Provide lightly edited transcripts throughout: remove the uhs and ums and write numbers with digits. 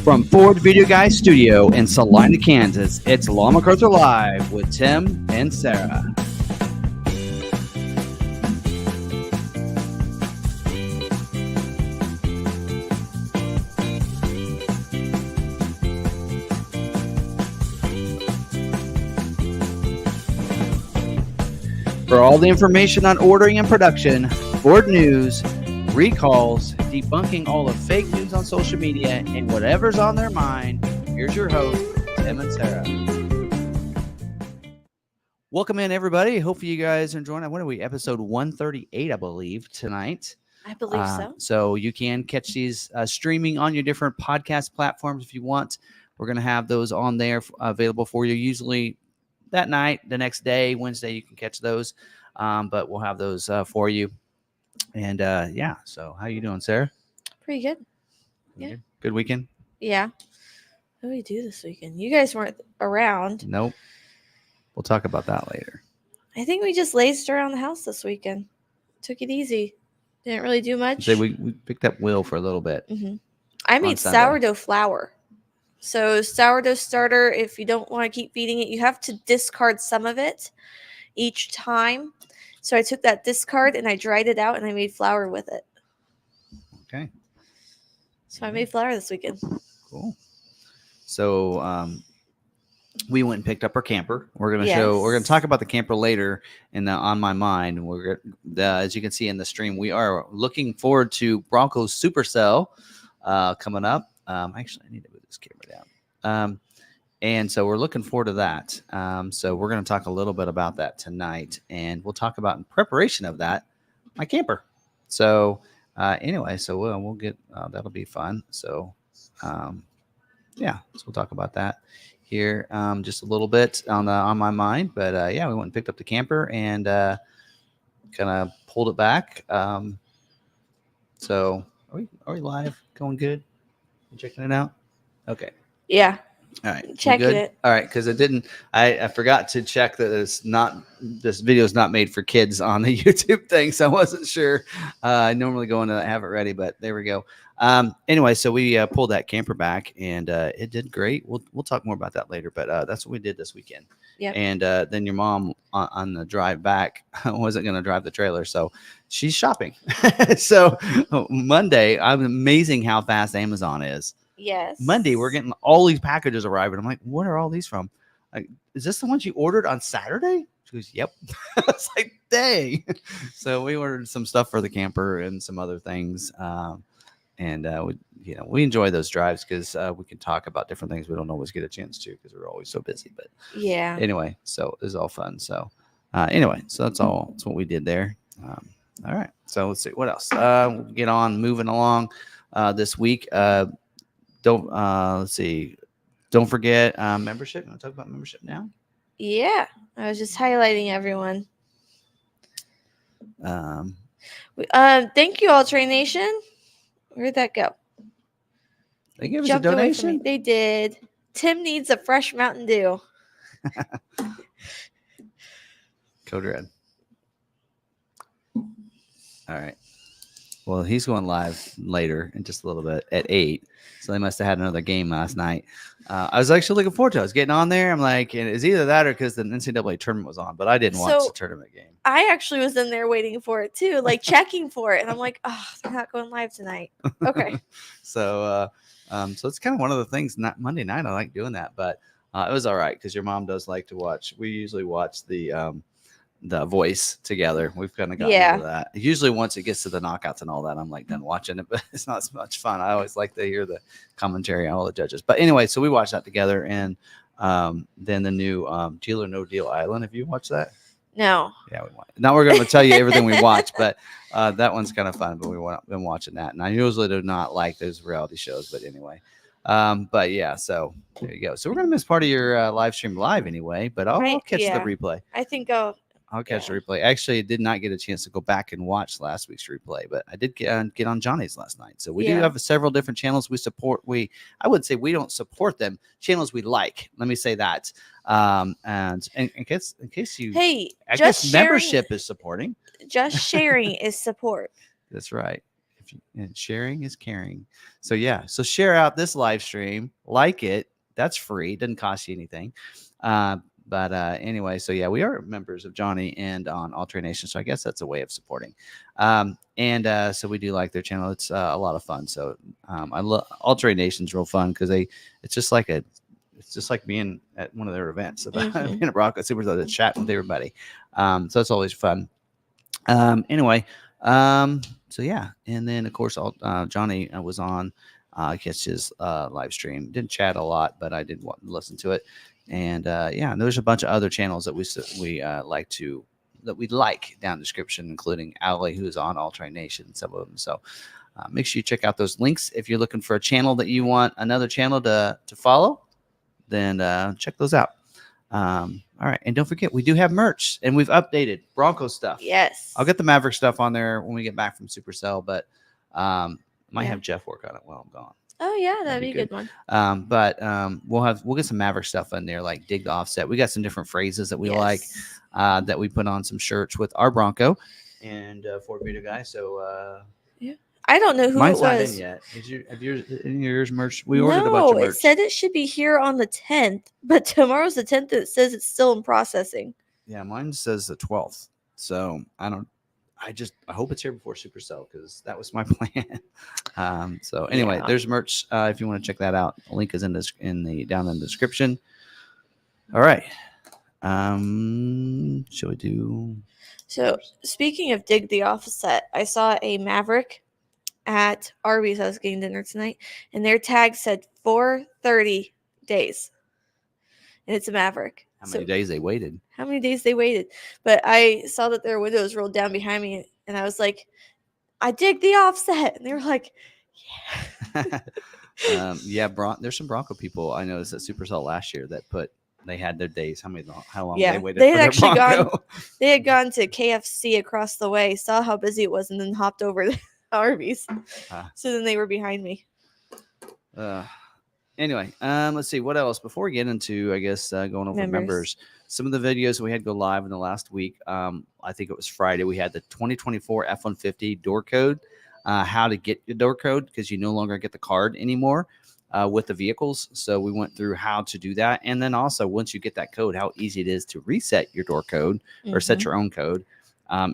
From Ford Video Guy Studio in Salina, Kansas, it's Law McArthur Live with Tim and Sarah. For all the information on ordering and production, Ford news, recalls, debunking all the fake news on social media, and whatever's on their mind, here's your host, Tim and Sarah. Welcome in, everybody. Hopefully you guys are enjoying it. What are we? Episode 138, I believe, tonight. I believe so. So you can catch these streaming on your different podcast platforms if you want. We're going to have those on there available for you. Usually that night, the next day, Wednesday, you can catch those. But we'll have those for you. And yeah, so how you doing, Sarah? Pretty good. Yeah. Good weekend? Yeah. What did we do this weekend? You guys weren't around. Nope. We'll talk about that later. I think we just lazed around the house this weekend. Took it easy. Didn't really do much. So we picked up Will for a little bit. Mm-hmm. I made sourdough flour. So sourdough starter, if you don't want to keep feeding it, you have to discard some of it each time. So I took that discard and I dried it out and I made flour with it. Okay. So I made flour this weekend. Cool. So we went and picked up our camper. We're going to talk about the camper later in On My Mind. As you can see in the stream, we are looking forward to Bronco's Supercell coming up. Actually, I need to move this camera down. And so we're looking forward to that. So we're going to talk a little bit about that tonight, and we'll talk about in preparation of that, my camper. So anyway, so we'll get, that'll be fun. So yeah, so we'll talk about that here just a little bit on My Mind. But yeah, we went and picked up the camper and kind of pulled it back. So are we live? Going good? You checking it out? Okay. Yeah. All right. Checking it. All right. Because I forgot to check that this video is not made for kids on the YouTube thing. So I wasn't sure. I normally go in to have it ready, but there we go. Anyway, so we pulled that camper back and it did great. We'll talk more about that later, but that's what we did this weekend. Yeah. And then your mom on the drive back wasn't going to drive the trailer. So she's shopping. So Monday, I'm amazing how fast Amazon is. Yes. Monday, we're getting all these packages arriving. I'm like, what are all these from? Like, is this the ones you ordered on Saturday? She goes, yep. It's like, dang. So we ordered some stuff for the camper and some other things. And we enjoy those drives because we can talk about different things we don't always get a chance to because we're always so busy. But yeah. Anyway, so it was all fun. So anyway, so that's all. That's what we did there. All right. So let's see what else. We'll get on moving along this week. Let's see. Don't forget membership. You want to talk about membership now? Yeah, I was just highlighting everyone. Thank you all, Train Nation. Where'd that go? They gave us a donation. They did. Tim needs a fresh Mountain Dew. Code Red. All right. Well, he's going live later in just a little bit at 8. So they must have had another game last night. I was actually looking forward to it. I was getting on there. I'm like, and it's either that or because the NCAA tournament was on, but I didn't watch the tournament game. I actually was in there waiting for it too, like checking for it. And I'm like, oh, they're not going live tonight. Okay. So it's kind of one of the things, not Monday night. I like doing that, but it was all right because your mom does like to watch. We usually watch the Voice together. We've kind of gotten into that. Usually once it gets to the knockouts and all that, I'm like done watching it, but it's not as much fun. I always like to hear the commentary on all the judges. But anyway, so we watched that together. And then the new Deal or No Deal Island. Have you watched that? No. Yeah, we watched. Now we're going to tell you everything we watched, but that one's kind of fun. But we've been watching that, and I usually do not like those reality shows. But anyway, but yeah, so there you go. So we're going to miss part of your live stream live anyway, but I'll catch the replay. I think I'll catch the replay. Actually, I did not get a chance to go back and watch last week's replay, but I did get on Johnny's last night. So we do have several different channels we support. I would say we don't support them. Channels we like. Let me say that. And in case you, I guess membership is supporting. Just sharing is support. That's right. and sharing is caring. So yeah, so share out this live stream, like it. That's free, doesn't cost you anything. But anyway, so yeah, we are members of Johnny and on Alternate Nation, so I guess that's a way of supporting. And so we do like their channel. It's a lot of fun. So I love Alternate Nation's real fun because it's just like being at one of their events about being a Bronco Superstar, chatting with everybody. So it's always fun. Anyway, so yeah, and then of course Johnny was on catch his live stream. Didn't chat a lot, but I did listen to it. And yeah, and there's a bunch of other channels that we like down in the description, including Ali, who's on Alternate Nation, some of them. So make sure you check out those links if you're looking for a channel that you want another channel to follow. Then check those out. All right, and don't forget we do have merch, and we've updated Bronco stuff. Yes, I'll get the Maverick stuff on there when we get back from Supercell, but might have Jeff work on it while I'm gone. Oh yeah, that'd be a good one. But we'll get some Maverick stuff in there, like dig the offset. We got some different phrases that we like that we put on some shirts with our Bronco and Ford Video guy. So yeah, I don't know who mine's it not was. in yet. Have yours merch? We ordered a bunch of merch. It said it should be here on the 10th, but tomorrow's the 10th. It says it's still in processing. Yeah, mine says the 12th. So I hope it's here before Supercell because that was my plan. So anyway, there's merch if you want to check that out. The link is down in the description. All right. Shall we do? So speaking of dig the offset, I saw a Maverick at Arby's. I was getting dinner tonight, and their tag said 430 days, and it's a Maverick. How many days they waited? But I saw that their windows rolled down behind me, and I was like, I dig the offset. And they were like, yeah. There's some Bronco people I noticed at Supercell last year that they had their days. How long they waited they had for their actually Bronco. They had gone to KFC across the way, saw how busy it was, and then hopped over to Arby's. So then they were behind me. Anyway, let's see what else before we get into, I guess, going over members. Some of the videos we had go live in the last week. I think it was Friday. We had the 2024 F-150 door code, how to get your door code because you no longer get the card anymore with the vehicles. So we went through how to do that. And then also once you get that code, how easy it is to reset your door code or set your own code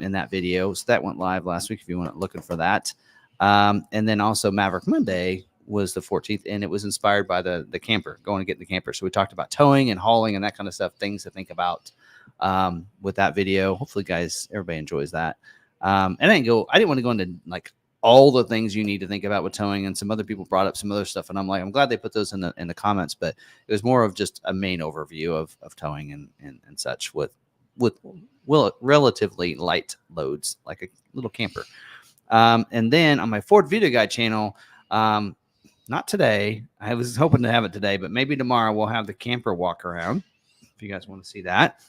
in that video. So that went live last week if you want looking for that. And then also Maverick Monday was the 14th, and it was inspired by the camper, going to get in the camper. So we talked about towing and hauling and that kind of stuff, things to think about with that video. Hopefully, guys, everybody enjoys that. And I didn't want to go into like all the things you need to think about with towing, and some other people brought up some other stuff, and I'm glad they put those in the comments, but it was more of just a main overview of towing and such with relatively light loads, like a little camper. And then on my Ford Video Guide channel, not today. I was hoping to have it today, but maybe tomorrow we'll have the camper walk around. If you guys want to see that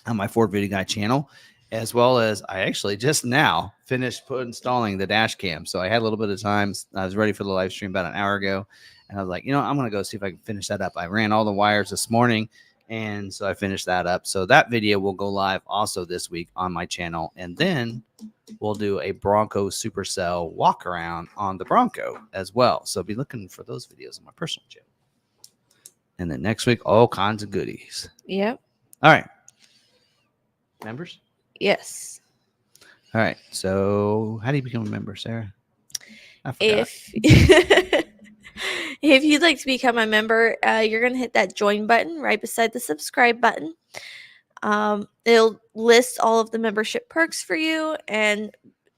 on my Ford Video Guide channel, as well as I actually just now finished installing the dash cam. So I had a little bit of time. I was ready for the live stream about an hour ago, and I was like, I'm going to go see if I can finish that up. I ran all the wires this morning, and so I finished that up. So that video will go live also this week on my channel, and then we'll do a Bronco Supercell walk around on the Bronco as well. So be looking for those videos on my personal channel. And then next week, all kinds of goodies. Yep. All right. Members? Yes. All right. So how do you become a member, Sarah? I forgot. If you'd like to become a member, you're going to hit that join button right beside the subscribe button. It'll list all of the membership perks for you and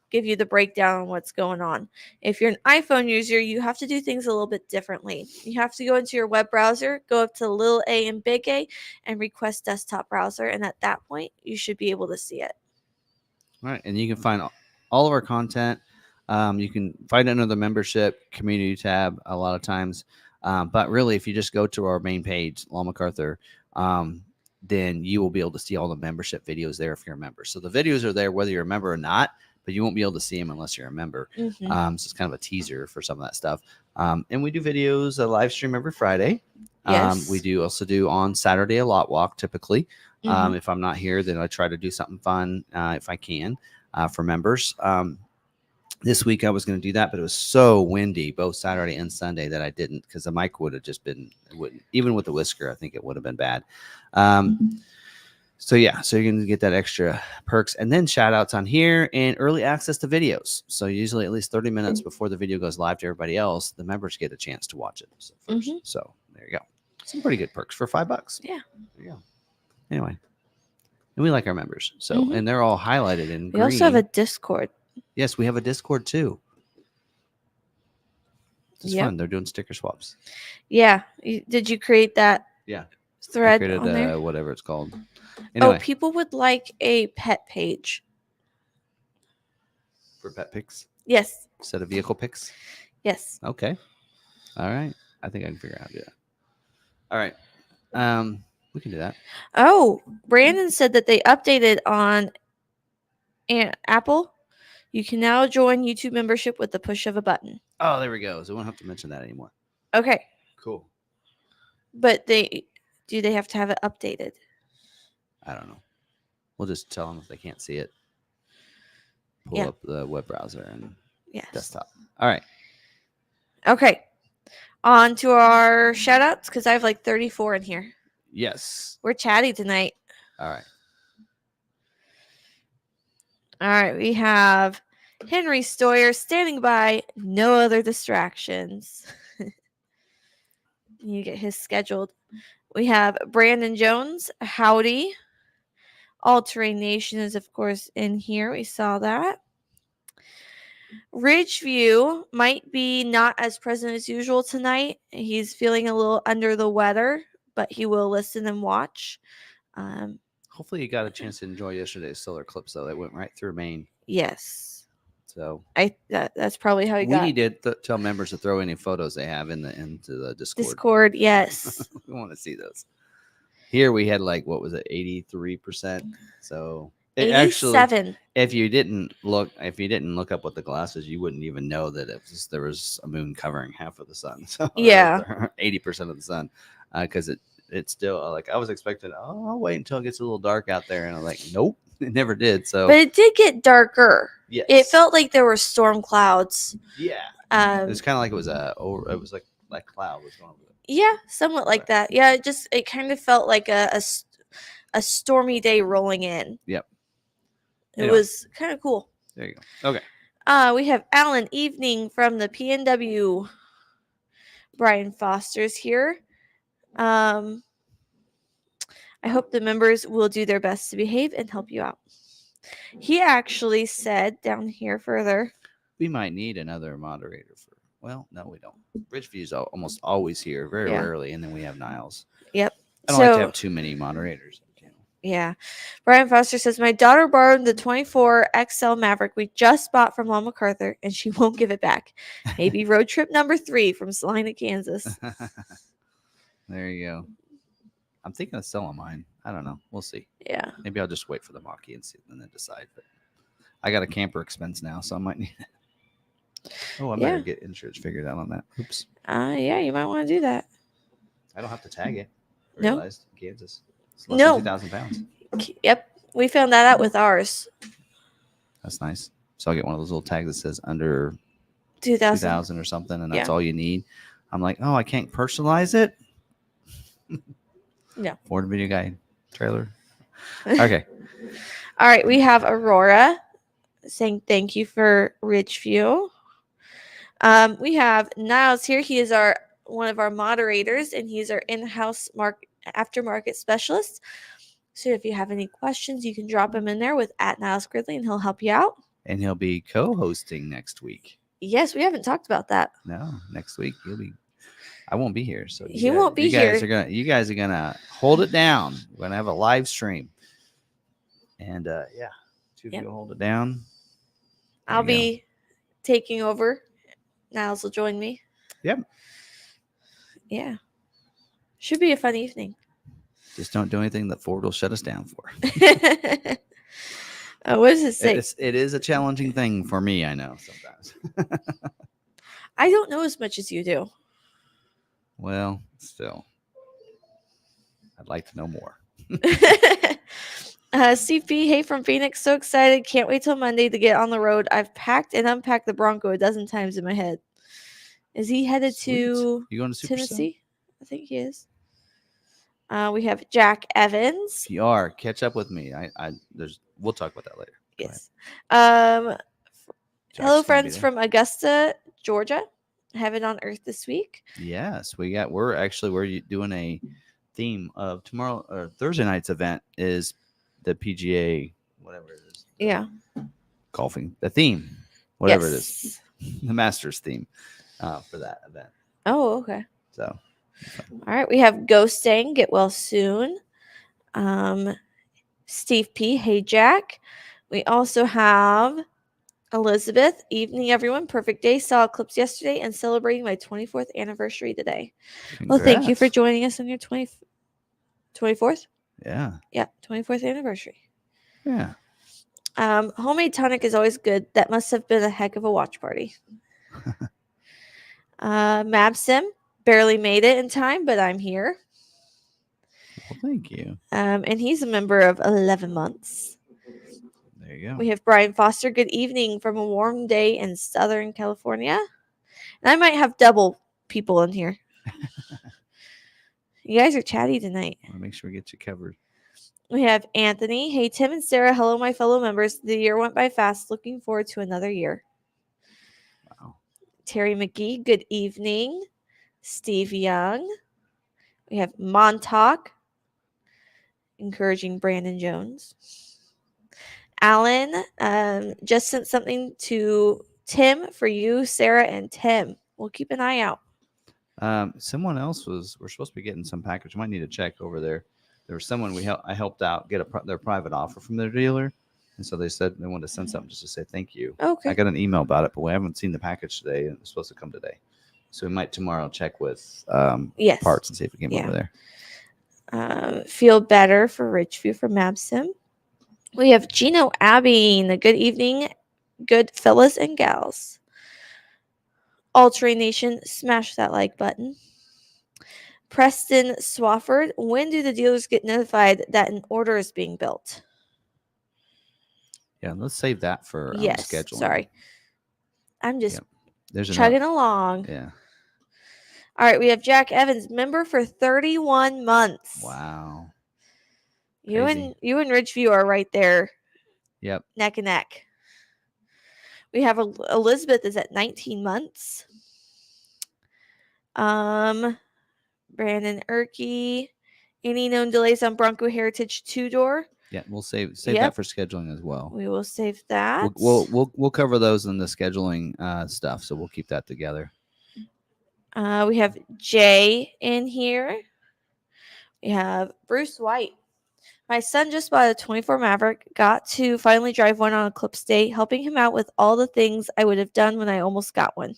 give you the breakdown on what's going on. If you're an iPhone user, you have to do things a little bit differently. You have to go into your web browser, go up to little a and big A, and request desktop browser. And at that point, you should be able to see it. All right. And you can find all of our content. You can find it under the membership community tab a lot of times. But really, if you just go to our main page, McArthur, then you will be able to see all the membership videos there if you're a member. So the videos are there whether you're a member or not, but you won't be able to see them unless you're a member. So it's kind of a teaser for some of that stuff. And we do videos, a live stream every Friday. Yes. We do also do on Saturday a lot walk typically. If I'm not here, then I try to do something fun if I can for members. This week I was going to do that, but it was so windy both Saturday and Sunday that I didn't, because the mic would have just been, wouldn't, even with the whisker, I think it would have been bad. So yeah, so you're going to get that extra perks, and then shout outs on here and early access to videos. So usually at least 30 minutes before the video goes live to everybody else, the members get a chance to watch it first. So there you go. Some pretty good perks for $5. Yeah. There you go. Anyway, and we like our members. So, and they're all highlighted in green. We also have a Discord. Yes, we have a Discord too. It's fun. They're doing sticker swaps. Yeah. Did you create that? Yeah. Thread I created, on there? whatever it's called. Anyway. Oh, people would like a pet page. For pet pics? Yes. Instead of vehicle pics? Yes. Okay. All right. I think I can figure out how to do that. All right. We can do that. Oh, Brandon said that they updated on Apple. You can now join YouTube membership with the push of a button. Oh, there we go. So we won't have to mention that anymore. Okay. Cool. But they have to have it updated? I don't know. We'll just tell them if they can't see it. Pull up the web browser and desktop. All right. Okay. On to our shout outs, because I have like 34 in here. Yes. We're chatty tonight. All right. All right. We have Henry Stoyer standing by. No other distractions. You get his scheduled. We have Brandon Jones. Howdy. All Terrain Nation is, of course, in here. We saw that. Ridgeview might be not as present as usual tonight. He's feeling a little under the weather, but he will listen and watch. Hopefully you got a chance to enjoy yesterday's solar eclipse, though. That went right through Maine. Yes. So that's probably how he got. We need to tell members to throw any photos they have into the Discord. Discord, yes. We want to see those. Here we had like, what was it, 83%? So it 87. Actually, if you didn't look up with the glasses, you wouldn't even know that there was a moon covering half of the sun. So 80% of the sun, because it's still like, I was expecting, I'll wait until it gets a little dark out there, and I'm like, nope, it never did. So, but it did get darker. Yes. It felt like there were storm clouds. Yeah. It was kind of like it was like cloud was going over. Yeah, somewhat like that. Yeah, it kind of felt like a stormy day rolling in. Yep. It was kind of cool. There you go. Okay. We have Alan Evening from the PNW. Brian Foster's here. I hope the members will do their best to behave and help you out. He actually said down here further, we might need another moderator well, no, we don't. Ridgeview's almost always here, very rarely, and then we have Niles. Yep. I don't like to have too many moderators. Yeah. Brian Foster says, my daughter borrowed the 24 XL Maverick we just bought from Mom McArthur, and she won't give it back. Maybe road trip number 3 from Salina, Kansas. There you go. I'm thinking of selling mine. I don't know. We'll see. Yeah. Maybe I'll just wait for the Mach-E and then decide. But I got a camper expense now, so I might need it. Oh, I better get insurance figured out on that. Oops. Yeah, you might want to do that. I don't have to tag it. I no. realized Kansas. It's less than 2,000 pounds. Yep. We found that out with ours. That's nice. So I'll get one of those little tags that says under 2,000 or something, and that's all you need. I'm like, I can't personalize it? No. Ford Video Guide trailer. Okay. All right. We have Aurora saying thank you for Ridgeview. We have Niles here. He is one of our moderators, and he's our in-house aftermarket specialist. So if you have any questions, you can drop him in there with @NilesGridley, and he'll help you out. And he'll be co-hosting next week. Yes, we haven't talked about that. No, next week I won't be here, so he won't be here. You guys are gonna hold it down. We're gonna have a live stream, and two of you hold it down. I'll be taking over. Niles will join me. Yep. Yeah. Should be a fun evening. Just don't do anything that Ford will shut us down for. What does it say? It is a challenging thing for me, I know, sometimes. I don't know as much as you do. Well, still. I'd like to know more. CP, hey from Phoenix, so excited. Can't wait till Monday to get on the road. I've packed and unpacked the Bronco a dozen times in my head. Is he headed to You going to Super Tennessee? I think he is. We have Jack Evans. If you are, catch up with me. We'll talk about that later. Yes. Hello, friends from Augusta, Georgia. Heaven on Earth this week. Yes, we're doing a theme of tomorrow or Thursday night's event is the PGA, whatever it is. Yeah. Golfing, the theme, whatever it is, the Masters theme for that event. Oh, okay. So, all right, we have Ghosting, get well soon. Steve P, hey Jack. We also have Elizabeth, evening everyone, perfect day. Saw eclipse yesterday and celebrating my 24th anniversary today. Congrats. Well, thank you for joining us on your 24th. Yeah. Yeah, 24th anniversary. Yeah. Homemade tonic is always good. That must have been a heck of a watch party. Mabsim, barely made it in time, but I'm here. Well, thank you. And he's a member of 11 months. There you go. We have Brian Foster. Good evening from a warm day in Southern California. And I might have double people in here. You guys are chatty tonight. I want to make sure we get you covered. We have Anthony. Hey, Tim and Sarah. Hello, my fellow members. The year went by fast. Looking forward to another year. Wow. Terry McGee. Good evening. Steve Young. We have Montauk. Encouraging Brandon Jones. Alan just sent something to Tim for you, Sarah, and Tim. We'll keep an eye out. Someone else we're supposed to be getting some package. You might need to check over there. There was someone I helped out get their private offer from their dealer. And so they said they wanted to send something just to say thank you. Okay. I got an email about it, but we haven't seen the package today, and it's supposed to come today. So we might tomorrow check with parts and see if it came over there. Feel better for Ridgeview from Mabsim. We have Gino Abbing. Good evening, good fellas and gals. Altering Nation, smash that like button. Preston Swafford, when do the dealers get notified that an order is being built? Yeah, let's save that for scheduling. Sorry. I'm just chugging along. Yeah. All right, we have Jack Evans, member for 31 months. Wow. You and Ridgeview are right there. Yep. Neck and neck. We have Elizabeth is at 19 months. Brandon Erkey. Any known delays on Bronco Heritage 2-door? Yeah, we'll save that for scheduling as well. We will save that. We'll cover those in the scheduling stuff, so we'll keep that together. We have Jay in here. We have Bruce White. My son just bought a 24 Maverick, got to finally drive one on Eclipse Day, helping him out with all the things I would have done when I almost got one.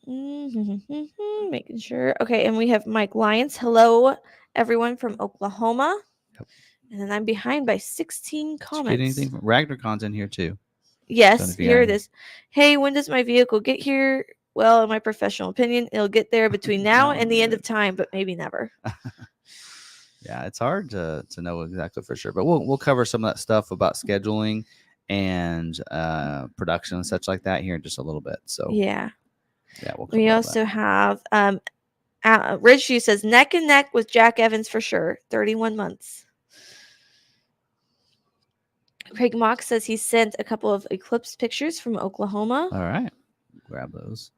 Making sure. Okay, and we have Mike Lyons. Hello, everyone from Oklahoma. Yep. And then I'm behind by 16 comments. Get anything from Raptor content here too. Yes, here it is. Hey, when does my vehicle get here? Well, in my professional opinion, it'll get there between now and the end of time, but maybe never. Yeah, it's hard to know exactly for sure, but we'll cover some of that stuff about scheduling and production and such like that here in just a little bit. So yeah, we also have Ridgeview says neck and neck with Jack Evans for sure. 31 months. Craig Mock says he sent a couple of eclipse pictures from Oklahoma. All right, grab those.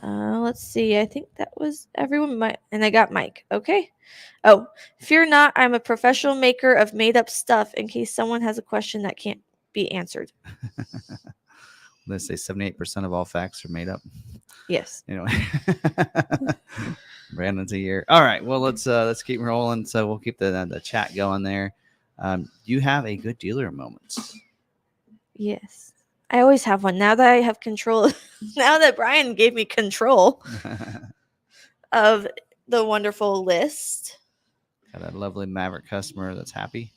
Let's see. I think that was everyone. And I got Mike. Okay. Oh, fear not. I'm a professional maker of made-up stuff in case someone has a question that can't be answered. Let's say 78% of all facts are made up. Yes. Anyway, Brandon's a year. All right. Well, let's keep rolling. So we'll keep the chat going there. Do you have a good dealer moment? Yes. I always have one. Now that I have control, now that Brian gave me control of the wonderful list. Got a lovely Maverick customer that's happy.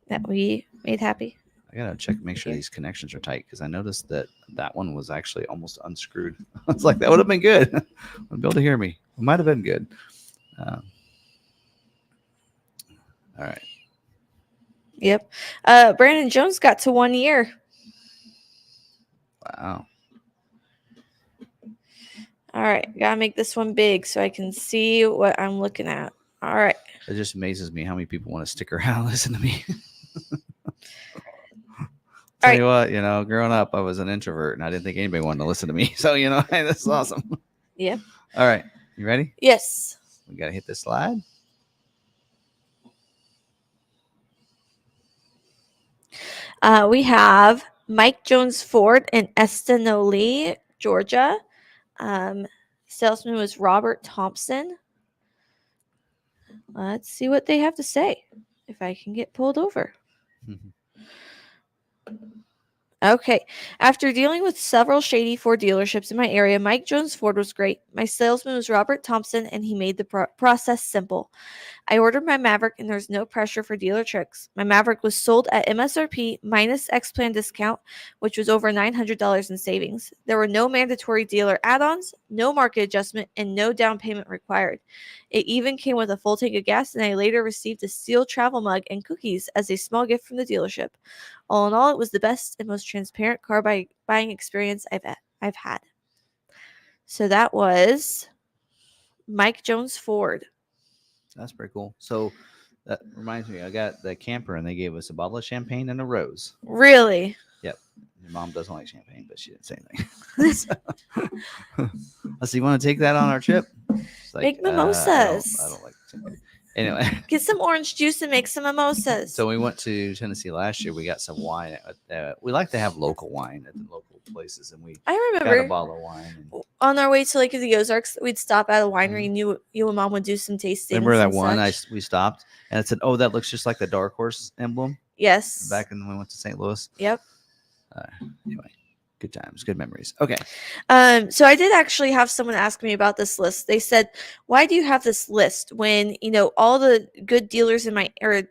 That we made happy. I gotta check, make sure these connections are tight because I noticed that one was actually almost unscrewed. I was like, that would have been good. I'd be able to hear me. It might have been good. All right. Yep. Brandon Jones got to 1 year. Wow. All right. Gotta make this one big so I can see what I'm looking at. All right. It just amazes me how many people want to stick around and listen to me. Tell you what, growing up, I was an introvert and I didn't think anybody wanted to listen to me. So, hey, this is awesome. Yep. All right. You ready? Yes. We got to hit this slide. We have Mike Jones Ford in Estanoli, Georgia. Salesman was Robert Thompson. Let's see what they have to say. If I can get pulled over. Okay. After dealing with several shady Ford dealerships in my area, Mike Jones Ford was great. My salesman was Robert Thompson, and he made the process simple. I ordered my Maverick, and there was no pressure for dealer tricks. My Maverick was sold at MSRP minus X-Plan discount, which was over $900 in savings. There were no mandatory dealer add-ons, no market adjustment, and no down payment required. It even came with a full tank of gas, and I later received a steel travel mug and cookies as a small gift from the dealership. All in all, it was the best and most transparent car buying experience I've had. So that was Mike Jones Ford. That's pretty cool. So that reminds me, I got the camper and they gave us a bottle of champagne and a rose. Really? Yep. Your mom doesn't like champagne, but she didn't say anything. So you want to take that on our trip? Like, make mimosas. I don't like champagne. Anyway, get some orange juice and make some mimosas. So we went to Tennessee last year. We got some wine. We like to have local wine at the local places, and I remember got a bottle of wine. On our way to Lake of the Ozarks, we'd stop at a winery, and you and Mom would do some tasting. Remember that one? We stopped, and it said, "Oh, that looks just like the Dark Horse emblem." Yes. Back when we went to St. Louis. Yep. Anyway. Good times, good memories. Okay. So I did actually have someone ask me about this list. They said, "Why do you have this list when all the good dealers in my area,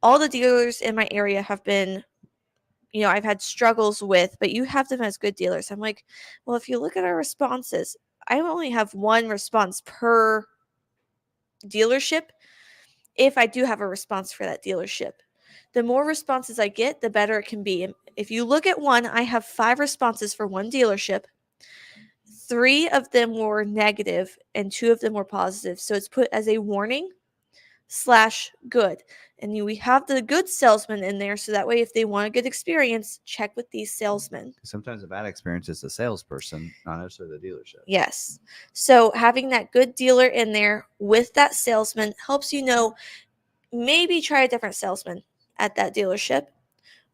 all the dealers in my area have been, I've had struggles with, but you have them as good dealers?" I'm like, well, if you look at our responses, I only have one response per dealership. If I do have a response for that dealership, the more responses I get, the better it can be. And if you look at one, I have 5 responses for one dealership. 3 of them were negative and 2 of them were positive. So it's put as a warning / good. And we have the good salesman in there. So that way, if they want a good experience, check with these salesmen. Sometimes a bad experience is the salesperson, not necessarily the dealership. Yes. So having that good dealer in there with that salesman helps maybe try a different salesman at that dealership.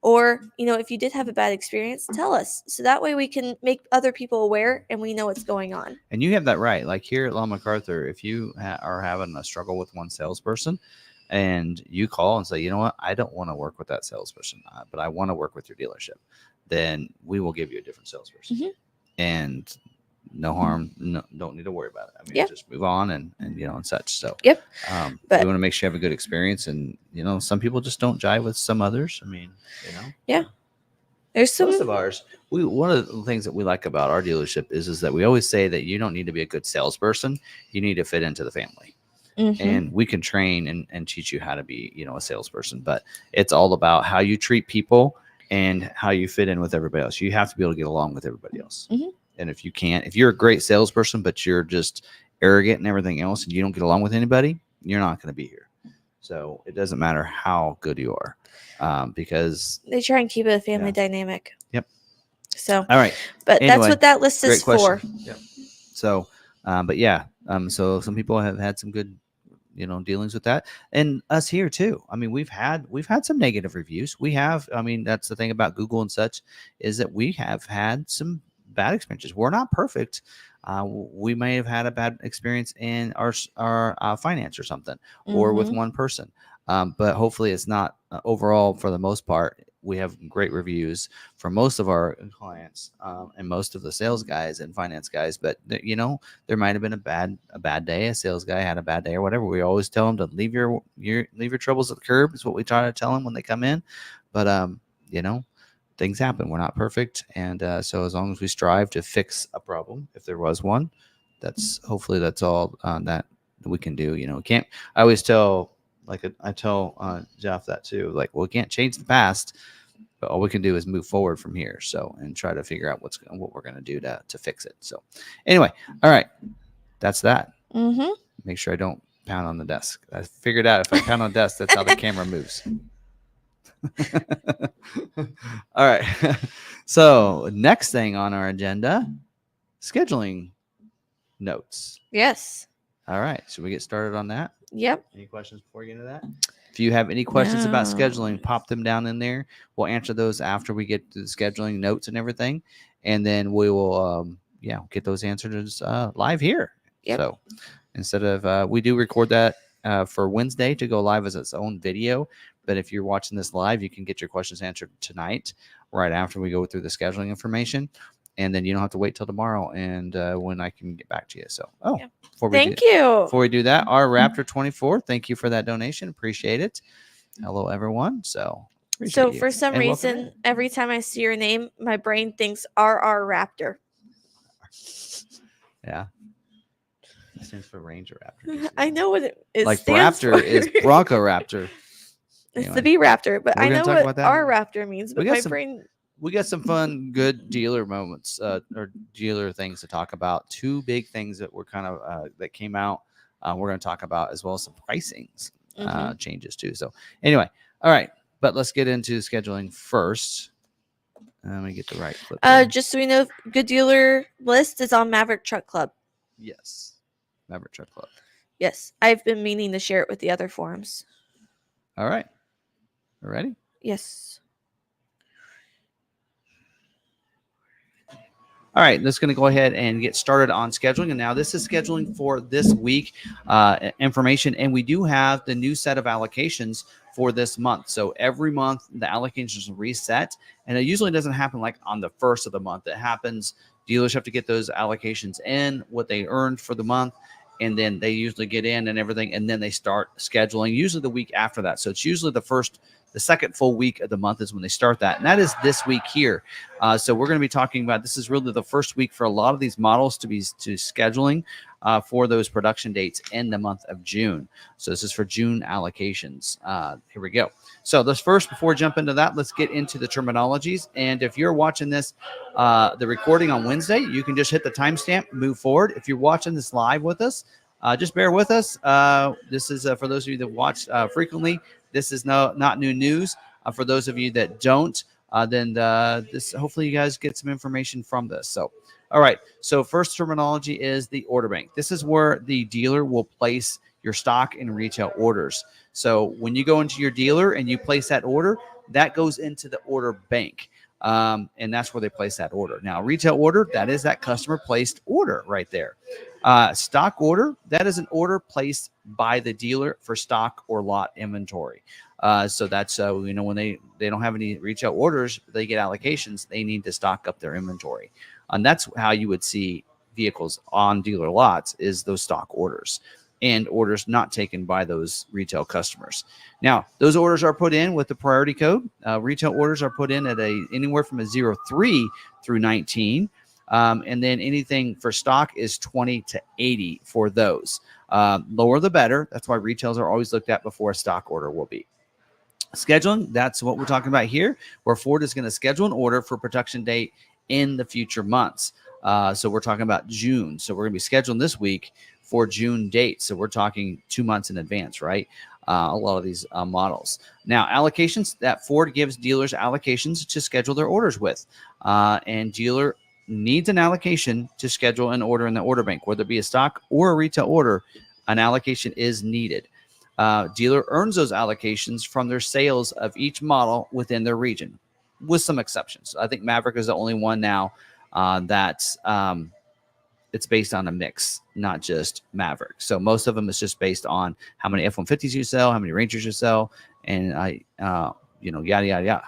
Or, if you did have a bad experience, tell us. So that way we can make other people aware and we know what's going on. And you have that right. Like here at McArthur, if you are having a struggle with one salesperson and you call and say, you know what, I don't want to work with that salesperson, but I want to work with your dealership, then we will give you a different salesperson. Mm-hmm. And no harm, don't need to worry about it. I mean, just move on and such. So, but we want to make sure you have a good experience. And, some people just don't jive with some others. I mean, Yeah. There's some. Most of ours, one of the things that we like about our dealership is that we always say that you don't need to be a good salesperson. You need to fit into the family. Mm-hmm. And we can train and teach you how to be, a salesperson. But it's all about how you treat people and how you fit in with everybody else. You have to be able to get along with everybody else. Mm-hmm. And if you're a great salesperson, but you're just arrogant and everything else, and you don't get along with anybody, you're not going to be here. So it doesn't matter how good you are, because they try and keep it a family dynamic. Yep. So, all right. But anyway, that's what that list is for. Yep. So, so some people have had some good, dealings with that, and us here too. I mean, we've had some negative reviews. That's the thing about Google and such, is that we have had some bad experiences. We're not perfect. We may have had a bad experience in our finance or something, or with one person. But hopefully it's not overall. For the most part, we have great reviews for most of our clients and most of the sales guys and finance guys. But there might have been a bad day. A sales guy had a bad day or whatever. We always tell them to leave your troubles at the curb. Is what we try to tell them when they come in. But things happen. We're not perfect. And so as long as we strive to fix a problem, if there was one, hopefully that's all that we can do. Can't. I always tell, I tell Jeff that too. Like, well, we can't change the past, but all we can do is move forward from here. So, and try to figure out what we're going to do to fix it. So, anyway, all right, that's that. Mm-hmm. Make sure I don't pound on the desk. I figured out if I pound on the desk, that's how the camera moves. All right. So next thing on our agenda, scheduling notes. Yes. All right. Should we get started on that? Yep. Any questions before we get into that? If you have any questions about scheduling, pop them down in there. We'll answer those after we get to the scheduling notes and everything. And then we will, get those answers live here. Yep. So instead of, we do record that for Wednesday to go live as its own video. But if you're watching this live, you can get your questions answered tonight, right after we go through the scheduling information. And then you don't have to wait till tomorrow and when I can get back to you. So, thank you. Before we do that, our Raptor 24, thank you for that donation. Appreciate it. Hello, everyone. So for some reason, every time I see your name, my brain thinks RR Raptor. Yeah. It stands for Ranger Raptor. I know what it is. Like Raptor is Bronco Raptor. It's the B Raptor, but I know what R Raptor means. But my brain. We got some fun, good dealer moments or dealer things to talk about. Two big things that were kind of that came out. We're going to talk about, as well as some pricings changes too. So anyway, all right, but let's get into scheduling first. Let me get the right clip. Just so we know, Good Dealer list is on Maverick Truck Club. Yes, Maverick Truck Club. Yes, I've been meaning to share it with the other forums. All right, ready? Yes. All right, let's going to go ahead and get started on scheduling. And now this is scheduling for this week information. And we do have the new set of allocations for this month. So every month the allocations reset. And it usually doesn't happen like on the first of the month. It happens, dealers have to get those allocations in, what they earned for the month. And then they usually get in and everything. And then they start scheduling, usually the week after that. So it's usually the second full week of the month is when they start that. And that is this week here. So we're going to be talking about, this is really the first week for a lot of these models to scheduling for those production dates in the month of June. So this is for June allocations. Here we go. So let's first, before we jump into that, let's get into the terminologies. And if you're watching this, the recording on Wednesday, you can just hit the timestamp, move forward. If you're watching this live with us, just bear with us. This is for those of you that watch frequently. This is not new news. For those of you that don't, then this hopefully you guys get some information from this. So, all right. So first terminology is the order bank. This is where the dealer will place your stock and retail orders. So when you go into your dealer and you place that order, that goes into the order bank. And that's where they place that order. Now, retail order, that is that customer placed order right there. Stock order, that is an order placed by the dealer for stock or lot inventory. So that's, when they don't have any retail orders, they get allocations, they need to stock up their inventory. And that's how you would see vehicles on dealer lots, is those stock orders and orders not taken by those retail customers. Now, those orders are put in with the priority code. Retail orders are put in at anywhere from a 03 through 19. And then anything for stock is 20 to 80 for those. Lower the better. That's why retails are always looked at before a stock order will be. Scheduling, that's what we're talking about here, where Ford is going to schedule an order for production date in the future months. So we're talking about June. So we're going to be scheduling this week for June dates. So we're talking 2 months in advance, right? A lot of these models. Now, allocations, that Ford gives dealers allocations to schedule their orders with. And dealer needs an allocation to schedule an order in the order bank, whether it be a stock or a retail order, an allocation is needed. Dealer earns those allocations from their sales of each model within their region, with some exceptions. I think Maverick is the only one now that's it's based on a mix, not just Maverick. So most of them is just based on how many F-150s you sell, how many Rangers you sell, and yada, yada, yada.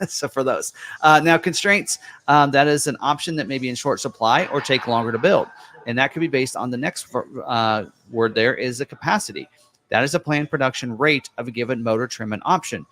So for those. Now, constraints, that is an option that may be in short supply or take longer to build. And that could be based on the next word there is the capacity. That is a planned production rate of a given motor trim and option.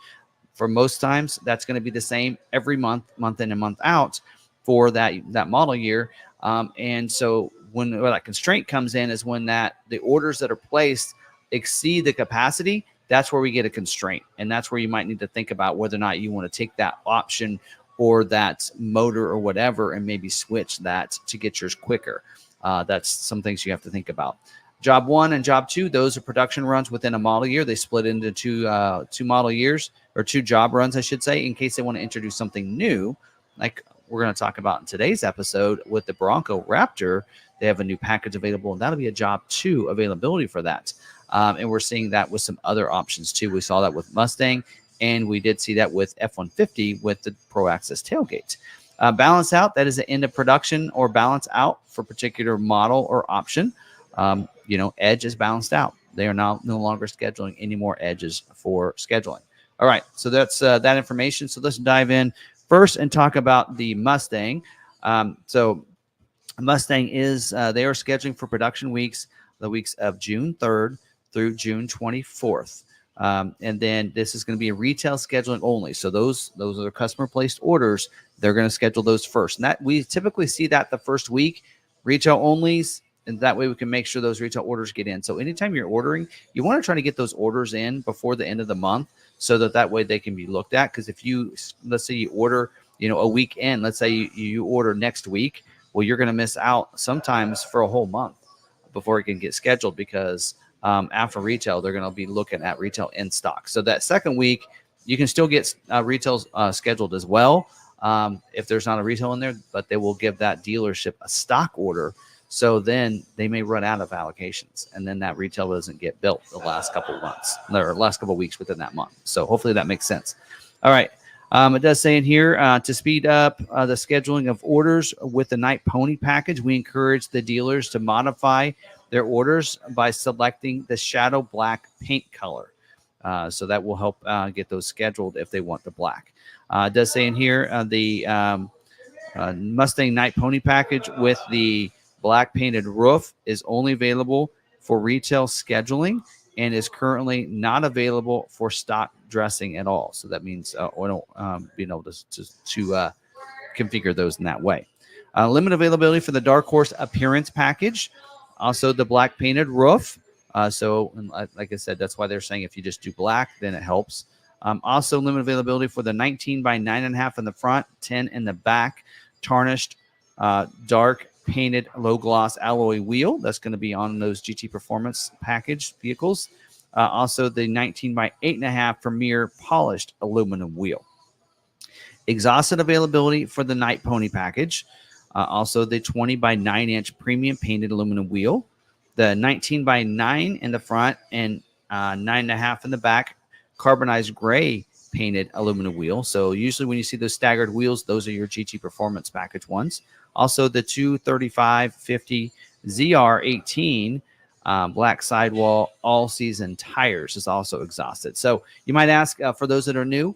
For most times, that's going to be the same every month in and month out for that model year. And so when that constraint comes in is when the orders that are placed exceed the capacity. That's where we get a constraint, and that's where you might need to think about whether or not you want to take that option or that motor or whatever and maybe switch that to get yours quicker. That's some things you have to think about. Job 1 and Job 2, those are production runs within a model year. They split into two model years, or 2 job runs, I should say, in case they want to introduce something new, like we're going to talk about in today's episode with the Bronco Raptor. They have a new package available, and that'll be a Job 2 availability for that. And we're seeing that with some other options too. We saw that with Mustang, and we did see that with F-150 with the Pro Access tailgate. Balance out, that is the end of production or balance out for particular model or option. Edge is balanced out. They are now no longer scheduling any more edges for scheduling. All right, so that's that information. So let's dive in first and talk about the Mustang. So Mustang is, they are scheduling for production weeks, the weeks of June 3rd through June 24th. And then this is going to be a retail scheduling only. So those are customer placed orders. They're going to schedule those first. And that we typically see that the first week, retail onlys, and that way we can make sure those retail orders get in. So anytime you're ordering, you want to try to get those orders in before the end of the month so that way they can be looked at. Because if you, let's say you order, a week in, let's say you order next week, well, you're going to miss out sometimes for a whole month before it can get scheduled, because after retail, they're going to be looking at retail in stock. So that second week, you can still get retail scheduled as well if there's not a retail in there, but they will give that dealership a stock order. So then they may run out of allocations, and then that retail doesn't get built the last couple of months or last couple of weeks within that month. So hopefully that makes sense. All right. It does say in here to speed up the scheduling of orders with the Night Pony package, we encourage the dealers to modify their orders by selecting the shadow black paint color. So that will help get those scheduled if they want the black. It does say in here the Mustang Night Pony package with the black painted roof is only available for retail scheduling and is currently not available for stock dressing at all. So that means we don't being able to configure those in that way. Limited availability for the Dark Horse appearance package. Also the black painted roof. So like I said, that's why they're saying if you just do black, then it helps. Also limited availability for the 19 by 9.5 in the front, 10 in the back, tarnished, dark painted low gloss alloy wheel. That's going to be on those GT Performance package vehicles. Also the 19 by 8.5 Premier polished aluminum wheel. Exhausted availability for the Night Pony package. Also the 20 by 9-inch premium painted aluminum wheel. The 19 by 9 in the front and 9.5 in the back, carbonized gray painted aluminum wheel. So usually when you see those staggered wheels, those are your GT Performance package ones. Also the 235/50 ZR18 black sidewall all-season tires is also exhausted. So you might ask, for those that are new,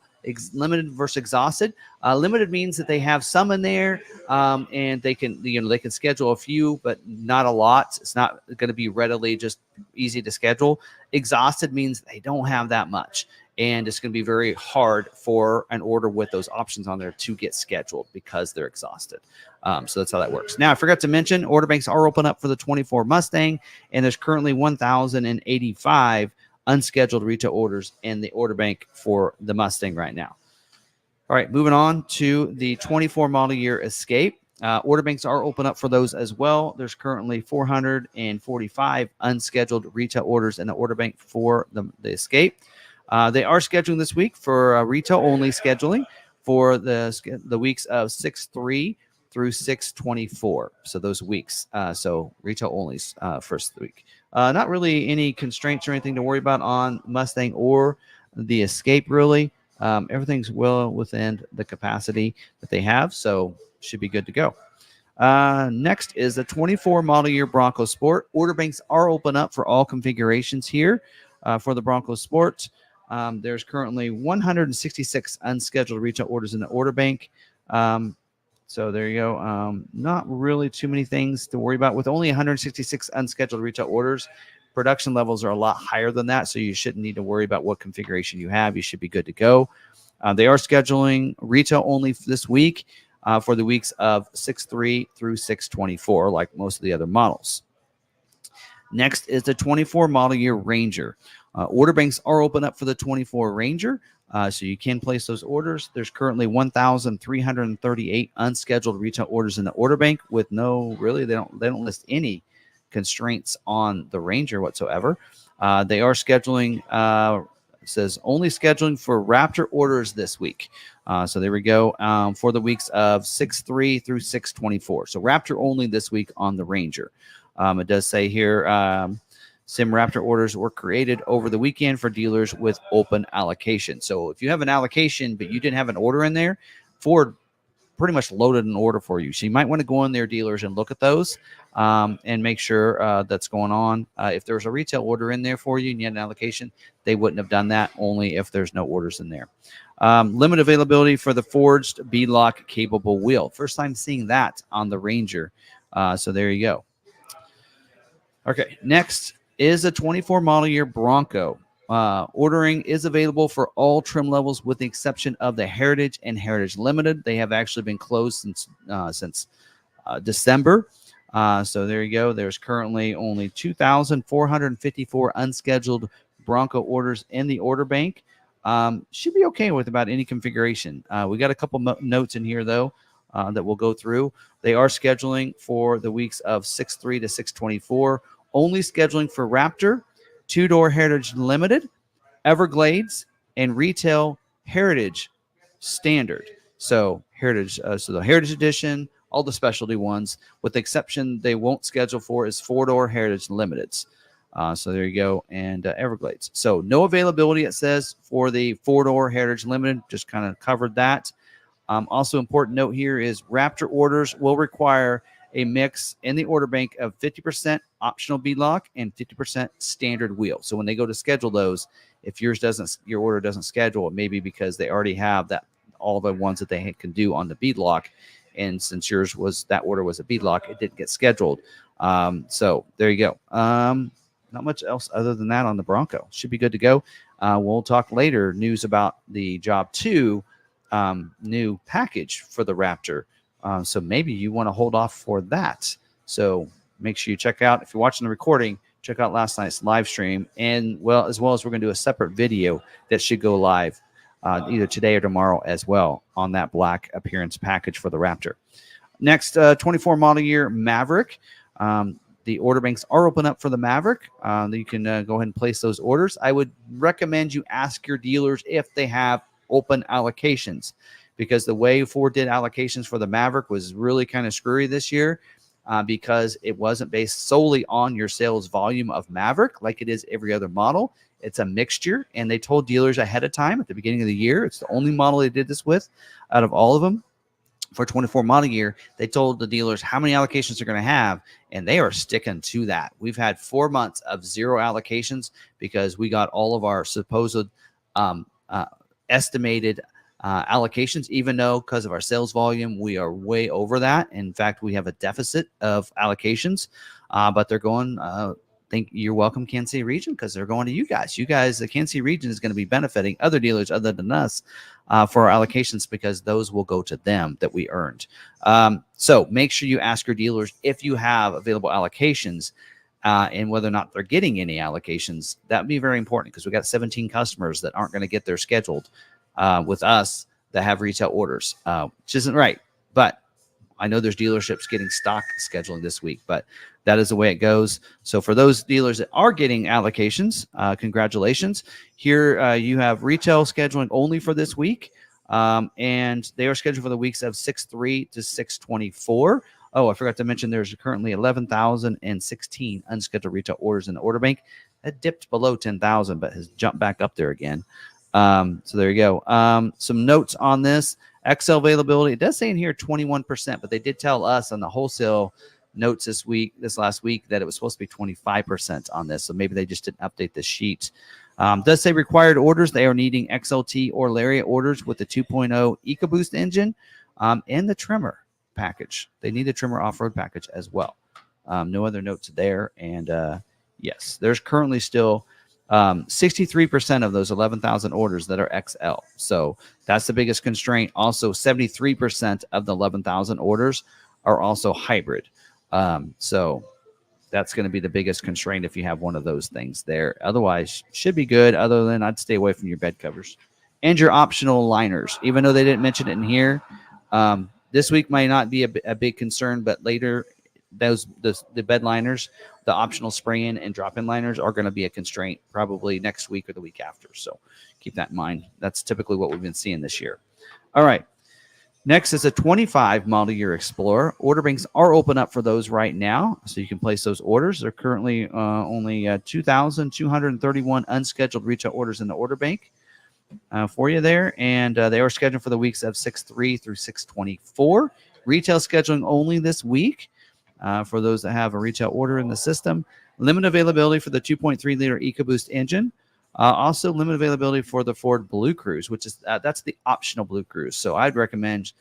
limited versus exhausted. Limited means that they have some in there, and they can schedule a few, but not a lot. It's not going to be readily just easy to schedule. Exhausted means they don't have that much, and it's going to be very hard for an order with those options on there to get scheduled because they're exhausted. So that's how that works. Now, I forgot to mention, order banks are open up for the 24 Mustang, and there's currently 1,085 unscheduled retail orders in the order bank for the Mustang right now. All right, moving on to the 24 model year Escape. Order banks are open up for those as well. There's currently 445 unscheduled retail orders in the order bank for the Escape. They are scheduling this week for retail only scheduling for the weeks of 6/3 through 6/24. So those weeks. So retail only first week. Not really any constraints or anything to worry about on Mustang or the Escape, really. Everything's well within the capacity that they have, so should be good to go. Next is the 24 model year Bronco Sport. Order banks are open up for all configurations here for the Bronco Sport. There's currently 166 unscheduled retail orders in the order bank. So there you go. Not really too many things to worry about. With only 166 unscheduled retail orders, production levels are a lot higher than that, so you shouldn't need to worry about what configuration you have. You should be good to go. They are scheduling retail only this week. for the weeks of 6/3 through 6/24, like most of the other models. Next is the 24 model year Ranger. Order banks are open up for the 24 Ranger, so you can place those orders. There's currently 1,338 unscheduled retail orders in the order bank with no, really, they don't list any constraints on the Ranger whatsoever. They are scheduling, it says only scheduling for Raptor orders this week. So there we go, for the weeks of 6/3 through 6/24. So Raptor only this week on the Ranger. It does say here, Sim Raptor orders were created over the weekend for dealers with open allocation. So if you have an allocation, but you didn't have an order in there, Ford pretty much loaded an order for you. So you might want to go in there, dealers, and look at those and make sure that's going on. If there's a retail order in there for you and you had an allocation, they wouldn't have done that, only if there's no orders in there. Limited availability for the forged beadlock capable wheel. First time seeing that on the Ranger. So there you go. Okay, next is a 24 model year Bronco. Ordering is available for all trim levels with the exception of the Heritage and Heritage Limited. They have actually been closed since December. So there you go. There's currently only 2,454 unscheduled Bronco orders in the order bank. Should be okay with about any configuration. We got a couple notes in here, though, that we'll go through. They are scheduling for the weeks of 6/3 to 6/24. Only scheduling for Raptor, two-door Heritage Limited, Everglades, and Retail Heritage Standard. So Heritage, so the Heritage Edition, all the specialty ones, with the exception they won't schedule for is four-door Heritage Limiteds. So there you go, and Everglades. So no availability, it says, for the four-door Heritage Limited. Just kind of covered that. Also important note here is Raptor orders will require a mix in the order bank of 50% optional beadlock and 50% standard wheel. So when they go to schedule those, if your order doesn't schedule, it may be because they already have that, all the ones that they can do on the beadlock. And since that order was a beadlock, it didn't get scheduled. So there you go. Not much else other than that on the Bronco. Should be good to go. We'll talk later news about the Job 2 new package for the Raptor. So maybe you want to hold off for that. So make sure you check out, if you're watching the recording, check out last night's live stream. And as well as we're going to do a separate video that should go live either today or tomorrow as well on that black appearance package for the Raptor. Next, 24 model year Maverick. The order banks are open up for the Maverick. You can go ahead and place those orders. I would recommend you ask your dealers if they have open allocations, because the way Ford did allocations for the Maverick was really kind of screwy this year, because it wasn't based solely on your sales volume of Maverick like it is every other model. It's a mixture, and they told dealers ahead of time at the beginning of the year. It's the only model they did this with out of all of them. For 24 model year, they told the dealers how many allocations they're going to have, and they are sticking to that. We've had 4 months of zero allocations because we got all of our supposed estimated allocations, even though because of our sales volume, we are way over that. In fact, we have a deficit of allocations, but they're going, you're welcome, Kansas City region, because they're going to you guys. You guys, the Kansas City region is going to be benefiting other dealers other than us for our allocations, because those will go to them that we earned. So make sure you ask your dealers if you have available allocations and whether or not they're getting any allocations. That would be very important, because we got 17 customers that aren't going to get their scheduled with us that have retail orders, which isn't right. But I know there's dealerships getting stock scheduling this week, but that is the way it goes. So for those dealers that are getting allocations, congratulations. Here you have retail scheduling only for this week, and they are scheduled for the weeks of 6/3 to 6/24. Oh, I forgot to mention there's currently 11,016 unscheduled retail orders in the order bank. That dipped below 10,000, but has jumped back up there again. So there you go. Some notes on this. XL availability, it does say in here 21%, but they did tell us on the wholesale notes this last week, that it was supposed to be 25% on this. So maybe they just didn't update the sheet. Does say required orders. They are needing XLT or Lariat orders with the 2.0 EcoBoost engine and the trimmer package. They need the trimmer off-road package as well. No other notes there. And yes, there's currently still 63% of those 11,000 orders that are XL. So that's the biggest constraint. Also, 73% of the 11,000 orders are also hybrid. So that's going to be the biggest constraint if you have one of those things there. Otherwise, should be good. Other than I'd stay away from your bed covers and your optional liners. Even though they didn't mention it in here, this week might not be a big concern, but later the bed liners, the optional spray-in and drop-in liners are going to be a constraint probably next week or the week after. So keep that in mind. That's typically what we've been seeing this year. All right. Next is a 25 model year Explorer. Order banks are open up for those right now, so you can place those orders. They're currently only 2,231 unscheduled retail orders in the order bank for you there, and they are scheduled for the weeks of 6/3 through 6/24. Retail scheduling only this week for those that have a retail order in the system. Limited availability for the 2.3 liter EcoBoost engine. Also, limited availability for the Ford Blue Cruise, which is that's the optional Blue Cruise. So I'd recommend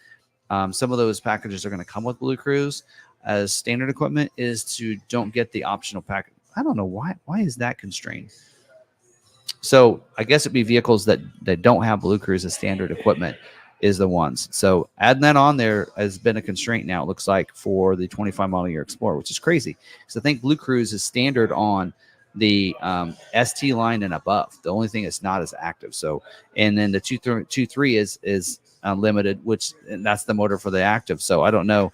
some of those packages are going to come with Blue Cruise as standard equipment. Is to don't get the optional package. I don't know why. Why is that constrained? So I guess it'd be vehicles that don't have Blue Cruise as standard equipment is the ones. So adding that on there has been a constraint now, it looks like, for the 25 model year Explorer, which is crazy. Because I think Blue Cruise is standard on the ST line and above. The only thing that's not as active. So, and then the 2.3 is limited, and that's the motor for the active. So I don't know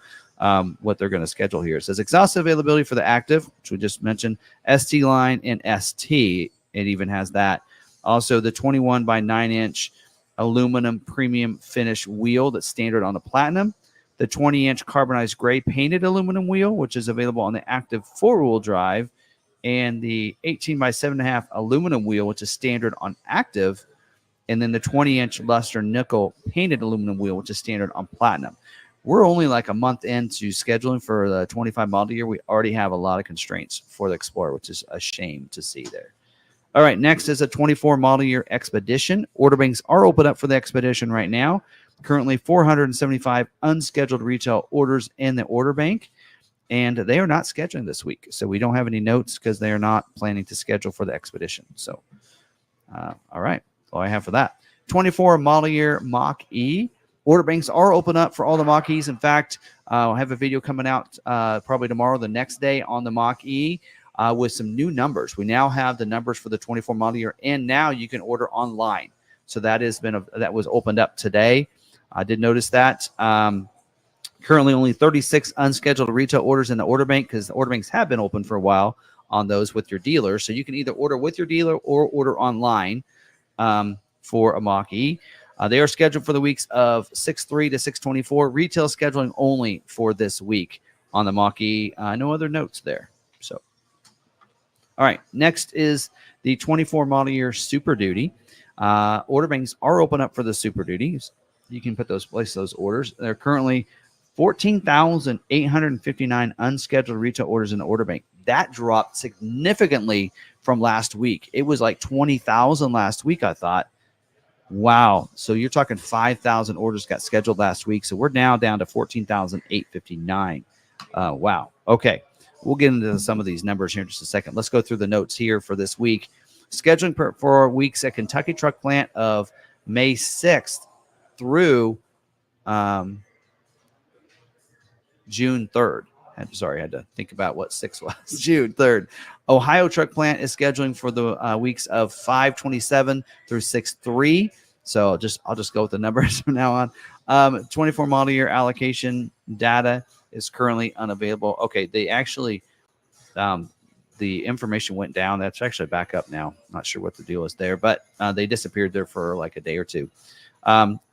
what they're going to schedule here. It says exhaustive availability for the active, which we just mentioned, ST line and ST. It even has that. Also, the 21 by 9 inch aluminum premium finish wheel that's standard on the Platinum. The 20-inch carbonized gray painted aluminum wheel, which is available on the active 4-wheel drive. And the 18 by 7.5 aluminum wheel, which is standard on active. And then the 20-inch luster nickel painted aluminum wheel, which is standard on Platinum. We're only like a month into scheduling for the 25 model year. We already have a lot of constraints for the Explorer, which is a shame to see there. All right, next is a 24 model year Expedition. Order banks are open up for the Expedition right now. Currently 475 unscheduled retail orders in the order bank, and they are not scheduling this week. So we don't have any notes because they are not planning to schedule for the Expedition. So, all right, that's all I have for that. 24 model year Mach-E. Order banks are open up for all the Mach-Es. In fact, I'll have a video coming out probably tomorrow, the next day, on the Mach-E. With some new numbers. We now have the numbers for the 24 model year, and now you can order online. So that was opened up today. I did notice that. Currently only 36 unscheduled retail orders in the order bank, because the order banks have been open for a while on those with your dealer. So you can either order with your dealer or order online for a Mach-E. They are scheduled for the weeks of 6/3 to 6/24. Retail scheduling only for this week on the Mach-E. No other notes there. So. All right, next is the 24 model year Super Duty. Order banks are open up for the Super Duties. You can place those orders. There are currently 14,859 unscheduled retail orders in the order bank. That dropped significantly from last week. It was like 20,000 last week, I thought. Wow. So you're talking 5,000 orders got scheduled last week. So we're now down to 14,859. Wow. Okay. We'll get into some of these numbers here in just a second. Let's go through the notes here for this week. Scheduling for weeks at Kentucky Truck Plant of May 6th through June 3rd. Sorry, I had to think about what 6 was. June 3rd. Ohio Truck Plant is scheduling for the weeks of 5/27 through 6/3. So I'll just go with the numbers from now on. 24 model year allocation data is currently unavailable. Okay, they actually, the information went down. That's actually back up now. Not sure what the deal is there, but they disappeared there for like a day or two.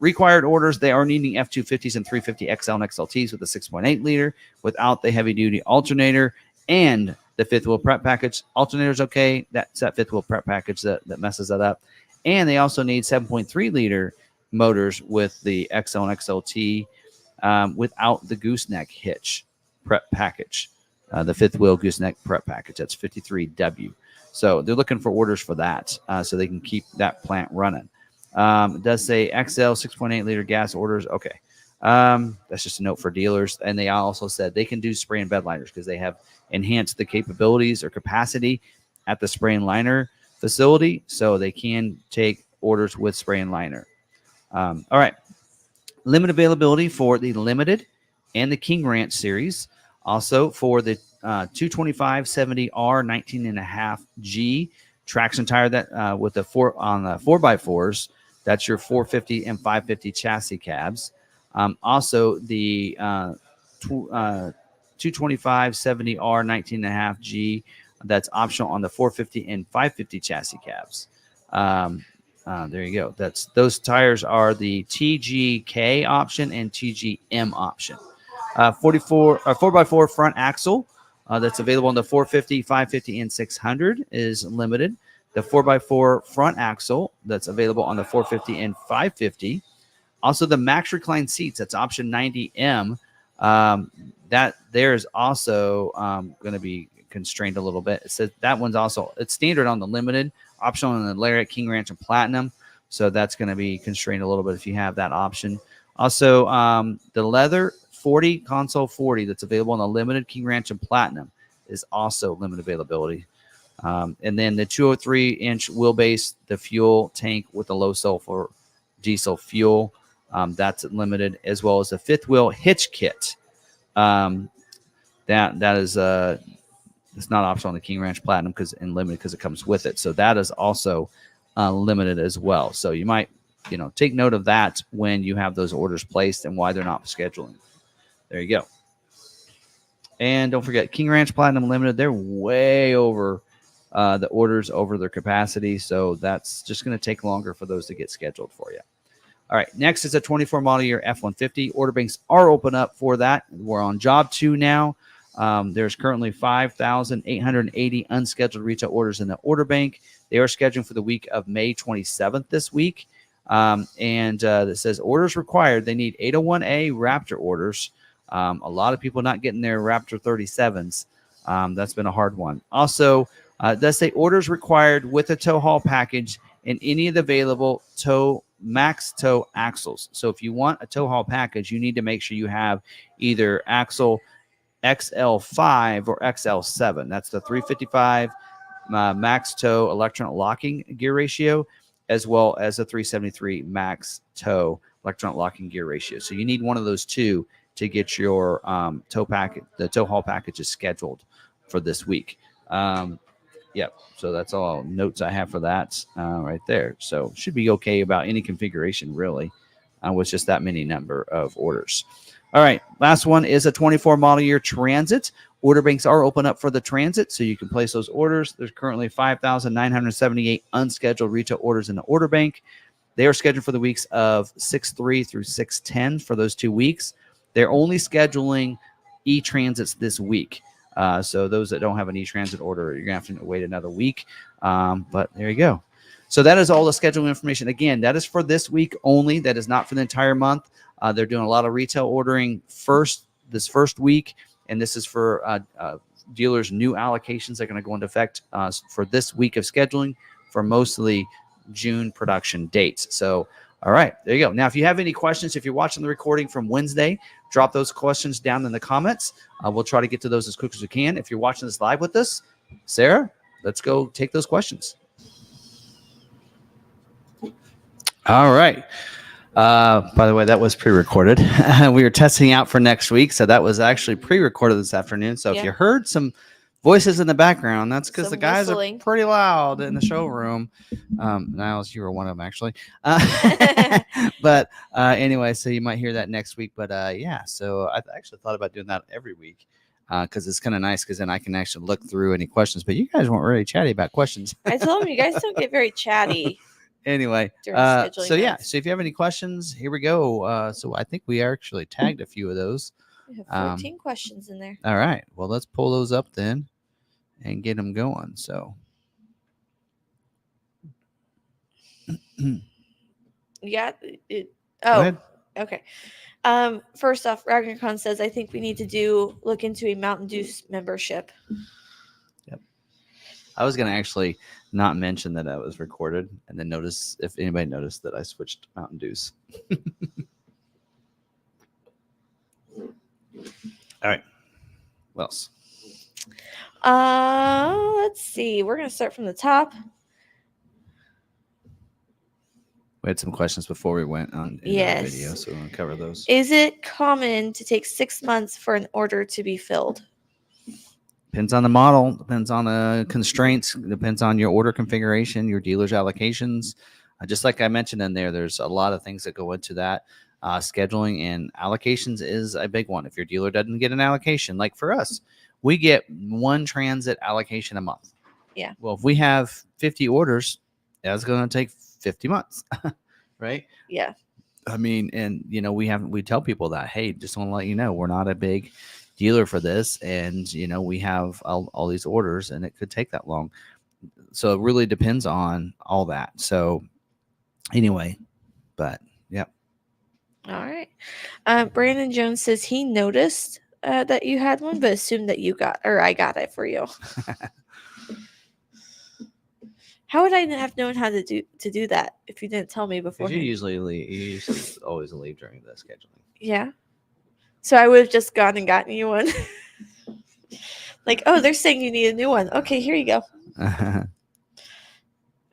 Required orders, they are needing F-250s and 350 XL and XLTs with a 6.8 liter without the heavy-duty alternator and the fifth wheel prep package. Alternator's okay. That's that fifth wheel prep package that messes that up. And they also need 7.3 liter motors with the XL and XLT without the gooseneck hitch prep package, the fifth wheel gooseneck prep package. That's 53W. So they're looking for orders for that so they can keep that plant running. It does say XL 6.8 liter gas orders. Okay. That's just a note for dealers. And they also said they can do spray and bed liners because they have enhanced the capabilities or capacity at the spray and liner facility, so they can take orders with spray and liner. All right. Limited availability for the Limited and the King Ranch series. Also for the 225/70R 19.5G traction tire that with the 4x4s. That's your 450 and 550 chassis cabs. Also the 225/70R 19.5G. That's optional on the 450 and 550 chassis cabs. There you go. Those tires are the TGK option and TGM option. 4x4 front axle that's available on the 450, 550, and 600 is limited. The 4x4 front axle that's available on the 450 and 550. Also, the Max Recline seats, that's option 90M. That there is also going to be constrained a little bit. It says that one's also, it's standard on the Limited, optional on the Lariat, King Ranch, and Platinum. So that's going to be constrained a little bit if you have that option. Also, the leather 40 console 40 that's available on the Limited, King Ranch, and Platinum is also limited availability. And then the 203-inch wheelbase, the fuel tank with the low sulfur diesel fuel, that's limited, as well as the fifth wheel hitch kit. That is it's not optional on the King Ranch Platinum and limited because it comes with it. So that is also limited as well. So you might take note of that when you have those orders placed and why they're not scheduling. There you go. And don't forget, King Ranch Platinum Limited, they're way over the orders over their capacity. So that's just going to take longer for those to get scheduled for you. All right, next is a 24 model year F-150. Order banks are open up for that. We're on job 2 now. There's currently 5,880 unscheduled retail orders in the order bank. They are scheduled for the week of May 27th this week. And it says orders required. They need 801A Raptor orders. A lot of people not getting their Raptor 37s. That's been a hard one. Also, it does say orders required with a tow haul package in any of the available max tow axles. So if you want a tow haul package, you need to make sure you have either axle XL5 or XL7. That's the 355 max tow electronic locking gear ratio, as well as a 373 max tow electronic locking gear ratio. So you need one of those two to get your the tow haul packages scheduled for this week. Yep. So that's all notes I have for that right there. So should be okay about any configuration really with just that many number of orders. All right. Last one is a 24 model year Transit. Order banks are open up for the Transit, so you can place those orders. There's currently 5,978 unscheduled retail orders in the order bank. They are scheduled for the weeks of 6/3 through 6/10 for those 2 weeks. They're only scheduling e-transits this week. So those that don't have an e-transit order, you're going to have to wait another week. But there you go. So that is all the scheduling information. Again, that is for this week only. That is not for the entire month. They're doing a lot of retail ordering this first week. And this is for dealers' new allocations that are going to go into effect for this week of scheduling for mostly June production dates. So, all right, there you go. Now, if you have any questions, if you're watching the recording from Wednesday, drop those questions down in the comments. We'll try to get to those as quick as we can. If you're watching this live with us, Sarah, let's go take those questions. All right. By the way, that was pre-recorded. We were testing out for next week, so that was actually pre-recorded this afternoon. So if you heard some voices in the background, that's because the guys whistling are pretty loud in the showroom. Niles, you were one of them, actually. But anyway, so you might hear that next week. But so I actually thought about doing that every week because it's kind of nice because then I can actually look through any questions. But you guys weren't really chatty about questions. I told them you guys don't get very chatty. Anyway, so if you have any questions, here we go. So I think we actually tagged a few of those. We have 14 questions in there. All right. Well, let's pull those up then and get them going. So. Yeah. Okay. First off, Ragnarcon says, I think we need to look into a Mountain Dew membership. Yep. I was going to actually not mention that I was recorded and then notice if anybody noticed that I switched Mountain Dews. All right. What else? Let's see. We're going to start from the top. We had some questions before we went on in the video, so we'll cover those. Is it common to take 6 months for an order to be filled? Depends on the model, depends on the constraints, depends on your order configuration, your dealer's allocations. Just like I mentioned in there, there's a lot of things that go into that. Scheduling and allocations is a big one. If your dealer doesn't get an allocation, like for us, we get one transit allocation a month. Yeah. Well, if we have 50 orders, that's going to take 50 months, right? Yeah. I mean, and we tell people that, hey, just want to let you know, we're not a big dealer for this, and we have all these orders, and it could take that long. So it really depends on all that. So anyway, but yeah. All right. Brandon Jones says he noticed that you had one, but assumed that I got it for you. How would I have known how to do that if you didn't tell me before? You usually always leave during the scheduling. Yeah. So I would have just gone and gotten you one. Like, oh, they're saying you need a new one. Okay, here you go. I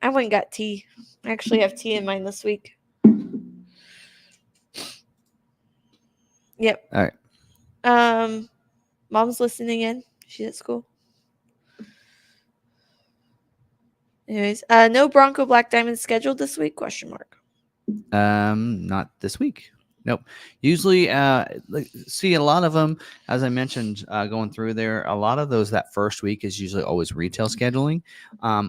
went and got tea. I actually have tea in mine this week. Yep. All right. Mom's listening in. She's at school. Anyways, no Bronco Black Diamond scheduled this week? ? Not this week. Nope. Usually, see a lot of them, as I mentioned, going through there, a lot of those that first week is usually always retail scheduling.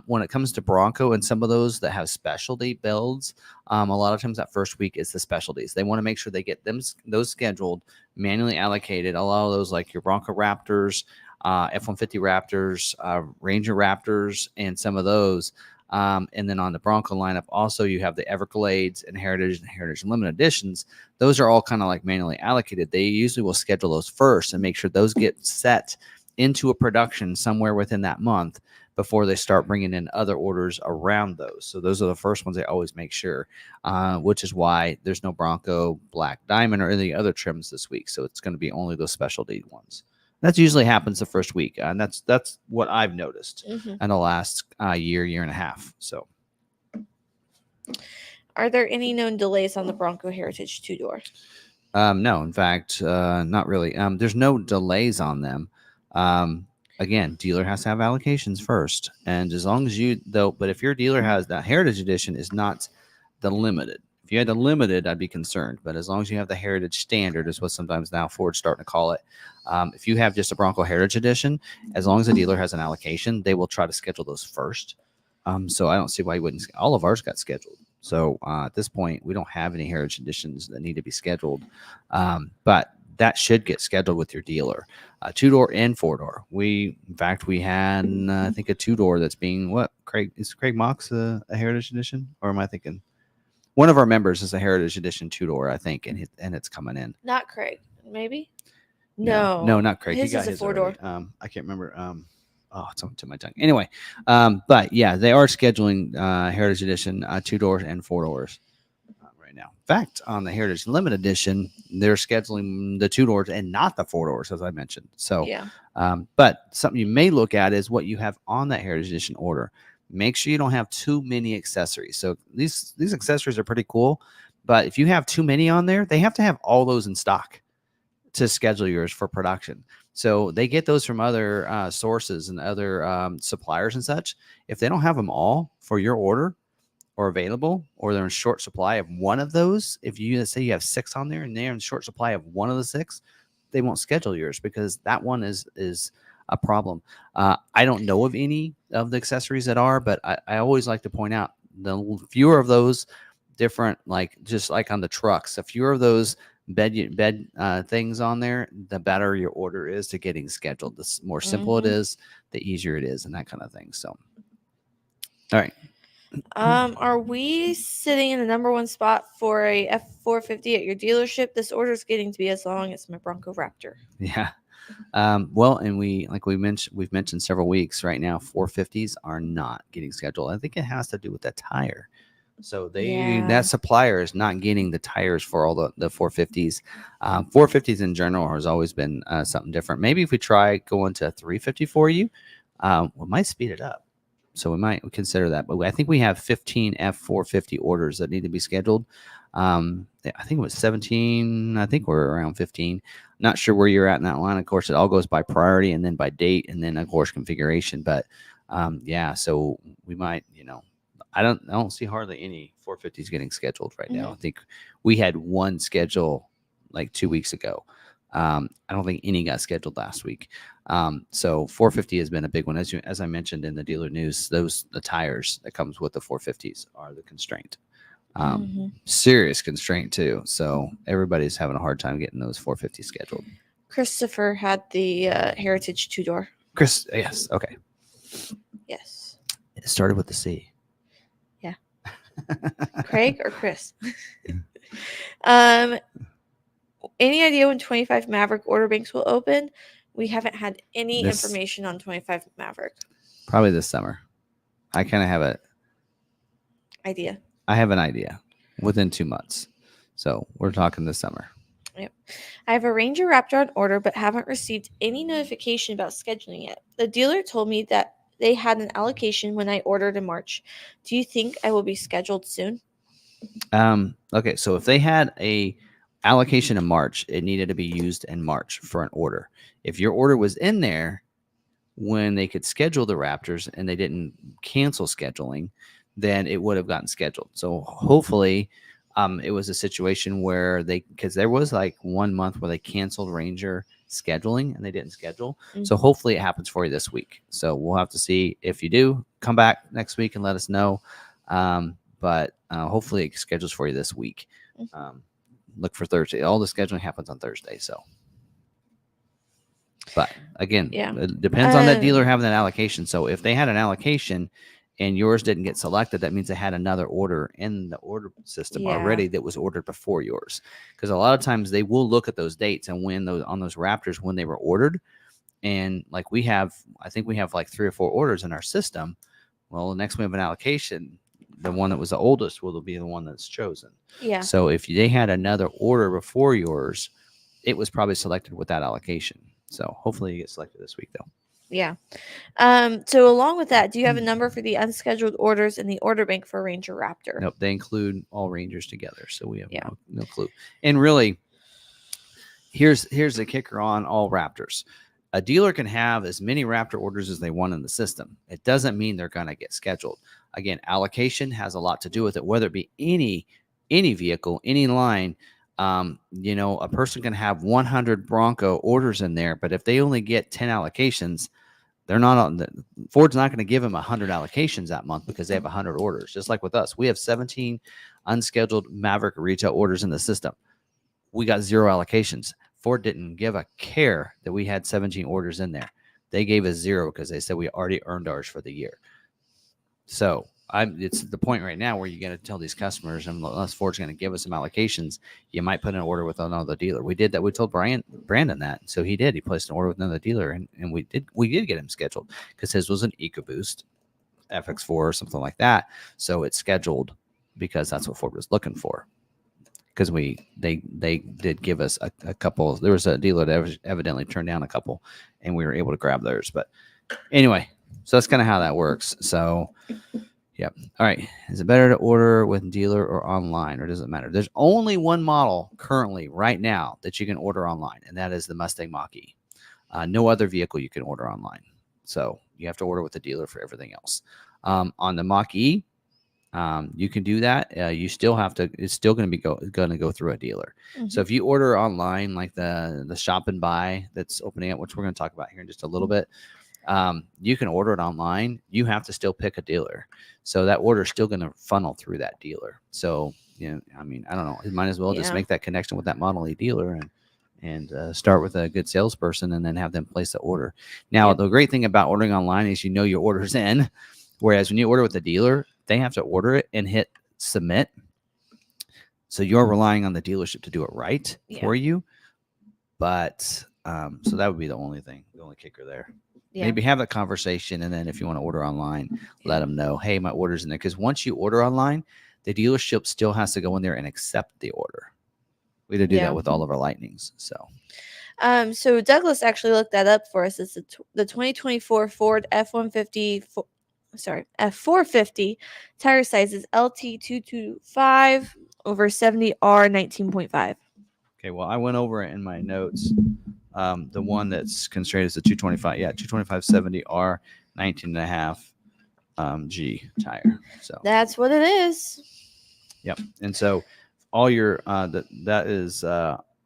When it comes to Bronco and some of those that have specialty builds, a lot of times that first week is the specialties. They want to make sure they get those scheduled, manually allocated. A lot of those, like your Bronco Raptors, F-150 Raptors, Ranger Raptors, and some of those. And then on the Bronco lineup, also you have the Everglades and Heritage Limited Editions. Those are all kind of like manually allocated. They usually will schedule those first and make sure those get set into a production somewhere within that month before they start bringing in other orders around those. So those are the first ones they always make sure, which is why there's no Bronco Black Diamond or any other trims this week. So it's going to be only those specialty ones. That usually happens the first week, and that's what I've noticed in the last year and a half. So, are there any known delays on the Bronco Heritage 2-door? No, in fact, not really. There's no delays on them. Again, dealer has to have allocations first, and as long as but if your dealer has that Heritage Edition is not the limited. If you had the limited, I'd be concerned. But as long as you have the Heritage Standard, is what sometimes now Ford's starting to call it. If you have just a Bronco Heritage Edition, as long as the dealer has an allocation, they will try to schedule those first. So I don't see why you wouldn't. All of ours got scheduled. So at this point, we don't have any Heritage Editions that need to be scheduled. But that should get scheduled with your dealer. 2-door and 4-door. In fact, we had, I think, a 2-door that's being is Craig Mock's a Heritage Edition? Or am I thinking? One of our members is a Heritage Edition 2-door, I think, and it's coming in. Not Craig, maybe? No, not Craig. His is a 4-door. I can't remember. It's on to my tongue. Anyway, but yeah, they are scheduling Heritage Edition 2-doors and 4-doors right now. In fact, on the Heritage Limited Edition, they're scheduling the 2-doors and not the 4-doors, as I mentioned. So, yeah. But something you may look at is what you have on that Heritage Edition order. Make sure you don't have too many accessories. So these accessories are pretty cool, but if you have too many on there, they have to have all those in stock to schedule yours for production. So they get those from other sources and other suppliers and such. If they don't have them all for your order or available, or they're in short supply of one of those, if you say you have 6 on there and they're in short supply of one of the 6, they won't schedule yours because that one is a problem. I don't know of any of the accessories that are, but I always like to point out the fewer of those different, just like on the trucks, the fewer of those bed things on there, the better your order is to getting scheduled. The more simple it is, the easier it is, and that kind of thing. So, all right. Are we sitting in the number 1 spot for a F450 at your dealership? This order is getting to be as long as my Bronco Raptor. Yeah. Well, and we've mentioned several weeks right now, 450s are not getting scheduled. I think it has to do with that tire. So that supplier is not getting the tires for all the 450s. 450s in general has always been something different. Maybe if we try going to 350 for you, we might speed it up. So we might consider that. But I think we have 15 F450 orders that need to be scheduled. I think it was 17. I think we're around 15. Not sure where you're at in that line. Of course, it all goes by priority and then by date and then, of course, configuration. But yeah, so we might, I don't see hardly any 450s getting scheduled right now. I think we had one schedule like 2 weeks ago. I don't think any got scheduled last week. So 450 has been a big one. As I mentioned in the dealer news, the tires that comes with the 450s are the constraint. Serious constraint too. So everybody's having a hard time getting those 450 scheduled. Christopher had the Heritage 2-door. Yes. Okay. Yes. It started with the C. Yeah. Craig or Chris? Any idea when 25 Maverick order banks will open? We haven't had any information on 25 Maverick. Probably this summer. I kind of have an idea within 2 months. So we're talking this summer. Yep. I have a Ranger Raptor on order, but haven't received any notification about scheduling yet. The dealer told me that they had an allocation when I ordered in March. Do you think I will be scheduled soon? Okay, so if they had a allocation in March, it needed to be used in March for an order. If your order was in there when they could schedule the Raptors and they didn't cancel scheduling, then it would have gotten scheduled. So hopefully it was a situation where because there was like 1 month where they canceled Ranger scheduling and they didn't schedule. So hopefully it happens for you this week. So we'll have to see. If you do, come back next week and let us know. But hopefully it schedules for you this week. Look for Thursday. All the scheduling happens on Thursday. So, but again, it depends on that dealer having that allocation. So if they had an allocation and yours didn't get selected, that means they had another order in the order system already that was ordered before yours. Because a lot of times they will look at those dates and when on those Raptors when they were ordered. And like I think we have like 3 or 4 orders in our system. Well, the next we have an allocation. The one that was the oldest will be the one that's chosen. Yeah. So if they had another order before yours, it was probably selected with that allocation. So hopefully you get selected this week, though. Yeah. So along with that, do you have a number for the unscheduled orders in the order bank for Ranger Raptor? Nope. They include all Rangers together. So we have no clue. And really, here's the kicker on all Raptors. A dealer can have as many Raptor orders as they want in the system. It doesn't mean they're going to get scheduled. Again, allocation has a lot to do with it, whether it be any vehicle, any line. A person can have 100 Bronco orders in there, but if they only get 10 allocations, they're not on Ford's not going to give them 100 allocations that month because they have 100 orders. Just like with us, we have 17 unscheduled Maverick retail orders in the system. We got 0 allocations. Ford didn't give a care that we had 17 orders in there. They gave us 0 because they said we already earned ours for the year. So it's the point right now where you got to tell these customers, unless Ford's going to give us some allocations, you might put an order with another dealer. We did that. We told Brandon that. So he did. He placed an order with another dealer, and we did get him scheduled because his was an EcoBoost FX4 or something like that. So it's scheduled because that's what Ford was looking for. Because they did give us a couple. There was a dealer that evidently turned down a couple, and we were able to grab theirs. But anyway, so that's kind of how that works. So, yeah. All right. Is it better to order with dealer or online, or does it matter? There's only one model currently right now that you can order online, and that is the Mustang Mach-E. No other vehicle you can order online. So you have to order with the dealer for everything else. On the Mach-E, you can do that. You still have to. It's still going to go through a dealer. So if you order online, like the shop and buy that's opening up, which we're going to talk about here in just a little bit, you can order it online. You have to still pick a dealer. So that order is still going to funnel through that dealer. So I don't know. You might as well just make that connection with that Model E dealer and start with a good salesperson and then have them place the order. Now, the great thing about ordering online is your order's in. Whereas when you order with the dealer, they have to order it and hit submit. So you're relying on the dealership to do it right for you. But so that would be the only kicker there. Yeah. Maybe have that conversation. And then if you want to order online, let them know, hey, my order's in there. Because once you order online, the dealership still has to go in there and accept the order. We do that with all of our Lightnings. So Douglas actually looked that up for us. It's the 2024 Ford F-150 F450. Tire size is LT225 over 70R 19.5. Okay, well, I went over it in my notes. The one that's constrained is the 225. Yeah, 225 70R 19.5 G tire. So that's what it is. Yep. And so all your that is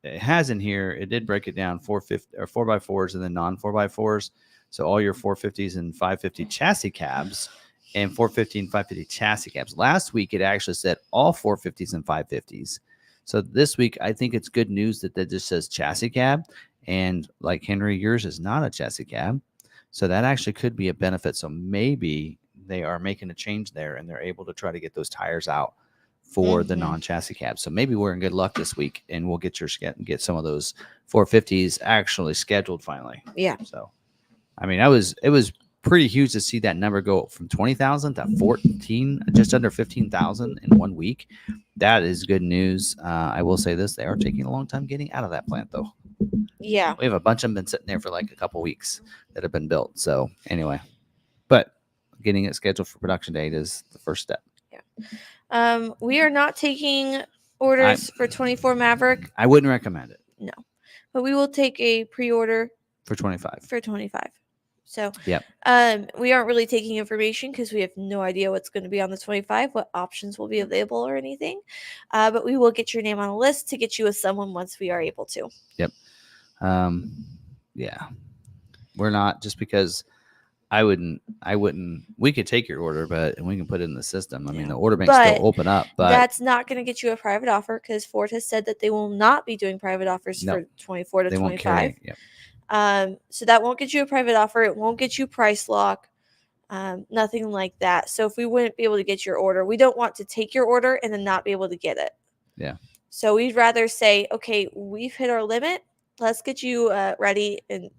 it has in here, it did break it down 450 or 4x4s and then non 4x4s. So all your 450s and 550 chassis cabs and 450 and 550 chassis cabs. Last week it actually said all 450s and 550s. So this week I think it's good news that just says chassis cab, and like Henry, yours is not a chassis cab. So that actually could be a benefit. So maybe they are making a change there and they're able to try to get those tires out for the non-chassis cabs. So maybe we're in good luck this week and we'll get get some of those 450s actually scheduled finally. Yeah. So, I mean, it was pretty huge to see that number go from 20,000 to 14, just under 15,000 in 1 week. That is good news. I will say this, they are taking a long time getting out of that plant though. Yeah. We have a bunch of them been sitting there for like a couple weeks that have been built. So anyway, but getting it scheduled for production date is the first step. Yeah. We are not taking orders for 24 Maverick. I wouldn't recommend it. No, but we will take a pre-order for 25. So, yep. We aren't really taking information because we have no idea what's going to be on the 25, what options will be available or anything. But we will get your name on a list to get you with someone once we are able to. Yep. Yeah. We're not, just because I wouldn't, we could take your order, and we can put it in the system. I mean, the order bank still open up, but that's not going to get you a private offer because Ford has said that they will not be doing private offers for 24 to 25. Won't carry, yep. So that won't get you a private offer. It won't get you price lock, nothing like that. So if we wouldn't be able to get your order, we don't want to take your order and then not be able to get it. Yeah. So we'd rather say, okay, we've hit our limit. Let's get you ready and,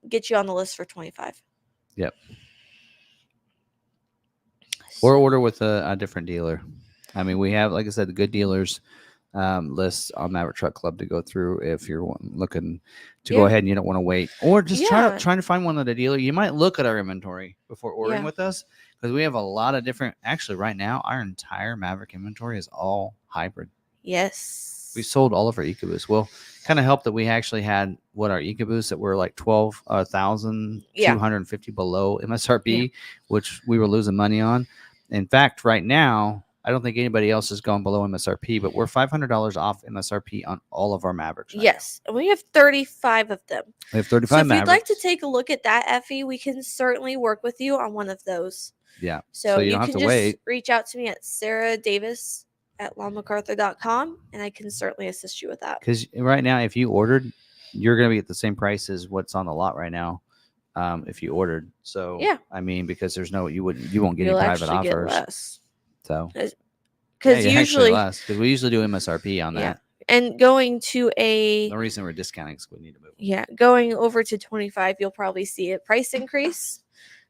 get you on the list for 25. Yep. Or order with a different dealer. I mean, we have, like I said, the good dealers lists on Maverick Truck Club to go through if you're looking to go ahead and you don't want to wait, or just trying to find one at a dealer. You might look at our inventory before ordering with us, because we have a lot of different. Actually, right now, our entire Maverick inventory is all hybrid. Yes. We sold all of our EcoBoost. Well, kind of helped that we actually had our EcoBoosts that were like 12,250 below MSRP, which we were losing money on. In fact, right now, I don't think anybody else is going below MSRP, but we're $500 off MSRP on all of our Mavericks. Yes, and we have 35 of them. We have 35 So if Mavericks. you'd like to take a look at that, Effie, we can certainly work with you on one of those. Yeah. So you don't have to wait. Reach out to me at sarahdavis@McArthur.com, and I can certainly assist you with that. Because right now, if you ordered, you're going to be at the same price as what's on the lot right now. If you ordered, so I mean, because there's you won't get any private offers. Get less. So because usually we usually do MSRP on that. And going to the reason we're discounting is we need to move. Yeah, going over to 25, you'll probably see a price increase,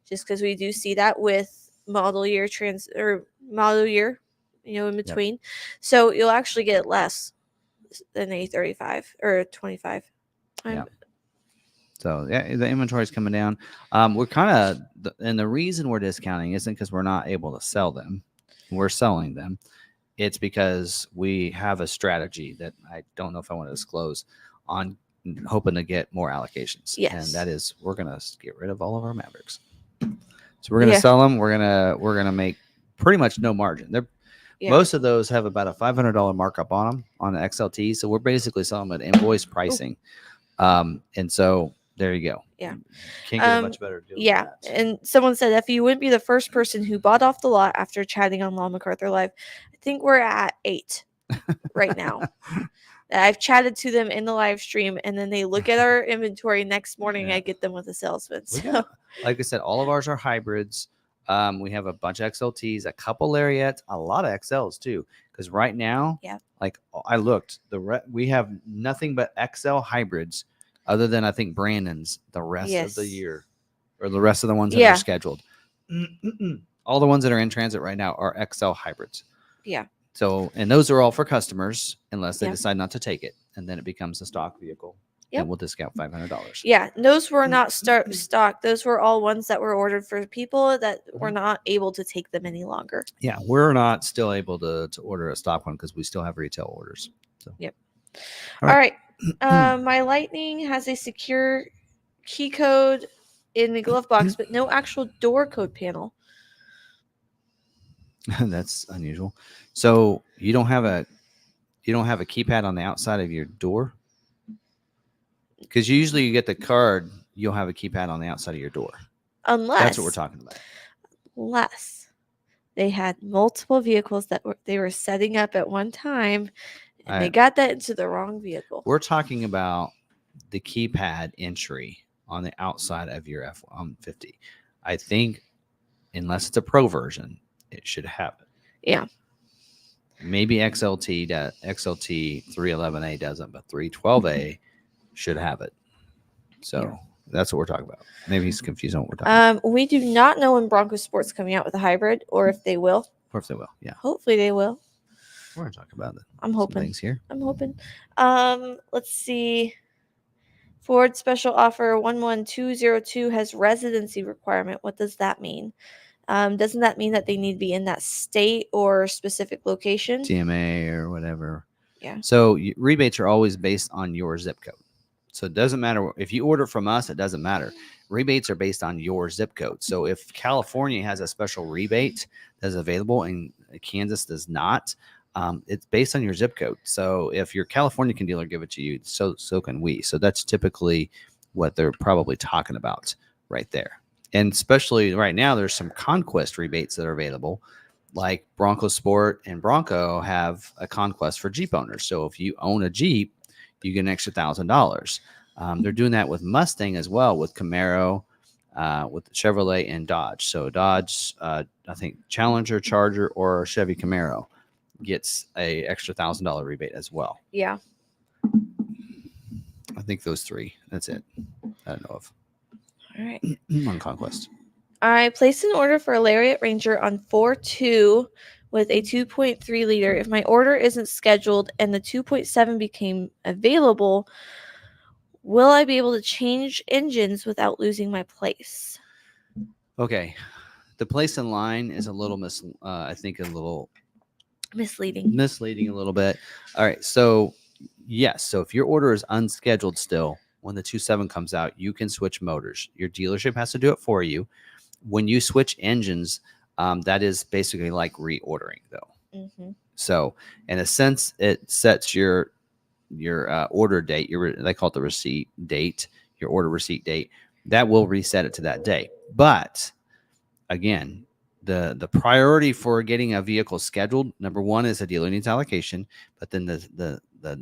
just because we do see that with model year in between. So you'll actually get less than a 35 or 25. So the inventory is coming down. We're kind of, and the reason we're discounting isn't because we're not able to sell them. We're selling them. It's because we have a strategy that I don't know if I want to disclose on hoping to get more allocations. Yes. And that is, we're going to get rid of all of our Mavericks. So we're going to sell them. We're going to make pretty much no margin. Most of those have about a $500 markup on them on the XLT. So we're basically selling them at invoice pricing. And so there you go. Yeah. Can't get a much better deal. Yeah. And someone said, if you wouldn't be the first person who bought off the lot after chatting on Law McArthur Live, I think we're at 8 right now. I've chatted to them in the live stream, and then they look at our inventory next morning. I get them with a salesman. So. Like I said, all of ours are hybrids. We have a bunch of XLTs, a couple Lariats, a lot of XLs too. Because right now, like I looked, we have nothing but XL hybrids, other than I think Brandon's the rest of the year, or the rest of the ones that are scheduled. All the ones that are in transit right now are XL hybrids. Yeah. So, and those are all for customers unless they decide not to take it, and then it becomes a stock vehicle. then we'll discount $500. Yeah, those were not stock. Those were all ones that were ordered for people that were not able to take them any longer. Yeah, we're not still able to order a stock one because we still have retail orders. So. Yep. All right. My Lightning has a secure key code in the glove box, but no actual door code panel. That's unusual. So you don't have a keypad on the outside of your door? Because usually you get the card, you'll have a keypad on the outside of your door. Unless that's what we're talking about. Unless they had multiple vehicles that they were setting up at one time, and they got that into the wrong vehicle. We're talking about the keypad entry on the outside of your F-150. I think, unless it's a Pro version, it should have it. Yeah. Maybe XLT 311A doesn't, but 312A should have it. So that's what we're talking about. Maybe he's confused on what we're talking about. We do not know when Bronco Sport's coming out with a hybrid, or if they will. Or if they will, yeah. Hopefully they will. We're going to talk about it. I'm hoping. Things here. I'm hoping. Let's see. Ford special offer 11202 has residency requirement. What does that mean? Doesn't that mean that they need to be in that state or specific location? TMA or whatever. Yeah. So rebates are always based on your zip code. So it doesn't matter if you order from us, it doesn't matter. Rebates are based on your zip code. So if California has a special rebate that's available and Kansas does not, it's based on your zip code. So if your California dealer give it to you, so can we. So that's typically what they're probably talking about right there. And especially right now, there's some Conquest rebates that are available, like Bronco Sport and Bronco have a Conquest for Jeep owners. So if you own a Jeep, you get an extra $1,000. They're doing that with Mustang as well, with Camaro, with Chevrolet and Dodge. So Dodge, I think Challenger, Charger, or Chevy Camaro gets a extra $1,000 rebate as well. Yeah. I think those three. That's it. I don't know of. All right. On Conquest. I placed an order for a Lariat Ranger on 4/2 with a 2.3 liter. If my order isn't scheduled and the 2.7 became available, will I be able to change engines without losing my place? Okay. The place in line is a little I think a little misleading a little bit. All right. So yes. So if your order is unscheduled still, when the 2.7 comes out, you can switch motors. Your dealership has to do it for you. When you switch engines, that is basically like reordering, though. Mm-hmm. So, in a sense, it sets your order date. They call it the receipt date. Your order receipt date. That will reset it to that day. But again, the priority for getting a vehicle scheduled, number one, is a dealer needs allocation. But then the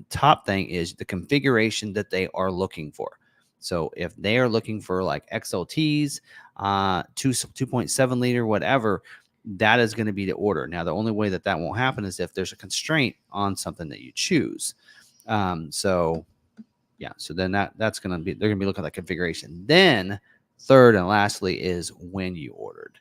top thing is the configuration that they are looking for. So if they are looking for like XLTs, 2.7 liter, whatever, that is going to be the order. Now, the only way that won't happen is if there's a constraint on something that you choose. So then that's going to be, they're going to be looking at that configuration. Then third and lastly is when you ordered.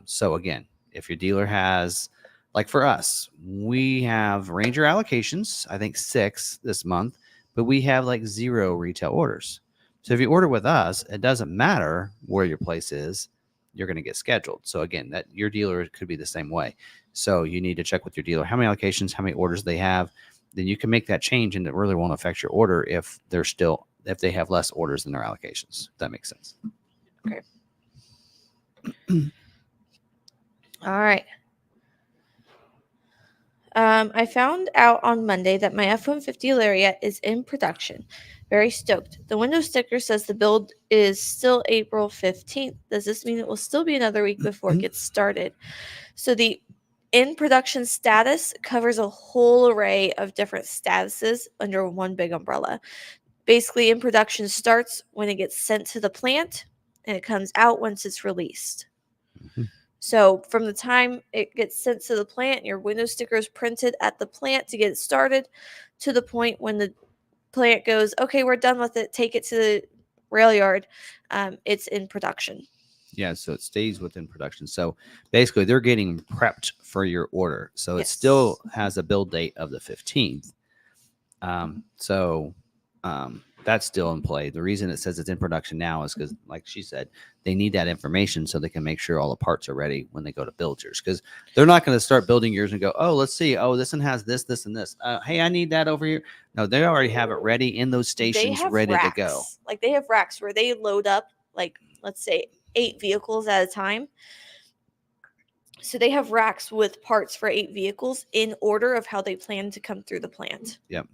So again, if your dealer has, like for us, we have Ranger allocations, I think 6 this month, but we have like 0 retail orders. So if you order with us, it doesn't matter where your place is, you're going to get scheduled. So again, that your dealer could be the same way. So you need to check with your dealer how many allocations, how many orders they have. Then you can make that change, and it really won't affect your order if they have less orders than their allocations. If that makes sense. Okay. All right. I found out on Monday that my F-150 Lariat is in production. Very stoked. The window sticker says the build is still April 15th. Does this mean it will still be another week before it gets started? So the in production status covers a whole array of different statuses under one big umbrella. Basically, in production starts when it gets sent to the plant, and it comes out once it's released. Mm-hmm. So from the time it gets sent to the plant, your window sticker is printed at the plant to get it started, to the point when the plant goes, okay, we're done with it, take it to the rail yard, it's in production. Yeah, so it stays within production. So basically, they're getting prepped for your order. So it still has a build date of the 15th. That that's still in play. The reason it says it's in production now is because, like she said, they need that information so they can make sure all the parts are ready when they go to build yours. Because they're not going to start building yours and go, oh, let's see. Oh, this one has this, this, and this. Hey, I need that over here. No, they already have it ready in those stations, ready racks. to go. Like they have racks where they load up, like, let's say 8 vehicles at a time. So they have racks with parts for 8 vehicles in order of how they plan to come through the plant. Yep.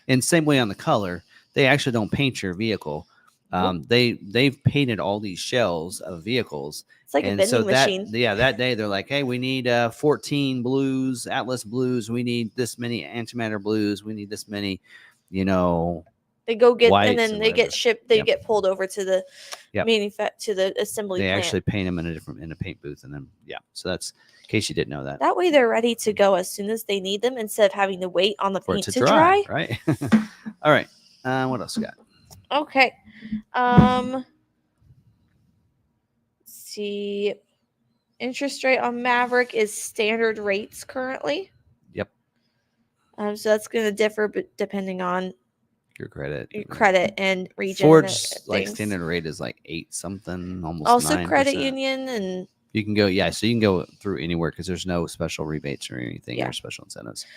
And same way on the color, they actually don't paint your vehicle. They've painted all these shells of vehicles. It's like a vending machine. That day they're like, hey, we need 14 blues, Atlas blues. We need this many antimatter blues. We need this many, They go get, and then they get shipped. They get pulled over to the to the assembly plant. They actually paint them in a paint booth, and then so that's in case you didn't know that. That way, they're ready to go as soon as they need them, instead of having to wait on the paint to dry. Right. All right. What else we got? Okay. Let's see. Interest rate on Maverick is standard rates currently. Yep. So that's going to differ, but depending on your credit and region. Ford's like standard rate is like 8 something, almost. Also 9%. Credit union, and you can go. So you can go through anywhere because there's no special rebates or anything or special incentives.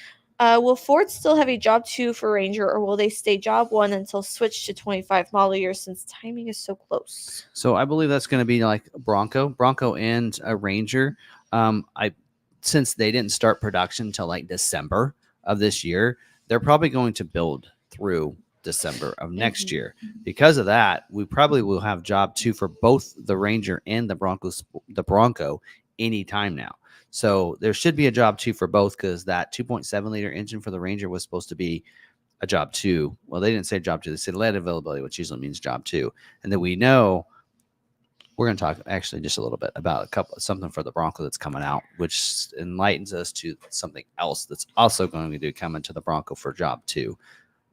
Will Ford still have a job 2 for Ranger, or will they stay job 1 until switch to 25 model years since timing is so close? So I believe that's going to be like Bronco and a Ranger. Since they didn't start production until like December of this year, they're probably going to build through December of next year. Because of that, we probably will have job 2 for both the Ranger and the Bronco anytime now. So there should be a job 2 for both, because that 2.7 liter engine for the Ranger was supposed to be a job 2. Well, they didn't say job 2. They said late availability, which usually means job 2. And then we know we're going to talk actually just a little bit about something for the Bronco that's coming out, which enlightens us to something else that's also going to come into the Bronco for job 2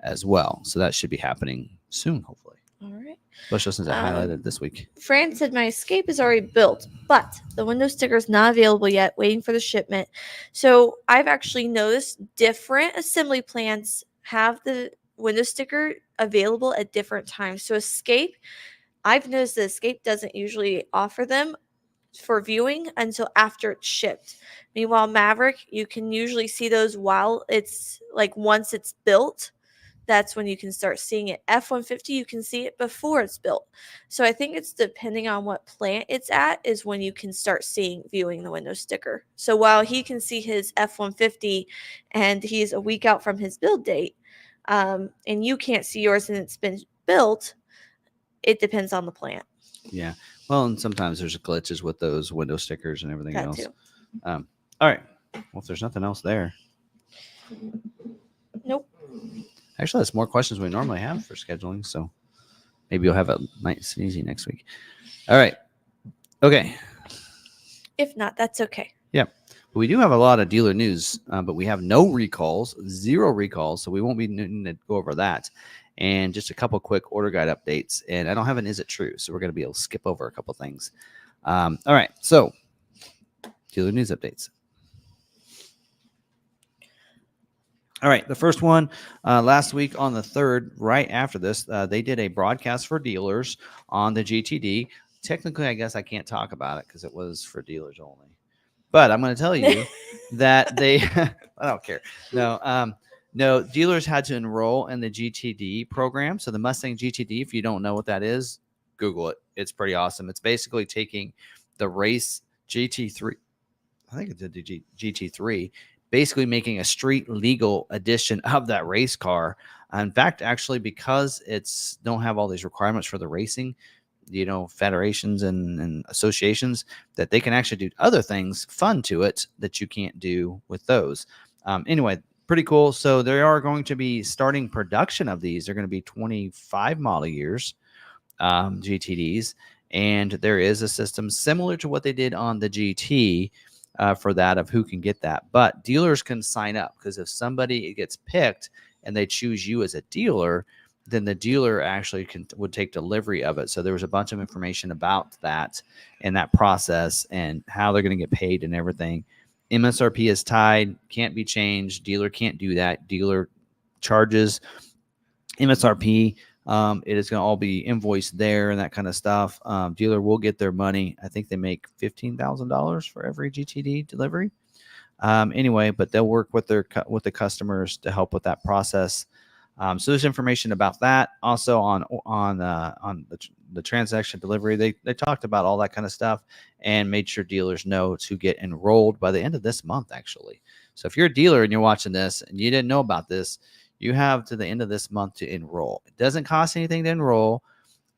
as well. So that should be happening soon, hopefully. All right. Especially since I highlighted this week. Fran said my Escape is already built, but the window sticker is not available yet, waiting for the shipment. So I've actually noticed different assembly plants have the window sticker available at different times. So Escape, I've noticed that Escape doesn't usually offer them for viewing until after it's shipped. Meanwhile, Maverick, you can usually see those while it's like once it's built. That's when you can start seeing it. F-150, you can see it before it's built. So I think it's depending on what plant it's at is when you can start viewing the window sticker. So while he can see his F-150 and he's a week out from his build date, and you can't see yours and it's been built, it depends on the plant. Yeah. Well, and sometimes there's glitches with those window stickers and everything else. All right. Well, if there's nothing else there. Nope. Actually, that's more questions we normally have for scheduling, so maybe you'll have it nice and easy next week. All right. Okay. If not, that's okay. Yeah. We do have a lot of dealer news, but we have no recalls, 0 recalls, so we won't be needing to go over that. And just a couple quick order guide updates. And I don't have an Is It True, so we're going to be able to skip over a couple things. All right. So, dealer news updates. All right, the first one last week on the 3rd, right after this, they did a broadcast for dealers on the GTD. Technically, I guess I can't talk about it because it was for dealers only. But I'm going to tell you that they – I don't care. No, dealers had to enroll in the GTD program. So the Mustang GTD, if you don't know what that is, Google it. It's pretty awesome. It's basically taking the race GT3 – I think it's a GT3 – basically making a street legal edition of that race car. In fact, actually, because it's don't have all these requirements for the racing, federations and associations, that they can actually do other things fun to it that you can't do with those. Anyway, pretty cool. So they are going to be starting production of these. They're going to be 25 model years GTDs. And there is a system similar to what they did on the GT for that of who can get that. But dealers can sign up, because if somebody gets picked and they choose you as a dealer, then the dealer actually would take delivery of it. So there was a bunch of information about that and that process and how they're going to get paid and everything. MSRP is tied, can't be changed. Dealer can't do that. Dealer charges MSRP It is going to all be invoiced there and that kind of stuff. Dealer will get their money. I think they make $15,000 for every GTD delivery. Anyway, but they'll work with the customers to help with that process. So there's information about that. Also on the transaction delivery, they talked about all that kind of stuff and made sure dealers know to get enrolled by the end of this month, actually. So if you're a dealer and you're watching this and you didn't know about this, you have to the end of this month to enroll. It doesn't cost anything to enroll.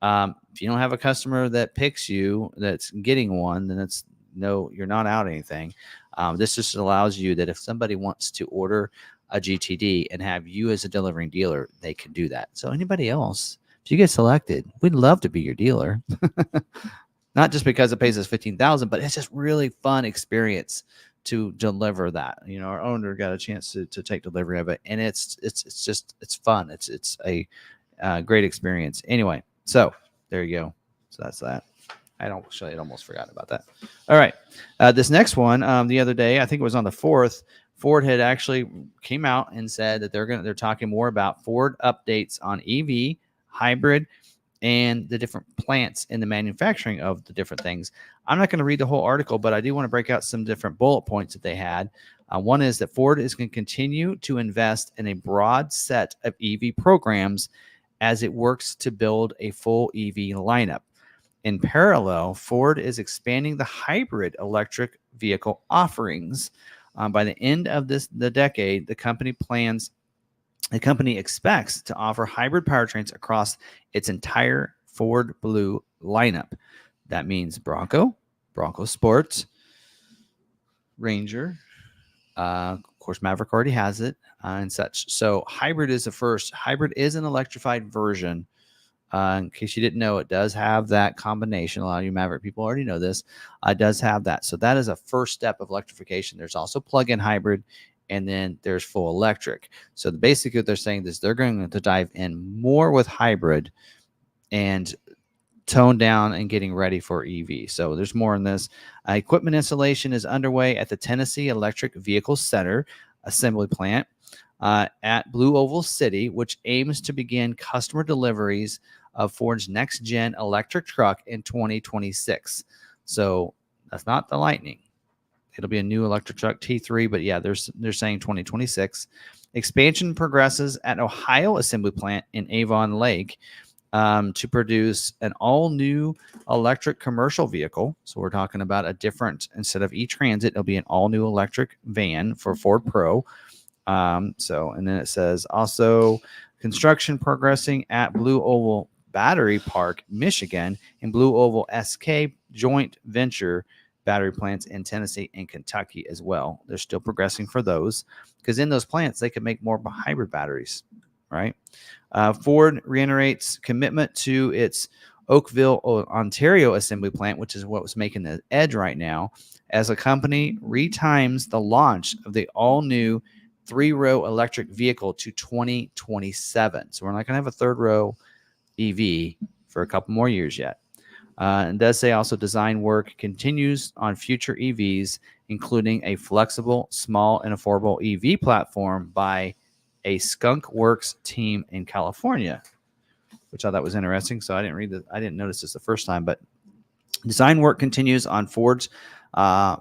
If you don't have a customer that picks you that's getting one, then you're not out anything. This just allows you that if somebody wants to order a GTD and have you as a delivering dealer, they can do that. So anybody else, if you get selected, we'd love to be your dealer. Not just because it pays us $15,000, but it's just really fun experience to deliver that. Our owner got a chance to take delivery of it, and it's fun. It's a great experience. Anyway, so there you go. So that's that. I almost forgot about that. All right, this next one, the other day, I think it was on the 4th. Ford had actually came out and said that they're talking more about Ford updates on EV, hybrid, and the different plants in the manufacturing of the different things. I'm not going to read the whole article, but I do want to break out some different bullet points that they had. One is that Ford is going to continue to invest in a broad set of EV programs as it works to build a full EV lineup. In parallel, Ford is expanding the hybrid electric vehicle offerings. By the end of the decade, the company expects to offer hybrid powertrains across its entire Ford Blue lineup. That means Bronco Sport, Ranger, of course, Maverick already has it, and such. So hybrid is the first. Hybrid is an electrified version. In case you didn't know, it does have that combination. A lot of you Maverick people already know this. It does have that. So that is a first step of electrification. There's also plug-in hybrid, and then there's full electric. So basically what they're saying is they're going to dive in more with hybrid and tone down and getting ready for EV. So there's more in this. Equipment installation is underway at the Tennessee Electric Vehicle Center assembly plant at Blue Oval City, which aims to begin customer deliveries of Ford's next-gen electric truck in 2026. So that's not the Lightning. It'll be a new electric truck, T3, but yeah, they're saying 2026. Expansion progresses at Ohio Assembly Plant in Avon Lake to produce an all-new electric commercial vehicle. So we're talking about a different, instead of E-Transit, it'll be an all-new electric van for Ford Pro. And then it says also construction progressing at Blue Oval Battery Park, Michigan, and Blue Oval SK joint venture battery plants in Tennessee and Kentucky as well. They're still progressing for those because in those plants, they can make more hybrid batteries, right? Ford reiterates commitment to its Oakville, Ontario assembly plant, which is what was making the Edge right now, as a company retimes the launch of the all-new 3-row electric vehicle to 2027. So we're not going to have a 3rd-row EV for a couple more years yet. And does say also design work continues on future EVs, including a flexible, small, and affordable EV platform by a Skunk Works team in California, which I thought was interesting. So I didn't notice this the first time, but design work continues on Ford's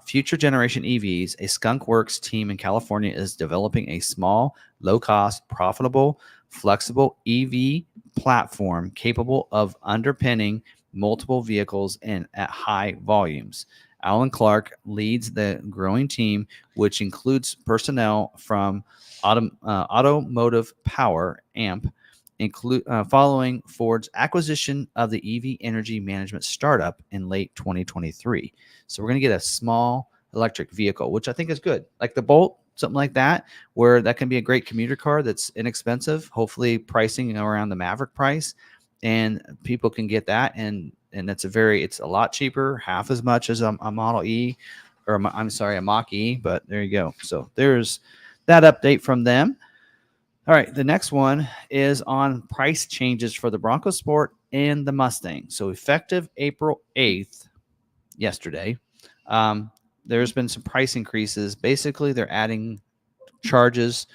future generation EVs. A Skunk Works team in California is developing a small, low-cost, profitable, flexible EV platform capable of underpinning multiple vehicles at high volumes. Alan Clark leads the growing team, which includes personnel from Automotive Power, AMP, following Ford's acquisition of the EV energy management startup in late 2023. So we're going to get a small electric vehicle, which I think is good. Like the Bolt, something like that, where that can be a great commuter car that's inexpensive, hopefully pricing around the Maverick price, and people can get that. And it's a lot cheaper, half as much as a Model E, or a Mach-E, but there you go. So there's that update from them. All right, the next one is on price changes for the Bronco Sport and the Mustang. So effective April 8th, yesterday, there's been some price increases. Basically, they're adding charges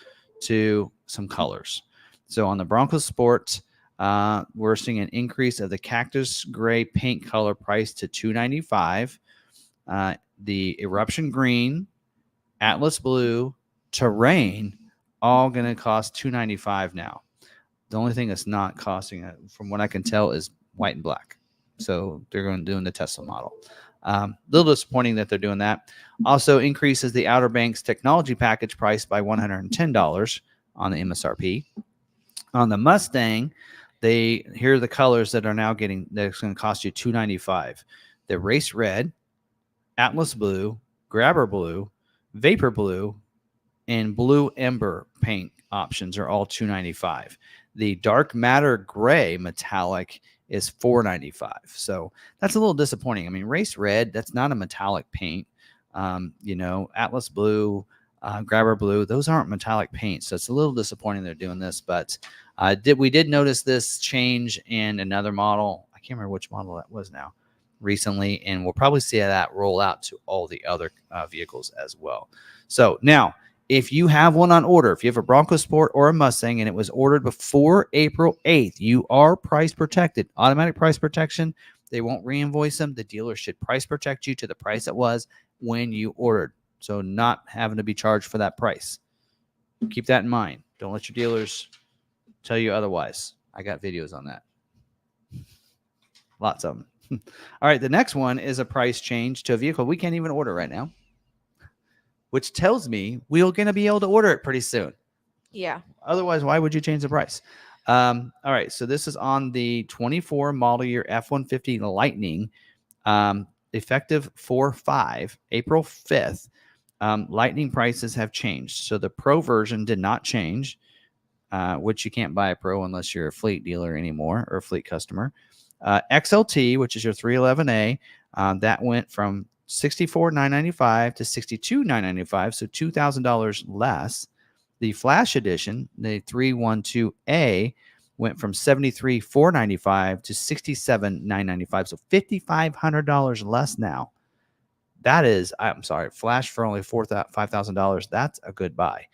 to some colors. So on the Bronco Sport, We're seeing an increase of the cactus gray paint color price to $295. The eruption green, Atlas blue, terrain, all going to cost $295 now. The only thing that's not costing, from what I can tell, is white and black. So they're going to do the Tesla model. A little disappointing that they're doing that. Also increases the Outer Banks technology package price by $110 on the MSRP. On the Mustang, here are the colors that are now getting, that's going to cost you $295. The Race Red, Atlas Blue, Grabber Blue, Vapor Blue, and Blue Ember paint options are all $295. The Dark Matter Gray metallic is $495. So that's a little disappointing. I mean, Race Red, that's not a metallic paint. Atlas Blue, Grabber Blue, those aren't metallic paints. So it's a little disappointing they're doing this, but we did notice this change in another model. I can't remember which model that was now recently, and we'll probably see that roll out to all the other vehicles as well. So now, if you have one on order, if you have a Bronco Sport or a Mustang and it was ordered before April 8th, you are price protected. Automatic price protection. They won't re-invoice them. The dealer should price protect you to the price it was when you ordered. So not having to be charged for that price. Keep that in mind. Don't let your dealers tell you otherwise. I got videos on that. Lots of them. All right, the next one is a price change to a vehicle we can't even order right now, which tells me we're going to be able to order it pretty soon. Yeah. Otherwise, why would you change the price? All right, so this is on the 24 model year F-150 Lightning, effective 4/5, April 5th. Lightning prices have changed. So the Pro version did not change, which you can't buy a Pro unless you're a fleet dealer anymore or a fleet customer. XLT, which is your 311A, that went from $64,995 to $62,995, so $2,000 less. The Flash Edition, the 312A, went from $73,495 to $67,995, so $5,500 less now. That is, I'm sorry, Flash for only $5,000. That's a good buy.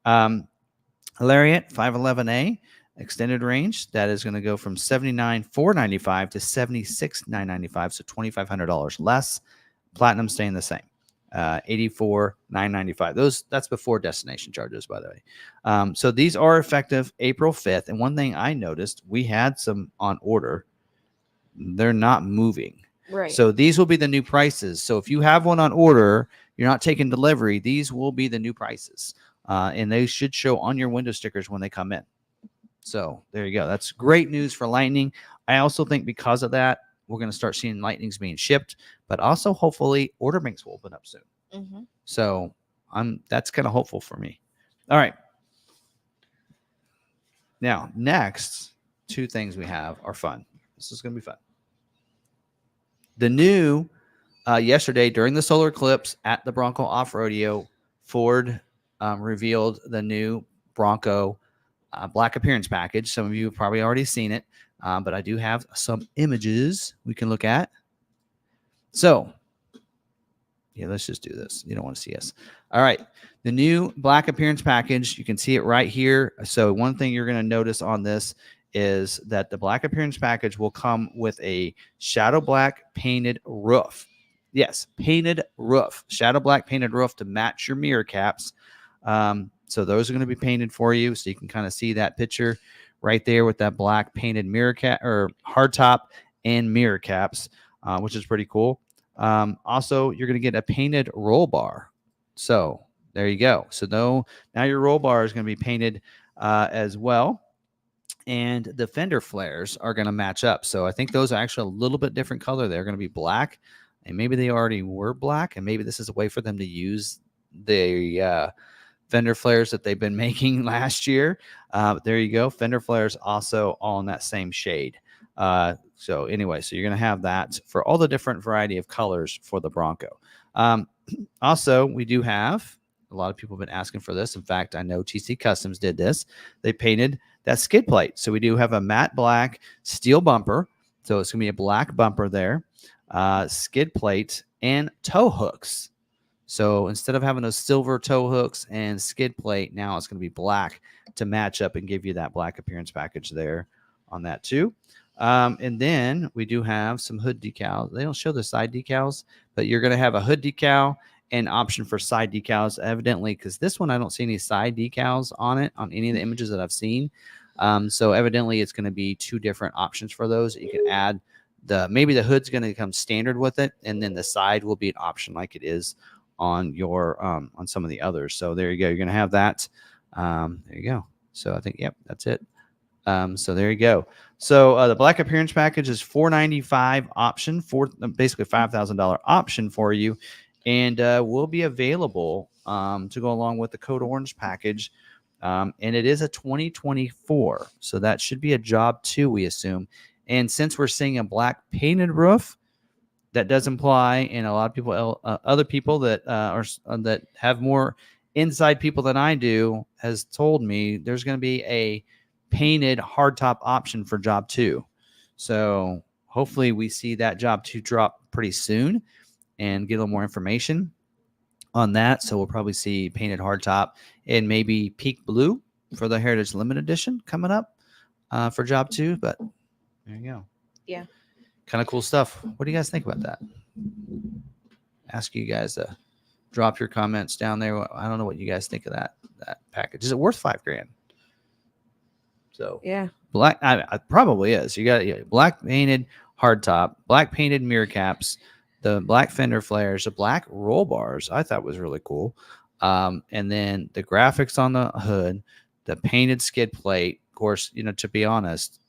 Lariat 511A, extended range, that is going to go from $79,495 to $76,995, so $2,500 less. Platinum staying the same, $84,995. That's before destination charges, by the way. So these are effective April 5th. And one thing I noticed, we had some on order. They're not moving. Right. So these will be the new prices. So if you have one on order, you're not taking delivery, these will be the new prices. And they should show on your window stickers when they come in. So there you go. That's great news for Lightning. I also think because of that, we're going to start seeing Lightnings being shipped, but also hopefully order banks will open up soon. Mm-hmm. So that's kind of hopeful for me. All right. Now, next, two things we have are fun. This is going to be fun. The new, yesterday during the solar eclipse at the Bronco Off-Rodeo, Ford revealed the new Bronco black appearance package. Some of you have probably already seen it, but I do have some images we can look at. So, yeah, let's just do this. You don't want to see us. All right. The new black appearance package, you can see it right here. So one thing you're going to notice on this is that the black appearance package will come with a shadow black painted roof. Yes, painted roof. Shadow black painted roof to match your mirror caps. So those are going to be painted for you. So you can kind of see that picture right there with that black painted mirror cap or hardtop and mirror caps, which is pretty cool. Also, you're going to get a painted roll bar. So there you go. So now your roll bar is going to be painted as well. And the fender flares are going to match up. So I think those are actually a little bit different color. They're going to be black, and maybe they already were black, and maybe this is a way for them to use the fender flares that they've been making last year. There you go. Fender flares also all in that same shade. So anyway, so you're going to have that for all the different variety of colors for the Bronco. Also, we do have, a lot of people have been asking for this. In fact, I know TC Customs did this. They painted that skid plate. So we do have a matte black steel bumper. So it's going to be a black bumper there, skid plate, and tow hooks. So instead of having those silver tow hooks and skid plate, now it's going to be black to match up and give you that black appearance package there on that too. And then we do have some hood decals. They don't show the side decals, but you're going to have a hood decal and option for side decals, evidently, because this one I don't see any side decals on it on any of the images that I've seen. So evidently it's going to be two different options for those. You can add maybe the hood's going to come standard with it, and then the side will be an option like it is on your on some of the others. So there you go. You're going to have that. There you go. So I think, yep, that's it. So there you go. So the black appearance package is $495 option for basically $5,000 option for you, and will be available to go along with the Code Orange package. And it is a 2024, so that should be a job too, we assume. And since we're seeing a black painted roof, that does imply, and a lot of people, other people that that have more inside people than I do, has told me there's going to be a painted hardtop option for job 2. So hopefully we see that job 2 drop pretty soon and get a little more information on that. So we'll probably see painted hardtop and maybe peak blue for the Heritage Limited Edition coming up for job 2. But there you go. Yeah. Kind of cool stuff. What do you guys think about that? Ask you guys to drop your comments down there. I don't know what you guys think of that package. Is it worth $5,000? So yeah, black. I probably is. You got black painted hardtop, black painted mirror caps, the black fender flares, the black roll bars. I thought was really cool. And then the graphics on the hood, the painted skid plate. Of course, to be honest,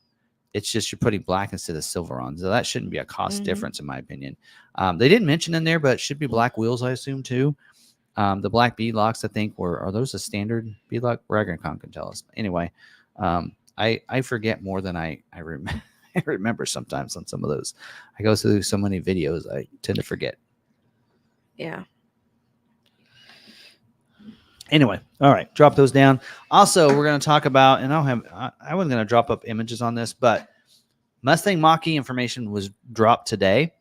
it's just you're putting black instead of silver on, so that shouldn't be a cost difference in my opinion. They didn't mention in there, but it should be black wheels, I assume too. The black bead locks, I think, are those a standard bead lock? Ragnarcon can tell us. Anyway. I forget more than I remember sometimes on some of those. I go through so many videos, I tend to forget. Yeah. Anyway, all right, drop those down. Also, we're going to talk about, and I wasn't going to drop up images on this, but Mustang Mach-E information was dropped today.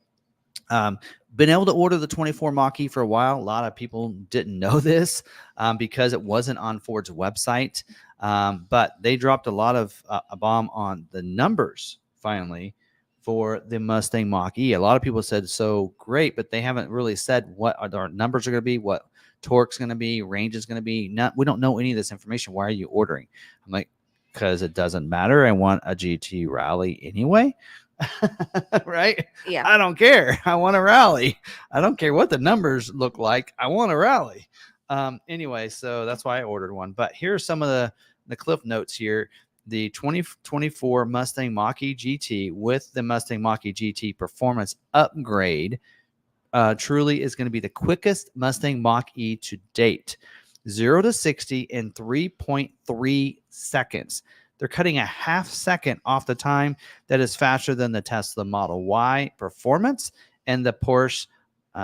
Been able to order the 24 Mach-E for a while. A lot of people didn't know this because it wasn't on Ford's website. But they dropped a lot of a bomb on the numbers finally for the Mustang Mach-E. A lot of people said so great, but they haven't really said what our numbers are going to be, what torque's going to be, range is going to be. We don't know any of this information. Why are you ordering? I'm like, because it doesn't matter. I want a GT Rally anyway. Right? Yeah. I don't care. I want a rally. I don't care what the numbers look like. I want a rally. Anyway, so that's why I ordered one. But here's some of the cliff notes here. The 2024 Mustang Mach-E GT with the Mustang Mach-E GT performance upgrade truly is going to be the quickest Mustang Mach-E to date. 0 to 60 in 3.3 seconds. They're cutting a half second off the time that is faster than the Tesla Model Y performance and the Porsche,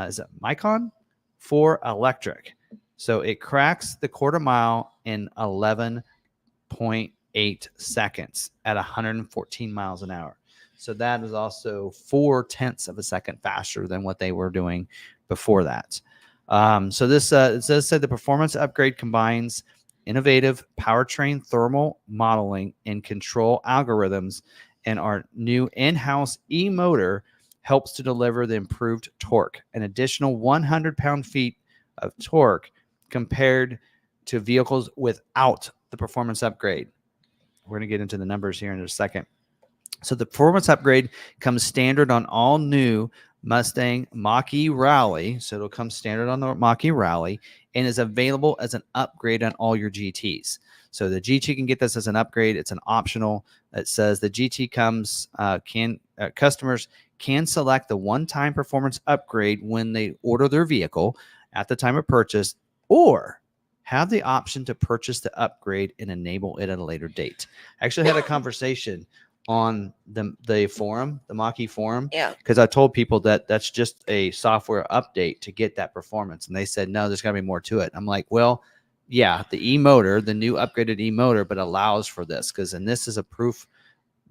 is it Macan 4 electric. So it cracks the quarter mile in 11.8 seconds at 114 miles an hour. So that is also 0.4 of a second faster than what they were doing before that. So this it does say the performance upgrade combines innovative powertrain thermal modeling and control algorithms, and our new in-house e-motor helps to deliver the improved torque, an additional 100 pound-feet of torque compared to vehicles without the performance upgrade. We're going to get into the numbers here in a second. So the performance upgrade comes standard on all new Mustang Mach-E Rally. So it'll come standard on the Mach-E Rally and is available as an upgrade on all your GTs. So the GT can get this as an upgrade. It's an optional. It says the GT comes, customers can select the one-time performance upgrade when they order their vehicle at the time of purchase, or have the option to purchase the upgrade and enable it at a later date. I actually had a conversation on the forum, the Mach-E forum, because I told people that that's just a software update to get that performance, and they said no, there's got to be more to it. I'm like, well, yeah, the e-motor, the new upgraded e-motor, but allows for this, because, and this is a proof.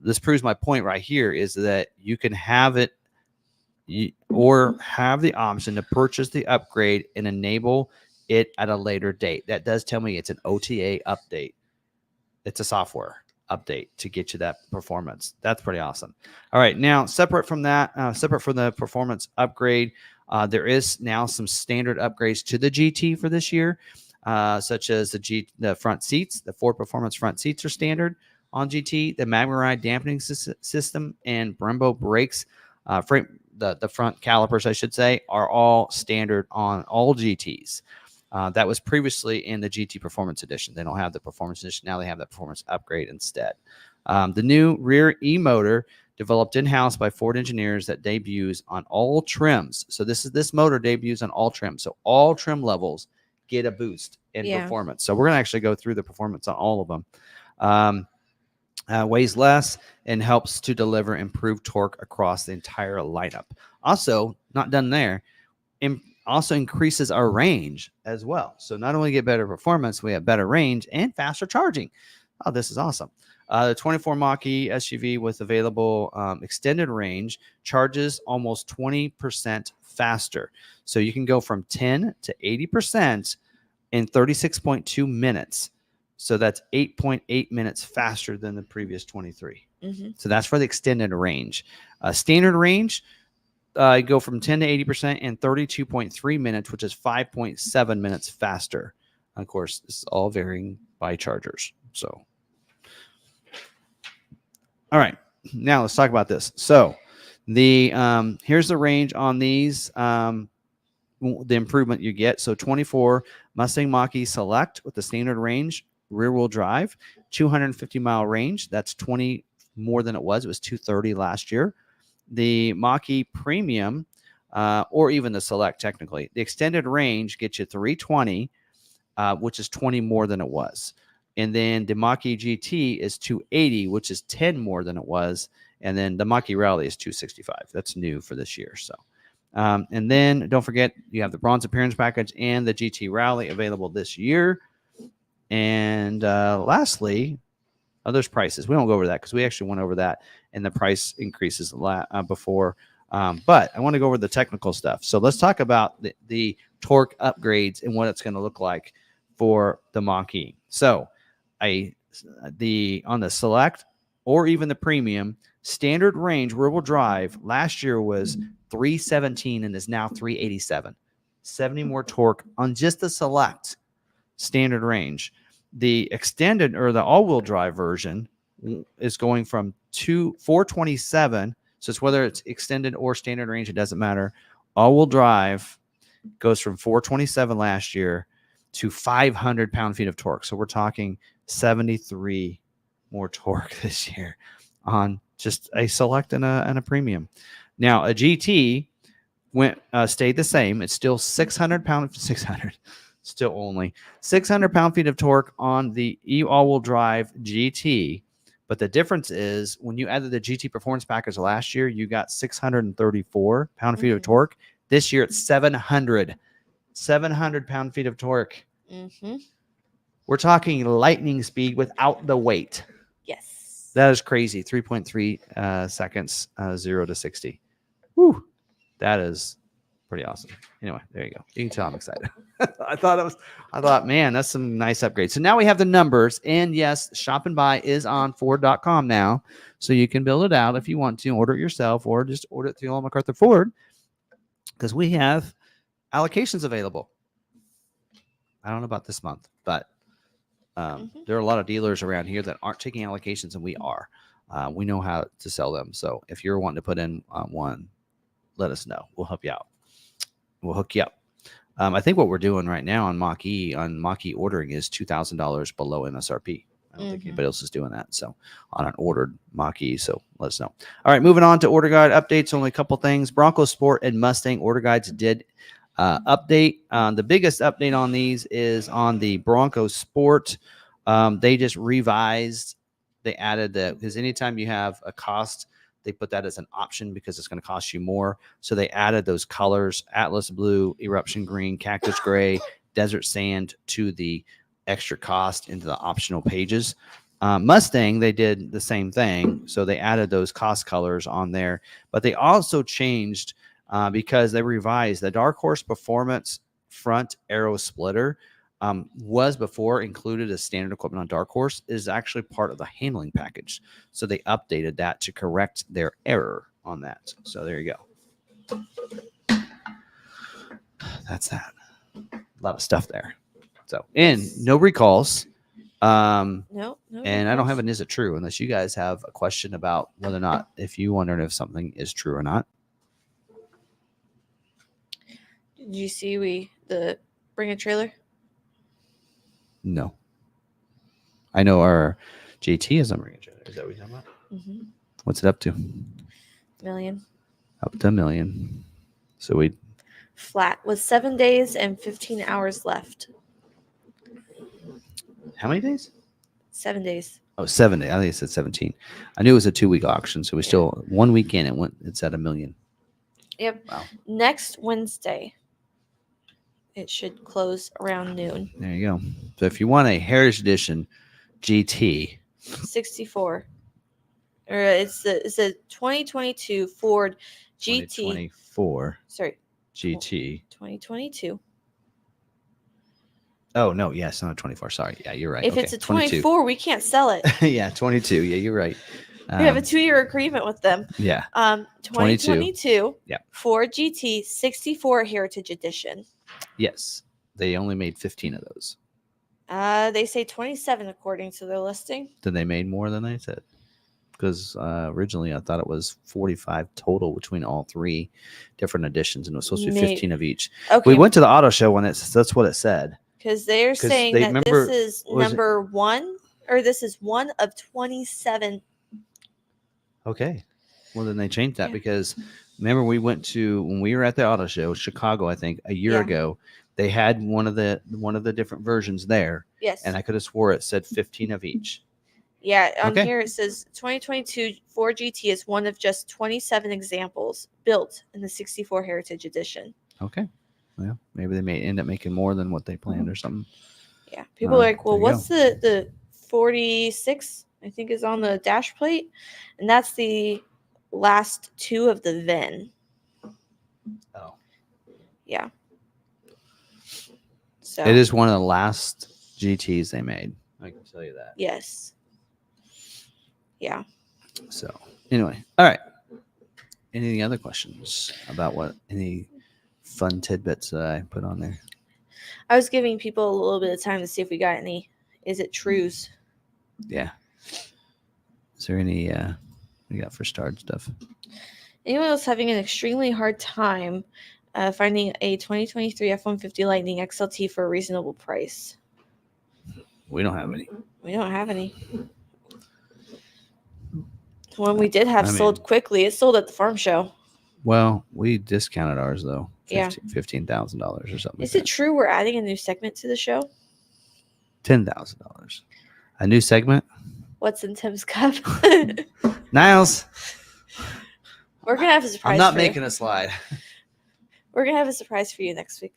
This proves my point right here, is that you can have it or have the option to purchase the upgrade and enable it at a later date. That does tell me it's an OTA update. It's a software update to get you that performance. That's pretty awesome. All right, now separate from that, separate from the performance upgrade, there is now some standard upgrades to the GT for this year, such as the front seats. The Ford Performance front seats are standard on GT. The Magma dampening system and Brembo brakes, the front calipers, I should say, are all standard on all GTs. That was previously in the GT Performance Edition. They don't have the Performance Edition. Now they have the Performance Upgrade instead. The new rear E-motor developed in-house by Ford engineers that debuts on all trims. So this motor debuts on all trims. So all trim levels get a boost in performance. So we're going to actually go through the performance on all of them. Weighs less and helps to deliver improved torque across the entire lineup. Also, not done there, also increases our range as well. So not only get better performance, we have better range and faster charging. Oh, this is awesome. The 24 Mach-E SUV with available extended range charges almost 20% faster. So you can go from 10 to 80% in 36.2 minutes. So that's 8.8 minutes faster than the previous 23. So that's for the extended range. Standard range, go from 10 to 80% in 32.3 minutes, which is 5.7 minutes faster. Of course, this is all varying by chargers. So, all right, now let's talk about this. So the here's the range on these, the improvement you get. So 24 Mustang Mach-E Select with the standard range, rear-wheel drive, 250-mile range. That's 20 more than it was. It was 230 last year. The Mach-E Premium, or even the Select, technically, the extended range gets you 320, which is 20 more than it was. And then the Mach-E GT is 280, which is 10 more than it was. And then the Mach-E Rally is 265. That's new for this year. So, and then don't forget, you have the Bronze Appearance Package and the GT Rally available this year. And lastly, there's prices. We won't go over that because we actually went over that and the price increases before. But I want to go over the technical stuff. So let's talk about the torque upgrades and what it's going to look like for the Mach-E. So on the Select or even the Premium, standard range rear-wheel drive last year was 317 and is now 387. 70 more torque on just the Select standard range. The extended or the all-wheel drive version is going from 427. So it's whether it's extended or standard range, it doesn't matter. All-wheel drive goes from 427 last year to 500 pound-feet of torque. So we're talking 73 more torque this year on just a Select and a Premium. Now a GT stayed the same. It's still 600 still only 600 pound-feet of torque on the all-wheel drive GT. But the difference is when you added the GT Performance Package last year, you got 634 pound-feet of torque. This year, it's 700 pound-feet of torque. We're talking lightning speed without the weight. Yes. That is crazy. 3.3 seconds, 0 to 60. Whew. That is pretty awesome. Anyway, there you go. You can tell I'm excited. I thought, man, that's some nice upgrades. So now we have the numbers, and yes, Shop and Buy is on Ford.com now, so you can build it out if you want to, order it yourself, or just order it through McArthur Ford, because we have allocations available. I don't know about this month, but there are a lot of dealers around here that aren't taking allocations, and we are. We know how to sell them. So if you're wanting to put in one, let us know. We'll help you out. We'll hook you up. I think what we're doing right now on Mach-E ordering is $2,000 below MSRP. I don't think anybody else is doing that. So on an ordered Mach-E, so let us know. All right, moving on to order guide updates. Only a couple things. Bronco Sport and Mustang order guides did update. The biggest update on these is on the Bronco Sport. They just revised. They added because anytime you have a cost, they put that as an option because it's going to cost you more. So they added those colors: Atlas Blue, Eruption Green, Cactus Gray, Desert Sand, to the extra cost into the optional pages. Mustang, they did the same thing. So they added those cost colors on there. But they also changed because they revised the Dark Horse Performance front arrow splitter. was before included as standard equipment on Dark Horse, is actually part of the handling package. So they updated that to correct their error on that. So there you go. That's that. A lot of stuff there. So, and no recalls. No. And I don't have an is it true unless you guys have a question about whether or not, if you wondering if something is true or not. Did you see the bring a trailer? No. I know our JT is on bring a trailer. Is that what you're talking about? Mm-hmm. What's it up to? Million. Up to $1 million. So we flat with 7 days and 15 hours left. How many days? 7 days. Oh, 7 days. I think it said 17. I knew it was a 2-week auction, so we still 1 week in. It's at $1 million. Yep. Wow. Next Wednesday, it should close around noon. There you go. So if you want a Heritage Edition GT 64, or it's a 2022 Ford GT 2024 sorry GT 2022. Oh no, yes, not a 24. Sorry, yeah, you're right. If it's a 24, we can't sell it. Yeah, 22. Yeah, you're right. We have a 2-year agreement with them. Yeah. 2022. Yeah. Ford GT 64 Heritage Edition. Yes, they only made 15 of those. They say 27 according to their listing. Then they made more than they said. Because originally I thought it was 45 total between all 3 different editions, and it was supposed to be 15 of each. Okay. We went to the auto show when that's what it said. Because they're saying that this is number 1, or this is 1 of 27. Okay. Well, then they changed that because remember when we were at the auto show, Chicago, I think, a year ago, they had one of the different versions there. Yes. And I could have swore it said 15 of each. Yeah, on here it says 2022 Ford GT is one of just 27 examples built in the 64 Heritage Edition. Okay. Well, maybe they may end up making more than what they planned or something. Yeah. People are like, well, what's the 46, I think, is on the dash plate? And that's the last 2 of the VIN. Oh. Yeah. So it is one of the last GTs they made. I can tell you that. Yes. Yeah. So anyway, all right. Any other questions about any fun tidbits that I put on there? I was giving people a little bit of time to see if we got any. Is it trues? Yeah. Is there any we got for starred stuff? Anyone else having an extremely hard time finding a 2023 F-150 Lightning XLT for a reasonable price? We don't have any. We don't have any. The one we did have sold quickly. It sold at the farm show. Well, we discounted ours though. $15,000 or something. Is it true we're adding a new segment to the show? $10,000. A new segment? What's in Tim's cup? Niles. We're gonna have a surprise. I'm not making a slide. We're gonna have a surprise for you next week.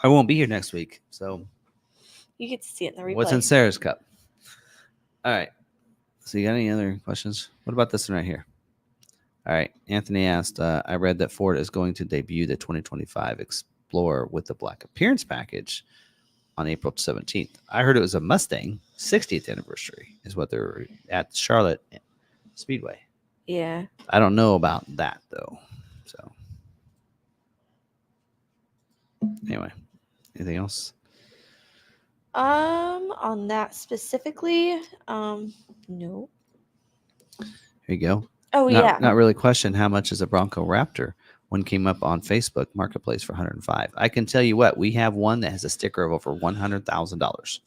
I won't be here next week, so you get to see it in the replay. What's in Sarah's cup? All right. So you got any other questions? What about this one right here? All right. Anthony asked, I read that Ford is going to debut the 2025 Explorer with the black appearance package on April 17th. I heard it was a Mustang 60th anniversary is what they're at Charlotte Speedway. Yeah. I don't know about that though. So anyway, anything else? On that specifically, no. Here you go. Oh, Not really question how much is a Bronco Raptor. One came up on Facebook Marketplace for $105. I can tell you what, we have one that has a sticker of over $100,000,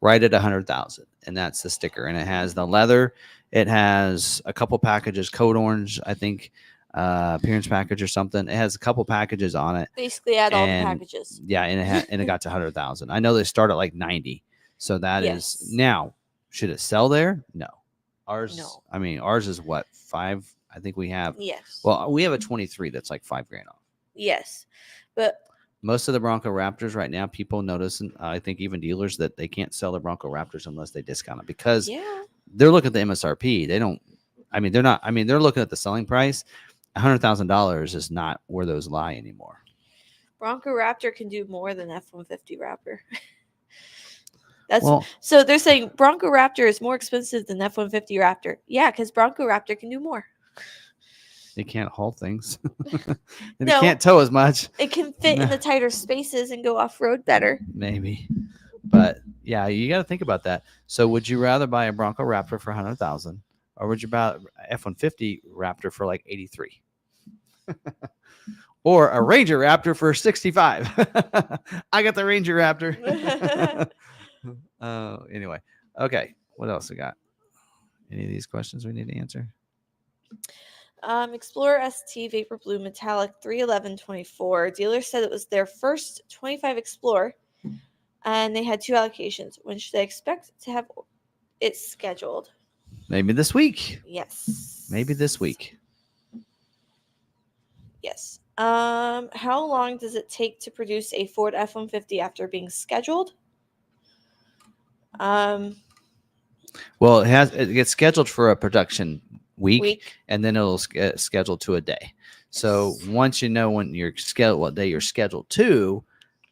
right at $100,000, and that's the sticker. And it has the leather. It has a couple packages, code orange, I think, appearance package or something. It has a couple packages on it. Basically, add all the packages. Yeah, and it got to 100,000. I know they start at like 90. So that is now. Should it sell there? No. Ours. No. I mean, ours is what, 5? I think we have. Yes. Well, we have a 23 that's like $5,000 off. Yes, but most of the Bronco Raptors right now, people notice, and I think even dealers, that they can't sell the Bronco Raptors unless they discount it because they're looking at the MSRP. They don't. I mean, they're not. I mean, they're looking at the selling price. $100,000 is not where those lie anymore. Bronco Raptor can do more than F-150 Raptor. So they're saying Bronco Raptor is more expensive than F-150 Raptor. Yeah, because Bronco Raptor can do more. It can't haul things. It can't tow as much. It can fit in the tighter spaces and go off-road better. Maybe. But yeah, you got to think about that. So would you rather buy a Bronco Raptor for $100,000 or would you buy F-150 Raptor for like $83,000? Or a Ranger Raptor for $65,000? I got the Ranger Raptor. Anyway. Okay. What else we got? Any of these questions we need to answer? Explorer ST Vapor Blue Metallic 31124. Dealer said it was their first 25 Explorer, and they had 2 allocations. When should they expect to have it scheduled? Maybe this week. Yes. Maybe this week. Yes. How long does it take to produce a Ford F-150 after being scheduled? Well, it gets scheduled for a production week. And then it'll get scheduled to a day. So once you know when you're scheduled, what day you're scheduled to,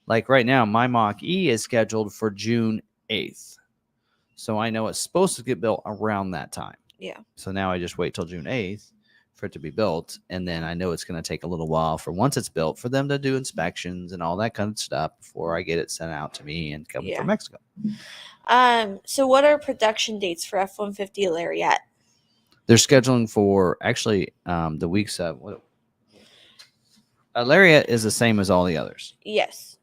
like right now, my Mach-E is scheduled for June 8th. So I know it's supposed to get built around that time. Yeah. So now I just wait till June 8th for it to be built. And then I know it's going to take a little while for once it's built for them to do inspections and all that kind of stuff before I get it sent out to me and come from Mexico. So what are production dates for F-150 Lariat? They're scheduling for actually the weeks of Lariat is the same as all the others. Yes.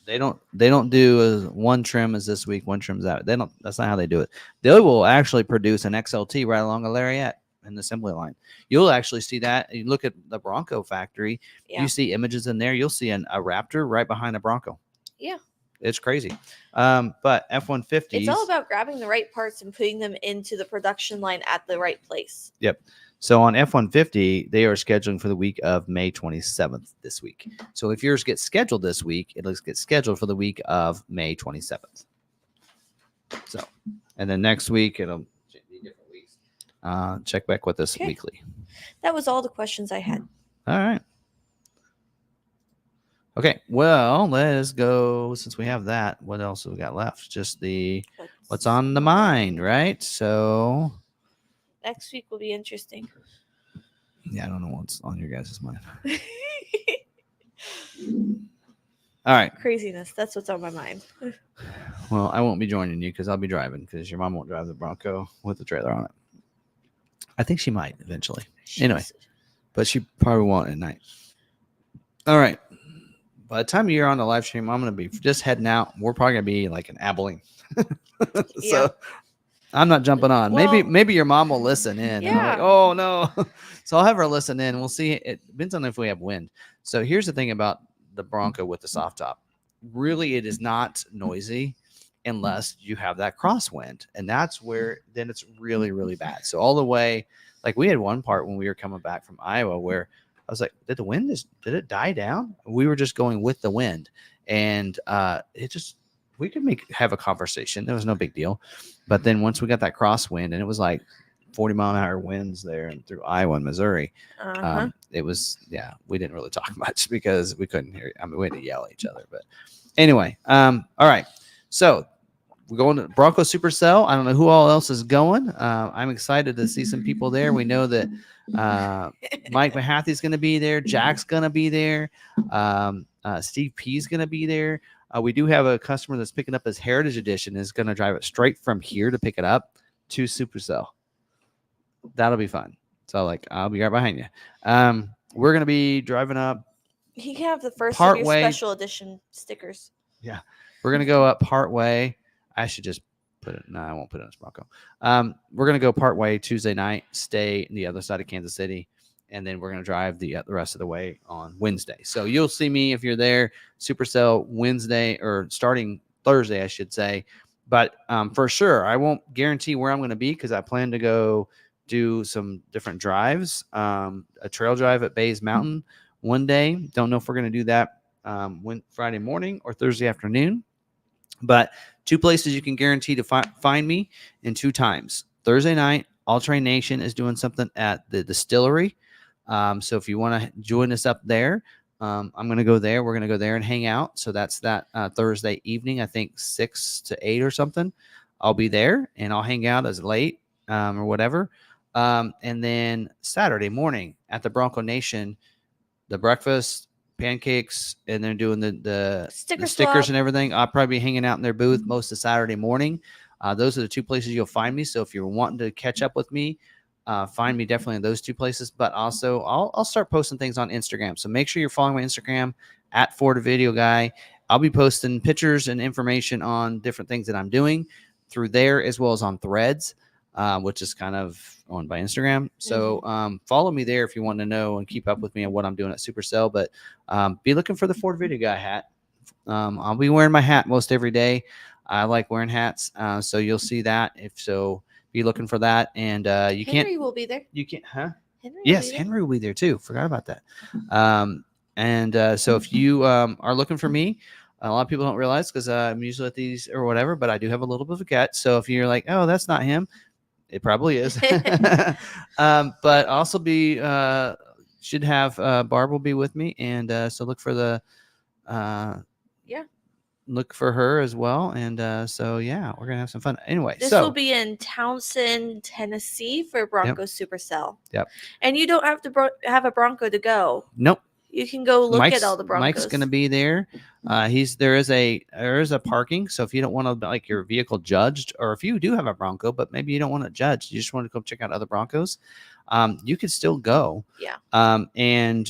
They don't do one trim as this week, one trim's out. That's not how they do it. They will actually produce an XLT right along a Lariat in the assembly line. You'll actually see that. You look at the Bronco factory, you see images in there. You'll see a Raptor right behind a Bronco. Yeah. It's crazy. But F-150s. It's all about grabbing the right parts and putting them into the production line at the right place. Yep. So on F-150, they are scheduling for the week of May 27th this week. So if yours gets scheduled this week, it'll get scheduled for the week of May 27th. So, and then next week, it'll be different weeks. Check back with us weekly. That was all the questions I had. All right. Okay, well, let's go. Since we have that, what else have we got left? Just what's on the mind, right? So next week will be interesting. Yeah, I don't know what's on your guys' mind. All right. Craziness. That's what's on my mind. Well, I won't be joining you because I'll be driving because your mom won't drive the Bronco with the trailer on it. I think she might eventually. Anyway, but she probably won't at night. All right. By the time you're on the live stream, I'm going to be just heading out. We're probably going to be like in Abilene. So I'm not jumping on. Well, maybe your mom will listen in. Yeah. And I'm like, oh, no. So I'll have her listen in. We'll see. It depends on if we have wind. So here's the thing about the Bronco with the soft top. Really, it is not noisy unless you have that crosswind. And that's where then it's really, really bad. So all the way, like we had one part when we were coming back from Iowa where I was like, did it die down? We were just going with the wind. And we could have a conversation. There was no big deal. But then once we got that crosswind, and it was like 40-mile-an-hour winds there and through Iowa and Missouri, it was, we didn't really talk much because we couldn't hear. I mean, we had to yell at each other. But anyway, all right. So we're going to Bronco Supercell. I don't know who all else is going. I'm excited to see some people there. We know that Mike McArthur's going to be there. Jack's going to be there. Steve P's going to be there. We do have a customer that's picking up his Heritage Edition, is going to drive it straight from here to pick it up to Supercell. That'll be fun. So, I'll be right behind you. We're going to be driving up. You can have the first of your special edition stickers. Yeah. We're going to go up part way. I should just put it. No, I won't put it on this Bronco. We're going to go part way Tuesday night, stay on the other side of Kansas City, and then we're going to drive the rest of the way on Wednesday. So you'll see me if you're there, Supercell Wednesday or starting Thursday, I should say. But for sure, I won't guarantee where I'm going to be because I plan to go do some different drives, a trail drive at Bays Mountain one day. Don't know if we're going to do that Friday morning or Thursday afternoon. But 2 places you can guarantee to find me in 2 times. Thursday night, All Train Nation is doing something at the distillery. So if you want to join us up there, I'm going to go there. We're going to go there and hang out. So that's that Thursday evening, I think 6 to 8 or something. I'll be there and I'll hang out as late or whatever. And then Saturday morning at the Bronco Nation, the breakfast, pancakes, and they're doing the stickers and everything. I'll probably be hanging out in their booth most of Saturday morning. Those are the two places you'll find me. So if you're wanting to catch up with me, find me definitely in those two places. But also, I'll start posting things on Instagram. So make sure you're following my Instagram at Ford Video Guy. I'll be posting pictures and information on different things that I'm doing through there, as well as on Threads, which is kind of owned by Instagram. So follow me there if you want to know and keep up with me on what I'm doing at Supercell. But be looking for the Ford Video Guy hat. I'll be wearing my hat most every day. I like wearing hats, so you'll see that. If so, be looking for that. And you can't. Henry will be there. You can't, huh? Henry yes, Henry will be there too. Forgot about that. So if you are looking for me, a lot of people don't realize because I'm usually at these or whatever, but I do have a little bit of a gut. So if you're like, oh, that's not him, it probably is. But also be should have Barb will be with me, and so look for the look for her as well. And so yeah, we're gonna have some fun anyway. This will be in Townsend, Tennessee for Bronco Supercell. Yep. And you don't have to have a Bronco to go. Nope. You can go look at all the Broncos. Mike's going to be there. There is a parking. So if you don't want to like your vehicle judged, or if you do have a Bronco, but maybe you don't want it judged, you just want to go check out other Broncos, you could still go. Yeah. And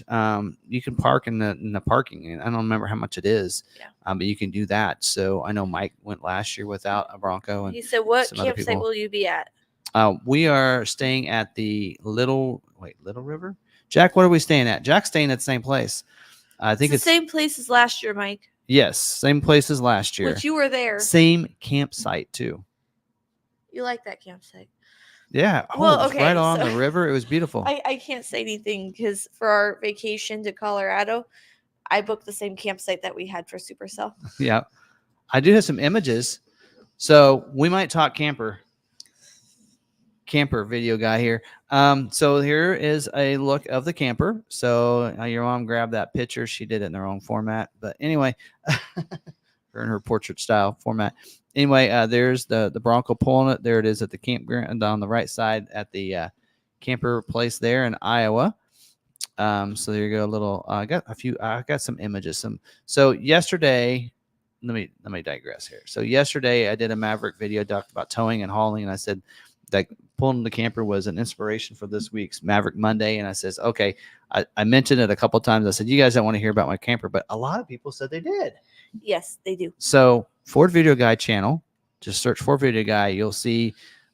you can park in the parking. And I don't remember how much it is. Yeah. But you can do that. So I know Mike went last year without a Bronco. And he said, "What campsite will you be at?" We are staying at the Little River. Jack, what are we staying at? Jack's staying at the same place. I think it's the same place as last year, Mike. Yes, same place as last year. Which you were there. Same campsite too. You like that campsite? Yeah. Well, okay. Right on the river. It was beautiful. I can't say anything because for our vacation to Colorado, I booked the same campsite that we had for Supercell. Yeah. I do have some images. So we might talk camper video guy here. So here is a look of the camper. So your mom grabbed that picture. She did it in the wrong format, but anyway, her in her portrait style format. Anyway, there's the Bronco pulling it. There it is at the campground on the right side at the camper place there in Iowa. So there you go. I got some images. So yesterday, let me digress here. So yesterday I did a Maverick video, talked about towing and hauling, and I said that pulling the camper was an inspiration for this week's Maverick Monday. And I says, okay, I mentioned it a couple of times. I said, you guys don't want to hear about my camper, but a lot of people said they did. Yes, they do. So Ford Video Guy channel, just search Ford Video Guy. You'll see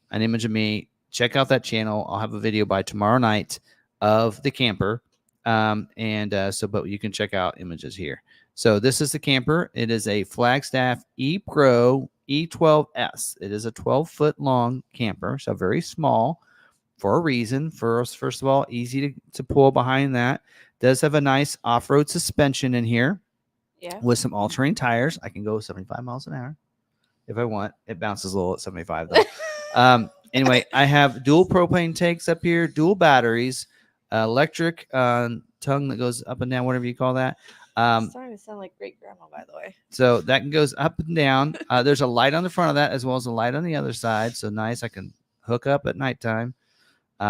an image of me. Check out that channel. I'll have a video by tomorrow night of the camper. But you can check out images here. So this is the camper. It is a Flagstaff E-Pro E12S. It is a 12-foot long camper, so very small for a reason. First of all, easy to pull behind that. Does have a nice off-road suspension in here. Yeah. With some all-terrain tires. I can go 75 miles an hour if I want. It bounces a little at 75 though. Anyway, I have dual propane tanks up here, dual batteries, electric tongue that goes up and down, whatever you call that. It's starting to sound like great grandma, by the way. So that goes up and down. There's a light on the front of that as well as a light on the other side. So nice. I can hook up at nighttime.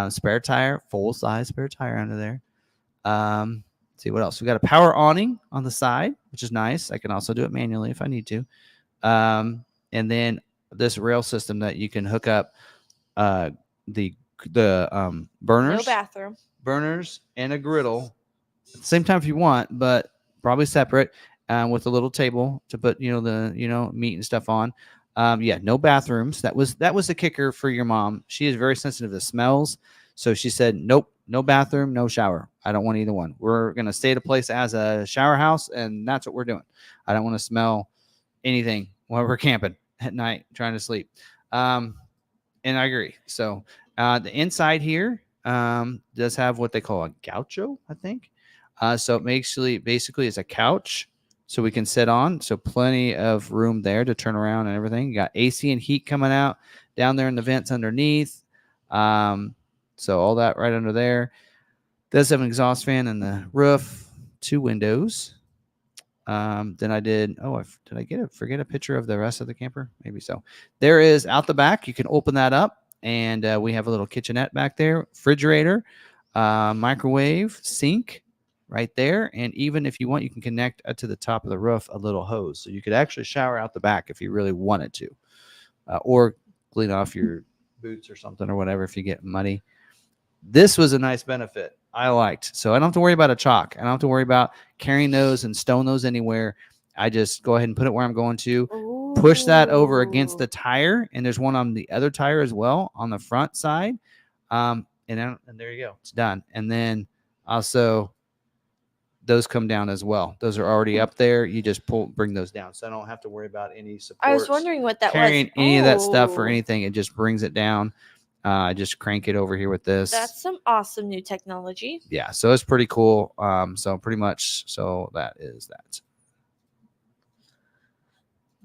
Spare tire, full size spare tire under there. See what else. We got a power awning on the side, which is nice. I can also do it manually if I need to. And then this rail system that you can hook up the burners, no bathroom, burners, and a griddle at the same time if you want, but probably separate, with a little table to put the meat and stuff on. No bathrooms. That was the kicker for your mom. She is very sensitive to smells, so she said nope, no bathroom, no shower. I don't want either one. We're gonna stay at a place as a shower house, and that's what we're doing. I don't want to smell anything while we're camping at night trying to sleep. And I agree. So the inside here does have what they call a gaucho, I think. So it basically it's a couch so we can sit on. So plenty of room there to turn around and everything. You got AC and heat coming out down there in the vents underneath. So all that right under there. Does have an exhaust fan in the roof. 2 windows. Then I did. Did I forget a picture of the rest of the camper? Maybe so. There is out the back. You can open that up, and we have a little kitchenette back there, refrigerator, microwave, sink, right there. And even if you want, you can connect to the top of the roof a little hose, so you could actually shower out the back if you really wanted to, or clean off your boots or something or whatever if you get muddy. This was a nice benefit I liked. So I don't have to worry about a chalk. I don't have to worry about carrying those and stowing those anywhere. I just go ahead and put it where I'm going to. Ooh. Push that over against the tire, and there's one on the other tire as well on the front side. And there you go. It's done. And then also those come down as well. Those are already up there. You just bring those down. So I don't have to worry about any support. I was wondering what that carrying was. Any of that stuff or anything. It just brings it down. I just crank it over here with this. That's some awesome new technology. Yeah, so it's pretty cool. So pretty much, so that is that.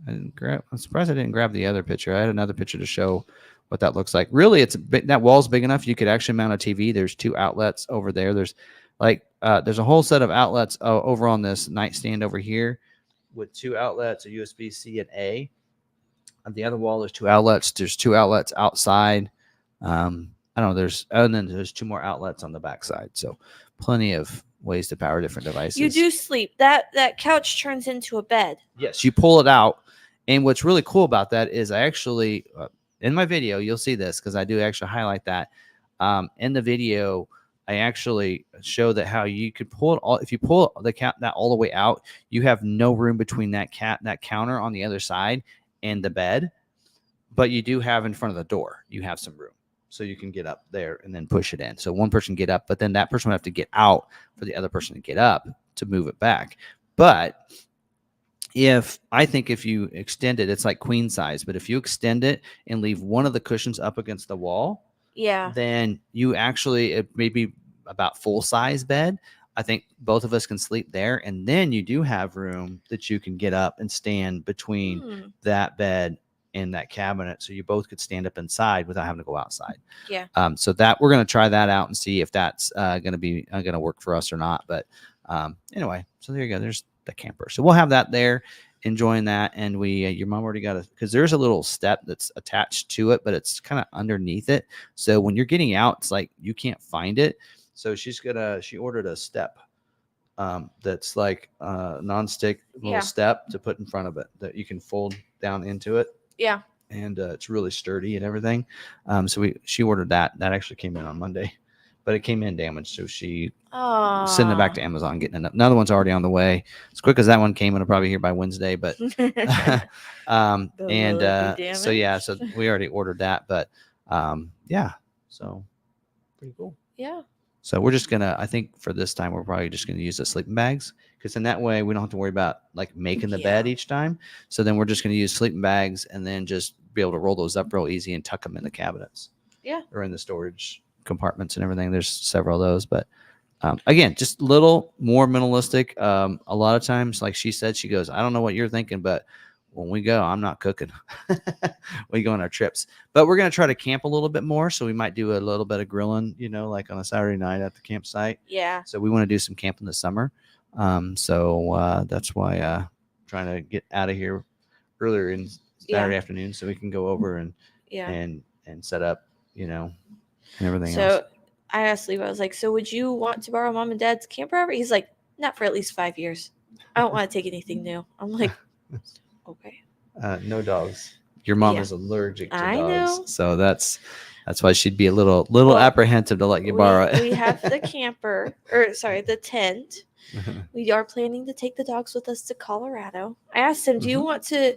I'm surprised I didn't grab the other picture. I had another picture to show what that looks like. Really, that wall's big enough. You could actually mount a TV. There's 2 outlets over there. There's a whole set of outlets over on this nightstand over here with 2 outlets, a USB-C and A. On the other wall, there's 2 outlets. There's 2 outlets outside. I don't know. And then there's 2 more outlets on the backside. So plenty of ways to power different devices. You do sleep. That couch turns into a bed. Yes, you pull it out. And what's really cool about that is I actually, in my video, you'll see this because I do actually highlight that. In the video, I actually show that how you could pull it all. If you pull that all the way out, you have no room between that counter on the other side and the bed. But you do have in front of the door, you have some room. So you can get up there and then push it in. So one person get up, but then that person would have to get out for the other person to get up to move it back. But if you extend it, it's like queen size. But if you extend it and leave one of the cushions up against the wall, then you actually, it may be about full size bed. I think both of us can sleep there. And then you do have room that you can get up and stand between that bed in that cabinet, so you both could stand up inside without having to go outside. Yeah. So that we're going to try that out and see if that's going to work for us or not. But anyway, so there you go. There's the camper. So we'll have that there, enjoying that. And your mom already got because there's a little step that's attached to it, but it's kind of underneath it. So when you're getting out, it's like you can't find it. So she ordered a step that's like a nonstick little step to put in front of it that you can fold down into it. Yeah. And it's really sturdy and everything. So she ordered that. That actually came in on Monday, but it came in damaged. So she sending it back to Amazon, getting it up. Another one's already on the way. As quick as that one came, it'll probably be here by Wednesday. But so we already ordered that. But so pretty cool. Yeah. So we're just gonna, I think for this time, we're probably just gonna use the sleeping bags because in that way we don't have to worry about like making the bed each time. So then we're just gonna use sleeping bags and then just be able to roll those up real easy and tuck them in the cabinets. Yeah. Or in the storage compartments and everything. There's several of those, but again, just a little more minimalistic. A lot of times, like she said, she goes, I don't know what you're thinking, but when we go, I'm not cooking. We go on our trips, but we're going to try to camp a little bit more. So we might do a little bit of grilling, like on a Saturday night at the campsite. Yeah. So we want to do some camping this summer. So that's why trying to get out of here earlier in Saturday afternoon so we can go over and set up, and everything else. So I asked Levi, I was like, so would you want to borrow mom and dad's camper ever? He's like, not for at least 5 years. I don't want to take anything new. I'm like, okay. No dogs. Your mom is allergic to dogs. Know. So that's why she'd be a little apprehensive to let you borrow it. We have the the tent. We are planning to take the dogs with us to Colorado. I asked him, do you want to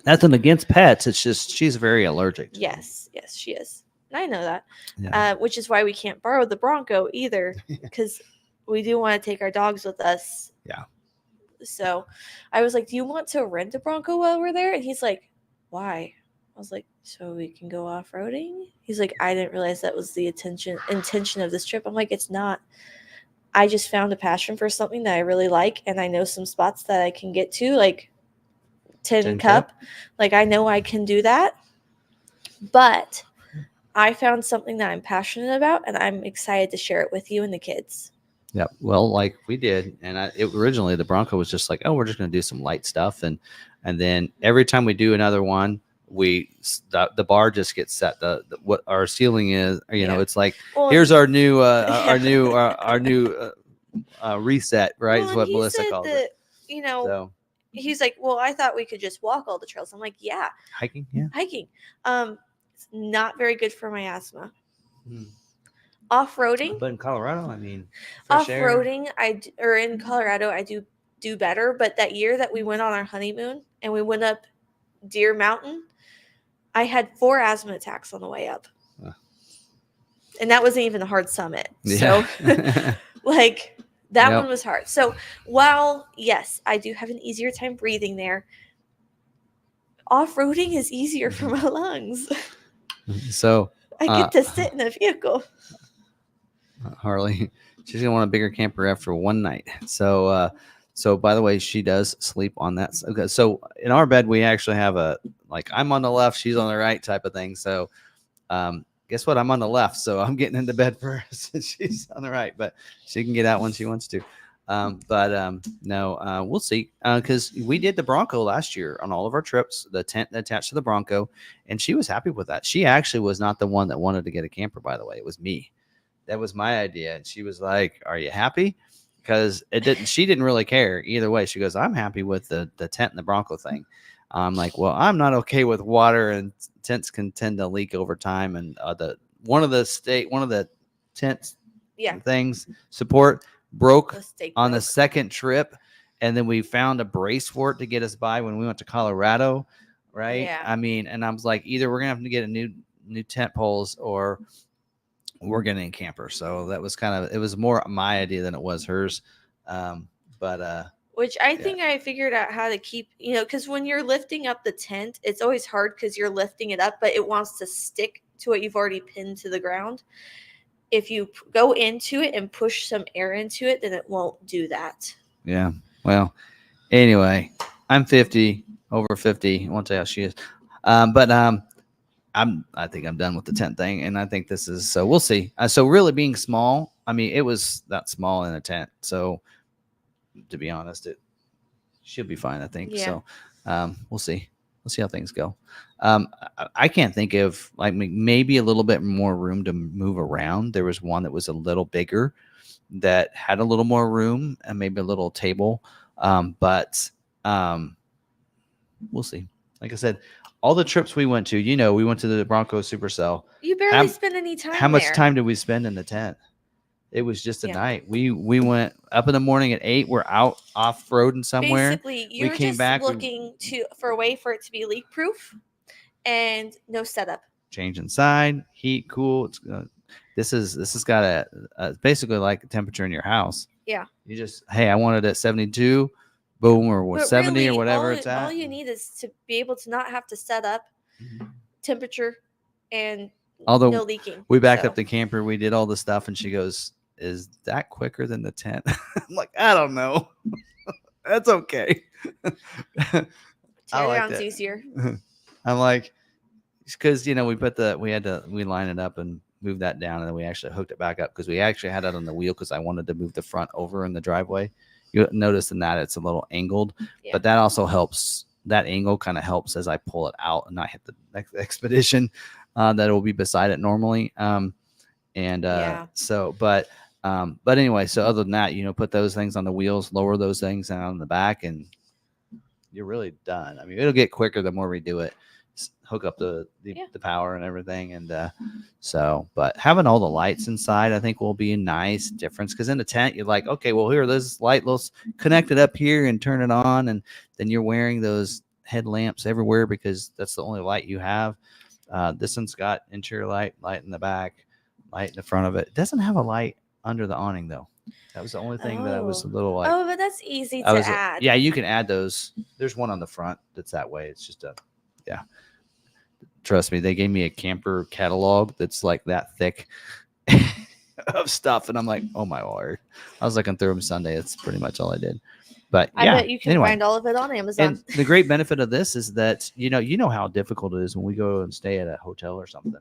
nothing against pets. It's just she's very allergic to them. Yes, she is. And I know that. Which is why we can't borrow the Bronco either, because we do want to take our dogs with us. Yeah. So I was like, do you want to rent a Bronco while we're there? And he's like, why? I was like, so we can go off-roading? He's like, I didn't realize that was the intention of this trip. I'm like, it's not. I just found a passion for something that I really like, and I know some spots that I can get to, like Tin Cup. Like, I know I can do that. But I found something that I'm passionate about, and I'm excited to share it with you and the kids. Yeah. Well, like we did, and originally the Bronco was just like, oh, we're just going to do some light stuff, and then every time we do another one, the bar just gets set. The what our ceiling is, it's like, here's our new our new reset, right? Well, Is what he Melissa said calls that, it. So he's like, well, I thought we could just walk all the trails. I'm like, yeah, hiking, it's not very good for my asthma. Hmm. Off-roading, but in Colorado, I mean, fresh off-roading, or in Colorado, I do better. But that year that we went on our honeymoon and we went up Deer Mountain, I had 4 asthma attacks on the way up, and that wasn't even a hard summit. Yeah. So, like. That one was hard. So while, yes, I do have an easier time breathing there, off-roading is easier for my lungs. So I get to sit in a vehicle. Harley, she's gonna want a bigger camper after one night. So by the way, she does sleep on that. Okay, so in our bed, we actually have I'm on the left, she's on the right type of thing. So guess what? I'm on the left, so I'm getting into bed first. She's on the right, but she can get out when she wants to. No, we'll see. Because we did the Bronco last year on all of our trips, the tent attached to the Bronco, and she was happy with that. She actually was not the one that wanted to get a camper, by the way. It was me. That was my idea, and she was like, "Are you happy?" Because she didn't really care either way. She goes, "I'm happy with the tent and the Bronco thing." I'm like, well, I'm not okay with water, and tents can tend to leak over time. And one of the tent things support broke on the second trip, and then we found a brace for it to get us by when we went to Colorado, right? Yeah. I mean, and I was like, either we're gonna have to get a new tent poles or we're getting a camper. So that was it was more my idea than it was hers. Which I think I figured out how to keep, because when you're lifting up the tent, it's always hard because you're lifting it up, but it wants to stick to what you've already pinned to the ground. If you go into it and push some air into it, then it won't do that. Yeah. Well, anyway, I'm 50, over 50. I won't tell you how she is. I think I'm done with the tent thing, and I think this is, so we'll see. So really being small, I mean, it was that small in a tent. So to be honest, it should be fine, I think. Yeah. So we'll see. We'll see how things go. I can't think of maybe a little bit more room to move around. There was one that was a little bigger that had a little more room and maybe a little table. But we'll see. Like I said, all the trips we went to, we went to the Bronco Supercell. You barely spend any time How much time did we spend in the tent? It was just a night. We went up in the morning at 8. We're out off-roading somewhere. Basically, you were just looking for a way for it to be leak-proof and no setup. Change inside, heat, cool. This has got basically like a temperature in your house. Yeah. You just, hey, I want it at 72. Boom, or 70 really, or whatever it's at. All you need is to be able to not have to set up temperature and no leaking. We backed up the camper. We did all the stuff, and she goes, "Is that quicker than the tent?" I'm like, I don't know. That's okay. Teardown's easier. I'm like, because we line it up and move that down, and then we actually hooked it back up because we actually had it on the wheel because I wanted to move the front over in the driveway. You notice in that it's a little angled, but that also helps. That angle kind of helps as I pull it out and not hit the next expedition that will be beside it normally. So, but anyway, so other than that, put those things on the wheels, lower those things down on the back, and you're really done. I mean, it'll get quicker the more we do it. Hook up the power and everything, and but having all the lights inside, I think, will be a nice difference, because in the tent you're like, okay, well, here, this light, let's connect it up here and turn it on, and then you're wearing those headlamps everywhere because that's the only light you have. This one's got interior light in the back, light in the front of it. It doesn't have a light under the awning though. That was the only thing that I was a little like, but that's easy to add. Yeah, you can add those. There's one on the front that's that way. It's just trust me, they gave me a camper catalog that's like that thick of stuff, and I'm like, oh my Lord. I was looking through them Sunday. That's pretty much all I did. But I bet you can find all of it on Amazon. And the great benefit of this is that you know how difficult it is when we go and stay at a hotel or something.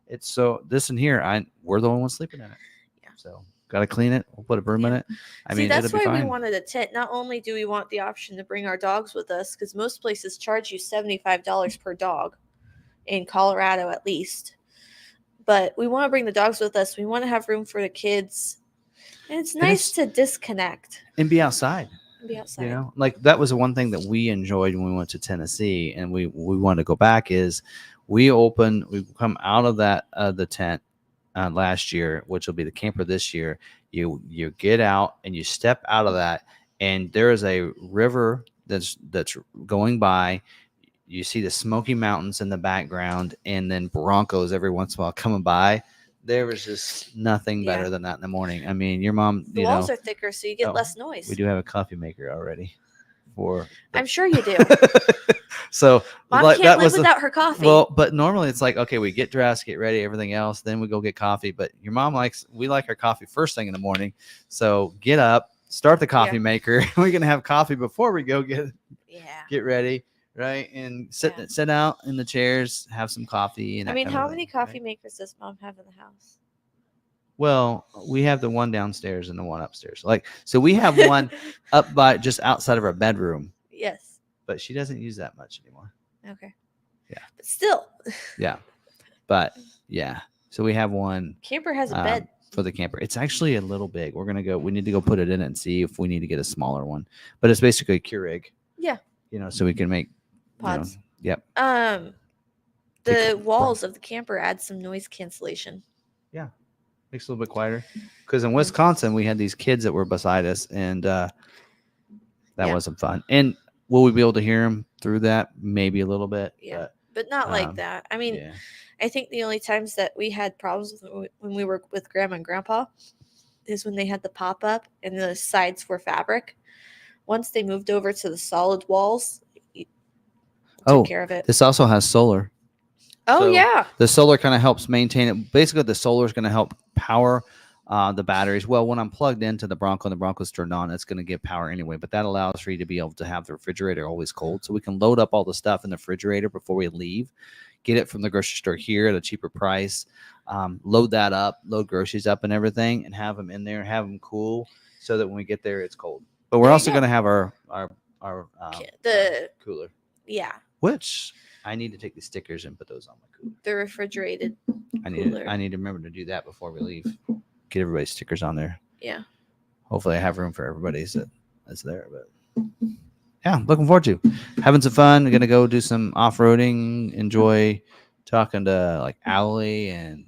It's so this in here, we're the only ones sleeping in it. Yeah. So Got to clean it. We'll put a broom in it. I mean, that's it'll be why fine. we wanted a tent. Not only do we want the option to bring our dogs with us, because most places charge you $75 per dog, in Colorado at least. But we want to bring the dogs with us. We want to have room for the kids. And it's nice to disconnect. And be outside. Be outside. You know, like that was the one thing that we enjoyed when we went to Tennessee, and we wanted to go back. Is we come out of that the tent last year, which will be the camper this year. You get out and you step out of that, and there is a river that's going by. You see the Smoky Mountains in the background, and then Broncos every once in a while coming by. There was just nothing better than that in the morning. I mean, your mom, the walls are thicker, so you get less noise. We do have a coffee maker already. I'm sure you do. So Mom can't live without her coffee. Well, but normally it's like, okay, we get dressed, get ready, everything else, then we go get coffee. But your mom we like our coffee first thing in the morning. So get up, start the coffee maker. We're gonna have coffee before we go get ready. Right, and sit out in the chairs, have some coffee. And I mean, how many coffee makers does Mom have in the house? Well, we have the one downstairs and the one upstairs. So we have one up by just outside of our bedroom. Yes, but she doesn't use that much anymore. Okay. Yeah, but still. Yeah, but yeah. So we have one. Camper has a bed for the camper. It's actually a little big. We need to go put it in and see if we need to get a smaller one. But it's basically a Keurig. Yeah. You know, so we can make pods. Yep. The walls of the camper add some noise cancellation. Yeah, makes it a little bit quieter. Because in Wisconsin, we had these kids that were beside us, and that wasn't fun. And will we be able to hear them through that? Maybe a little bit. Yeah, but not like that. I mean, I think the only times that we had problems when we were with Grandma and Grandpa is when they had the pop up and the sides were fabric. Once they moved over to the solid walls, took care of it. This also has solar. Oh, so the solar kind of helps maintain it. Basically, the solar is going to help power the batteries. Well, when I'm plugged into the Bronco and the Bronco's turned on, it's going to give power anyway. But that allows for you to be able to have the refrigerator always cold, so we can load up all the stuff in the refrigerator before we leave. Get it from the grocery store here at a cheaper price. Load that up, load groceries up and everything, and have them in there. Have them cool so that when we get there, it's cold. But we're also going to have our cooler. Yeah. Which I need to take the stickers and put those on my cooler. The refrigerated cooler. I need to remember to do that before we leave. Get everybody's stickers on there. Yeah. Hopefully I have room for everybody's that's there. But yeah, looking forward to having some fun. We're going to go do some off-roading, enjoy talking to like Allie and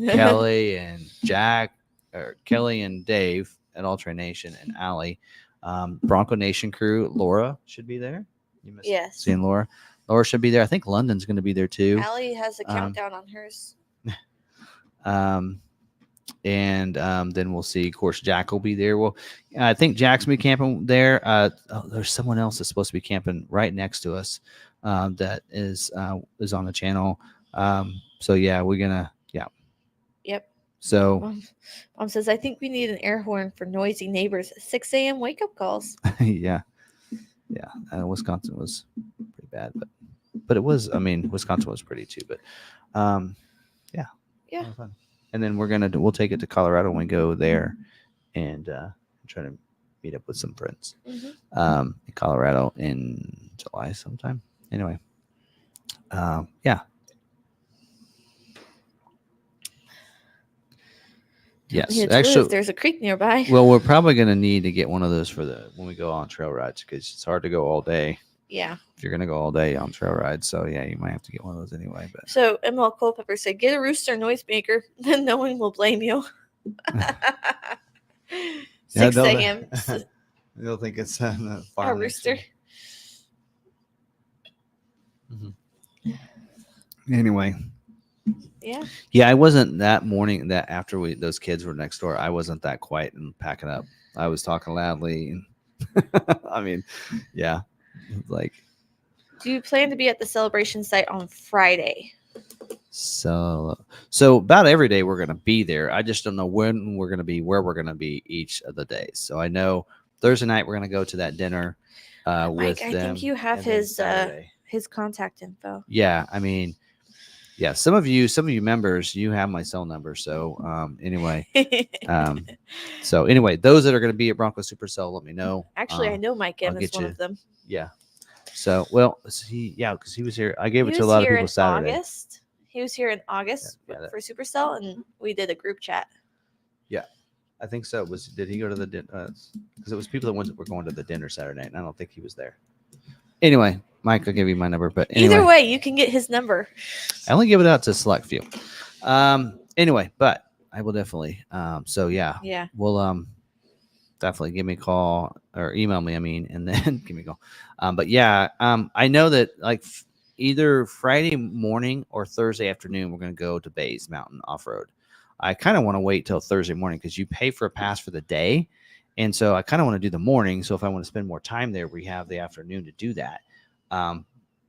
Kelly and Jack, or Kelly and Dave at Ultra Nation, and Allie. Bronco Nation crew, Laura should be there. You missed seeing Laura. Laura should be there. I think London's going to be there too. Allie has a countdown on hers. And then we'll see. Of course, Jack will be there. Well, I think Jack's gonna be camping there. There's someone else that's supposed to be camping right next to us. That is on the channel. So yeah, we're gonna Yep. So Mom says, I think we need an air horn for noisy neighbors. 6 a.m. wake up calls. Yeah. Wisconsin was pretty bad, but it was. I mean, Wisconsin was pretty too. But yeah. Fun. And then we'll take it to Colorado when we go there, and try to meet up with some friends in Colorado in July sometime. Anyway, Yes, actually, there's a creek nearby. Well, we're probably going to need to get one of those for when we go on trail rides, because it's hard to go all day. Yeah. If you're going to go all day on trail rides, so yeah, you might have to get one of those anyway. But so ML Culpepper said, "Get a rooster noisemaker, then no one will blame you." 6 a.m. They'll think it's a rooster. Anyway. Yeah, I wasn't that morning that after those kids were next door. I wasn't that quiet and packing up. I was talking loudly. I mean, yeah, like. Do you plan to be at the celebration site on Friday? So about every day we're going to be there. I just don't know when we're going to be, where we're going to be each of the days. So I know Thursday night we're going to go to that dinner with them. I think you have his contact info. Yeah, I mean. Yeah, some of you members, you have my cell number. So anyway, those that are going to be at Bronco Supercell, let me know. Actually, I know Mike M is one of them. Yeah. So because he was here. I gave it to a lot of people Saturday. August. He was here in August for Supercell, and we did a group chat. Yeah, I think so. Did he go to the dinner? Because it was people that were going to the dinner Saturday night, and I don't think he was there. Anyway, Mike, I'll give you my number. But anyway, either way, you can get his number. I only give it out to a select few. Anyway, but I will definitely. Yeah. We'll definitely give me a call or email me. And then give me a call. I know that like either Friday morning or Thursday afternoon, we're going to go to Bays Mountain off road. I kind of want to wait till Thursday morning because you pay for a pass for the day. And so I kind of want to do the morning. So if I want to spend more time there, we have the afternoon to do that.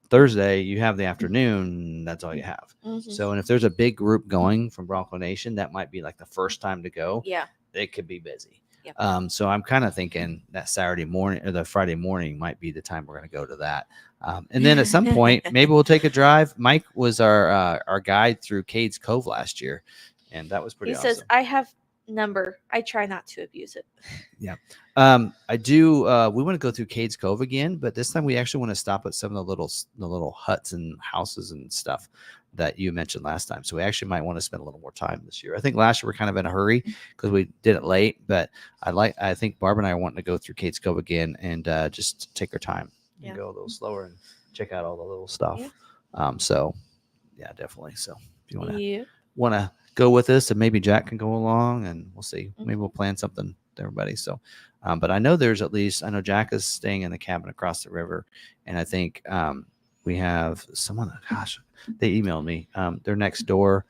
Thursday, you have the afternoon. That's all you have. Mm-hmm. So, and if there's a big group going from Bronco Nation, that might be like the first time to go. Yeah. It could be busy. Yep. So I'm kind of thinking that Saturday morning or the Friday morning might be the time we're going to go to that. And then at some point, maybe we'll take a drive. Mike was our guide through Cades Cove last year. And that was pretty awesome. He says, I have number. I try not to abuse it. Yeah. I do. We want to go through Cades Cove again, but this time we actually want to stop at some of the little huts and houses and stuff that you mentioned last time. So we actually might want to spend a little more time this year. I think last year we're kind of in a hurry because we did it late, but I think Barb and I are wanting to go through Cades Cove again and just take our time and go a little slower and check out all the little stuff. Yeah. Definitely. So if you want to go with us, and maybe Jack can go along, and we'll see. Maybe we'll plan something to everybody. So, but I know I know Jack is staying in the cabin across the river, and I think we have someone. Gosh, they emailed me. They're next door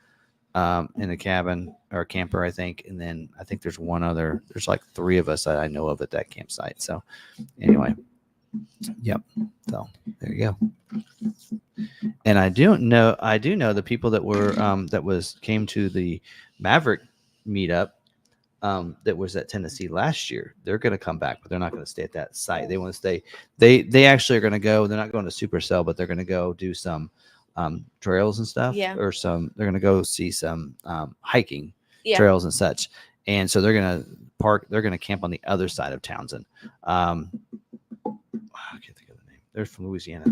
in a cabin or a camper, I think, and then I think there's one other. There's like 3 of us that I know of at that campsite. So, anyway, yep. So there you go. And I do know the people that were came to the Maverick meetup that was at Tennessee last year. They're going to come back, but they're not going to stay at that site. They want to stay. They actually are going to go. They're not going to Supercell, but they're going to go do some trails and stuff. Yeah. Or they're going to go see some hiking trails and such. And so they're going to park. They're going to camp on the other side of Townsend. I can't think of the name. They're from Louisiana.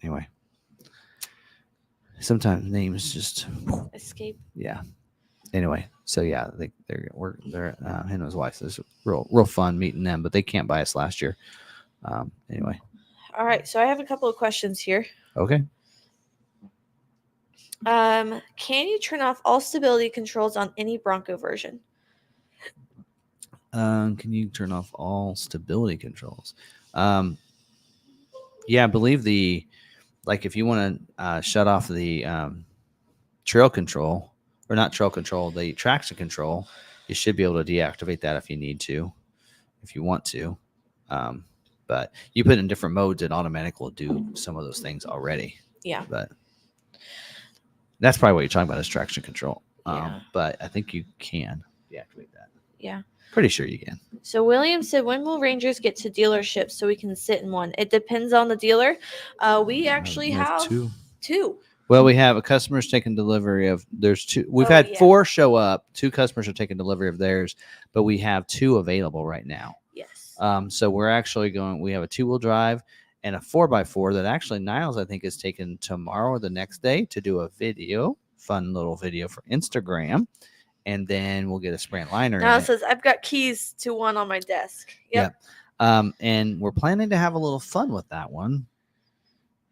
Anyway. Sometimes names just escape. Yeah. Anyway, so yeah, they're him and his wife. It's real fun meeting them, but they camped by us last year. Anyway. All right, so I have a couple of questions here. Okay. Can you turn off all stability controls on any Bronco version? Can you turn off all stability controls? Yeah, I believe if you want to shut off the trail control, or not trail control, the traction control, you should be able to deactivate that if you need to, if you want to. But you put in different modes, it automatically will do some of those things already. Yeah. But that's probably what you're talking about is traction control. But I think you can deactivate that. Yeah. Pretty sure you can. So William said, when will Rangers get to dealerships so we can sit in one? It depends on the dealer. We actually have two. Well, we have a customer's taking delivery of. There's 2. We've had 4 show up. 2 customers are taking delivery of theirs, but we have 2 available right now. Yes. So we're actually going. We have a 2-wheel drive and a 4x4 that actually Niles, I think, is taking tomorrow or the next day to do a fun little video for Instagram. And then we'll get a Sprint liner. Now it says, I've got keys to one on my desk. Yep. And we're planning to have a little fun with that one,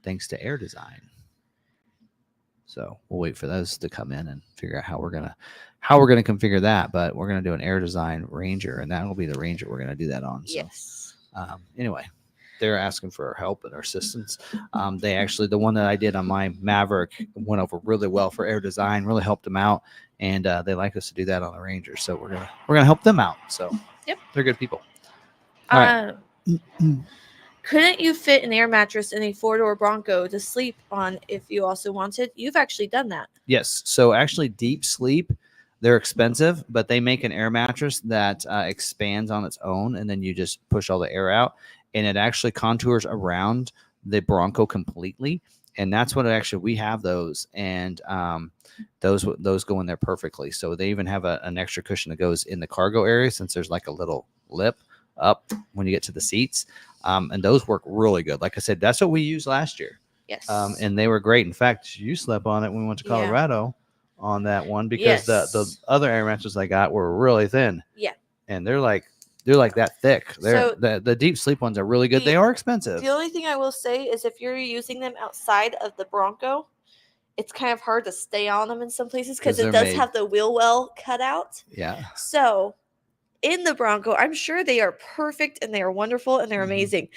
thanks to Air Design. So we'll wait for those to come in and figure out how we're gonna configure that. But we're gonna do an Air Design Ranger, and that will be the Ranger we're gonna do that on. So, yes. Anyway, they're asking for our help and our assistance. They actually, the one that I did on my Maverick went over really well for Air Design, really helped them out. And they like us to do that on the Ranger, so we're gonna help them out. So they're good people. All right. Couldn't you fit an air mattress in a 4-door Bronco to sleep on if you also wanted? You've actually done that. Yes. So actually, Deep Sleep, they're expensive, but they make an air mattress that expands on its own, and then you just push all the air out, and it actually contours around the Bronco completely. and that's what we have those, and those go in there perfectly. So they even have an extra cushion that goes in the cargo area, since there's like a little lip up when you get to the seats, and those work really good. Like I said, that's what we used last year. Yes. And they were great. In fact, you slept on it when we went to Colorado on that one, because the other air mattresses I got were really thin. Yeah. And they're like that thick. The deep sleep ones are really good. They are expensive. The only thing I will say is if you're using them outside of the Bronco, it's kind of hard to stay on them in some places because it does have the wheel well cut out. Yeah. So in the Bronco, I'm sure they are perfect and they are wonderful and they're amazing.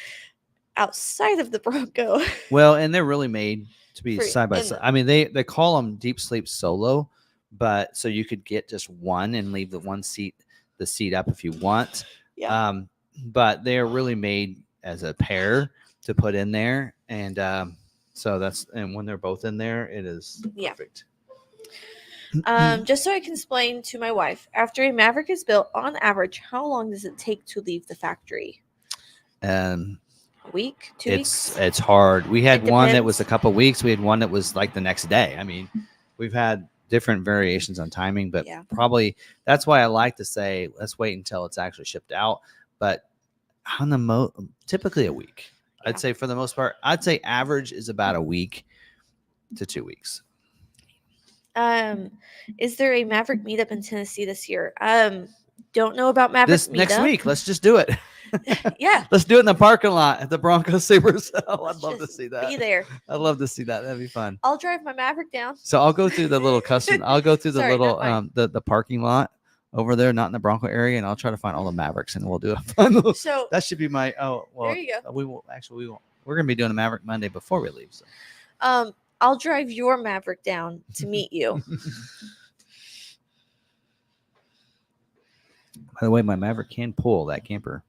Outside of the Bronco. Well, and they're really made to be side by side. I mean, they call them deep sleep solo, but so you could get just one and leave the seat up if you want. Yeah. But they are really made as a pair to put in there, and so and when they're both in there, it is perfect. Just so I can explain to my wife, after a Maverick is built, on average, how long does it take to leave the factory? A week, 2 weeks? It's hard. We had one that was a couple of weeks. We had one that was like the next day. I mean, we've had different variations on timing, but probably that's why I like to say let's wait until it's actually shipped out. But on the typically a week. I'd say for the most part, I'd say average is about a week to 2 weeks. Is there a Maverick meetup in Tennessee this year? Don't know about Maverick this meetup. Next week. Let's just do it. Yeah. Let's do it in the parking lot at the Bronco Super Show. I'd love to see that. Be there. I'd love to see that. That'd be fun. I'll drive my Maverick down. So I'll go through the little I'll go through the little the parking lot over there, not in the Bronco area, and I'll try to find all the Mavericks, and we'll do a fun little. So that should be my. Oh well. There you go. We won't. We're gonna be doing a Maverick Monday before we leave. So. I'll drive your Maverick down to meet you. By the way, my Maverick can pull that camper.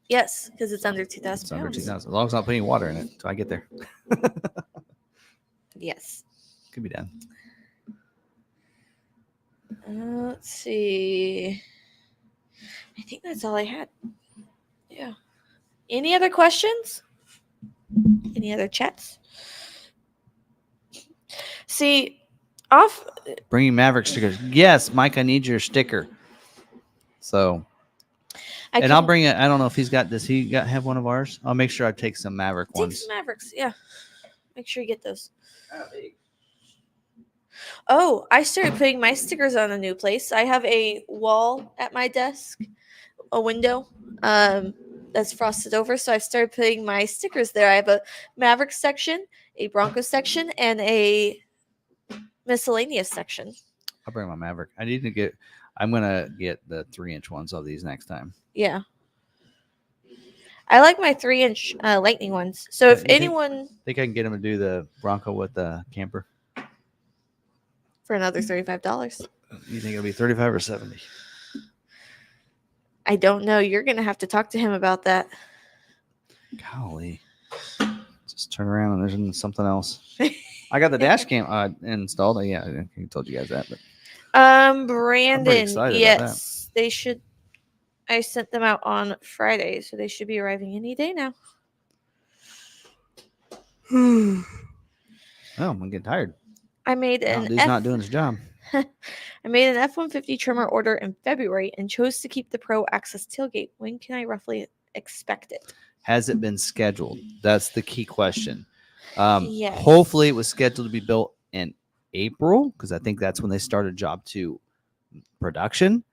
Yes, because it's under 2,000 pounds. It's under 2,000. As long as I'm not putting water in it until I get there. Yes. Could be done. Let's see. I think that's all I had. Yeah. Any other questions? Any other chats? See, bringing Maverick stickers. Yes, Mike, I need your sticker. So, I'll bring it. I don't know if he's got. Does he have one of ours? I'll make sure I take some Maverick ones. Take some Mavericks, yeah. Make sure you get those. Oh, I started putting my stickers on a new place. I have a wall at my desk, a window, that's frosted over. So I've started putting my stickers there. I have a Maverick section, a Bronco section, and a miscellaneous section. I'll bring my Maverick. I'm gonna get the 3-inch ones of these next time. Yeah, I like my 3-inch Lightning ones. So if anyone think I can get them to do the Bronco with the camper for another $35, you think it'll be 35 or 70? I don't know. You're gonna have to talk to him about that. Golly, just turn around and there's something else. I got the dash cam installed. Yeah, I told you guys that, but. Brandon, yes, they should. I sent them out on Friday, so they should be arriving any day now. Oh, I'm getting tired. I made he's not doing his job. I made an F-150 trimmer order in February and chose to keep the Pro Access tailgate. When can I roughly expect it? Has it been scheduled? That's the key question. Yes. Hopefully, it was scheduled to be built in April, because I think that's when they started job 2 production.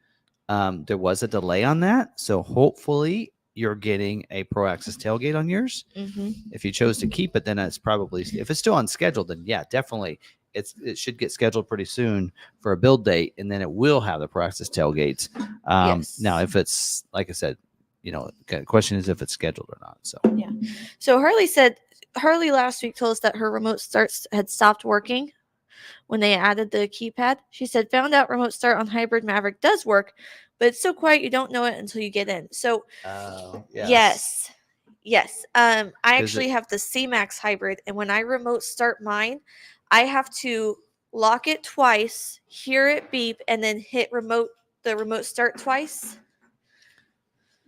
There was a delay on that, so hopefully you're getting a Pro Access tailgate on yours. Mm-hmm. If you chose to keep it, then it's probably, if it's still on schedule, then yeah, definitely it should get scheduled pretty soon for a build date, and then it will have the Pro Access tailgates. Yes. Now, if it's like I said, the question is if it's scheduled or not. So yeah. So Harley last week told us that her remote starts had stopped working when they added the keypad. She said, found out remote start on hybrid Maverick does work, but it's so quiet you don't know it until you get in. So yes. I actually have the C-Max hybrid, and when I remote start mine, I have to lock it twice, hear it beep, and then hit the remote start twice.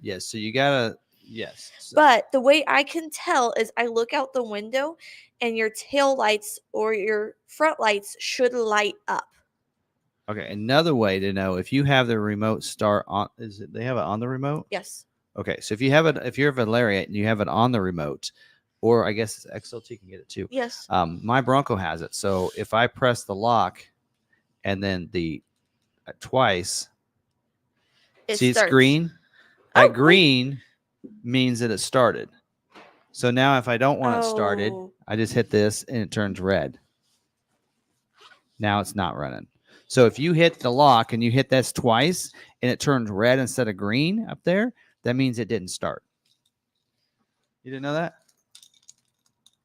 Yes, so you gotta Yes. But the way I can tell is I look out the window and your tail lights or your front lights should light up. Okay, another way to know if you have the remote start on, is it they have it on the remote? Yes. Okay, so if you have it, if you're a Valerian and you have it on the remote, or I guess XLT can get it too. Yes. My Bronco has it. So if I press the lock and then the twice, see it's green. That green means that it started. So now if I don't want it started, I just hit this and it turns red. Now it's not running. So if you hit the lock and you hit this twice and it turns red instead of green up there, that means it didn't start. You didn't know that?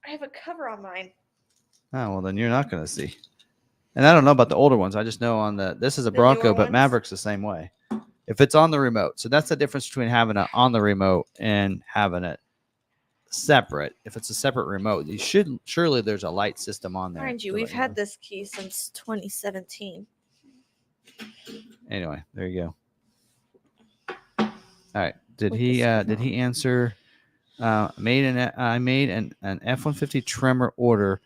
I have a cover on mine. Oh, well, then you're not going to see. And I don't know about the older ones. I just know on this is a Bronco, but Maverick's the same way. If it's on the remote. So that's the difference between having it on the remote and having it separate. If it's a separate remote, you should surely there's a light system on there. Mind you, we've had this key since 2017. Anyway, there you go. All right. Did he answer? I made an F-150 Tremor order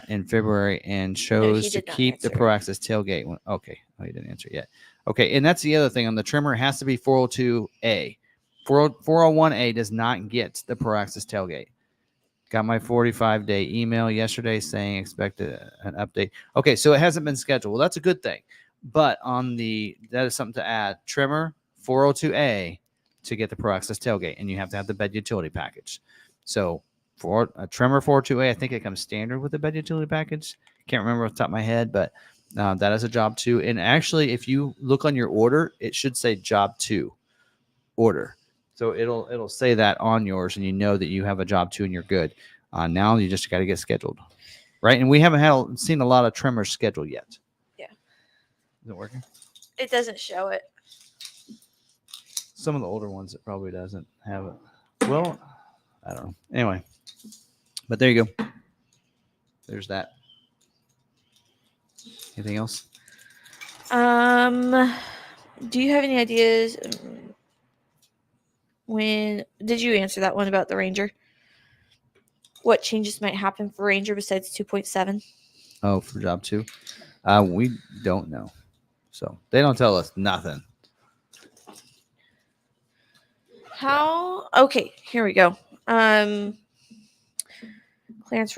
in February and chose to keep the Pro-Access tailgate. Okay. Oh, he didn't answer yet. Okay. And that's the other thing on the Tremor. It has to be 402A. 401A does not get the Pro-Access tailgate. Got my 45-day email yesterday saying expect an update. Okay. So it hasn't been scheduled. Well, that's a good thing. But that is something to add. Tremor 402A to get the Pro-Access tailgate, and you have to have the bed utility package. So for a Tremor 402A, I think it comes standard with the bed utility package. Can't remember off the top of my head, but that is a job 2. And actually, if you look on your order, it should say job 2 order. So it'll say that on yours, and you know that you have a job 2 and you're good. Now you just got to get scheduled, right? And we haven't seen a lot of Tremors scheduled yet. Yeah. Is it working? It doesn't show it. Some of the older ones, it probably doesn't have it. Well, I don't know. Anyway, but there you go. There's that. Anything else? Do you have any ideas? When did you answer that one about the Ranger? What changes might happen for Ranger besides 2.7? Oh, for job 2? We don't know. So they don't tell us nothing. Okay, here we go. Clearance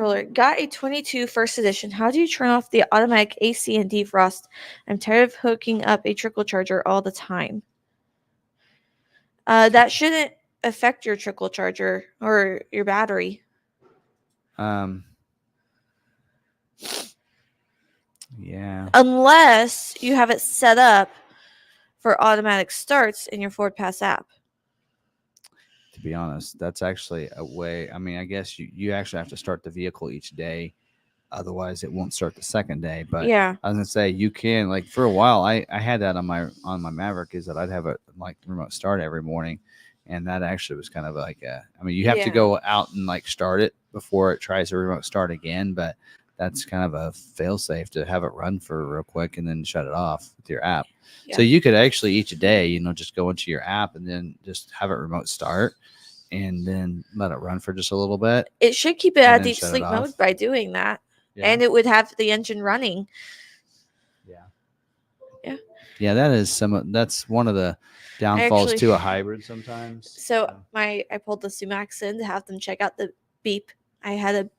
roller. Got a 22 first edition. How do you turn off the automatic AC and defrost? I'm tired of hooking up a trickle charger all the time. That shouldn't affect your trickle charger or your battery. Yeah. Unless you have it set up for automatic starts in your Ford Pass app. To be honest, that's actually a way. I mean, I guess you actually have to start the vehicle each day. Otherwise, it won't start the second day. But yeah, I was gonna say you can, like, for a while. I had that on my Maverick, is that I'd have it like remote start every morning, and that actually was kind of like you have to go out and like start it before it tries to remote start again. But that's kind of a fail safe to have it run for real quick and then shut it off with your app. Yeah. So you could actually each day, just go into your app and then just have it remote start and then let it run for just a little bit. It should keep it at deep sleep mode by doing that. Yeah. And it would have the engine running. Yeah, that's one of the downfalls to a hybrid sometimes. So I pulled the Sumacs in to have them check out the beep. I had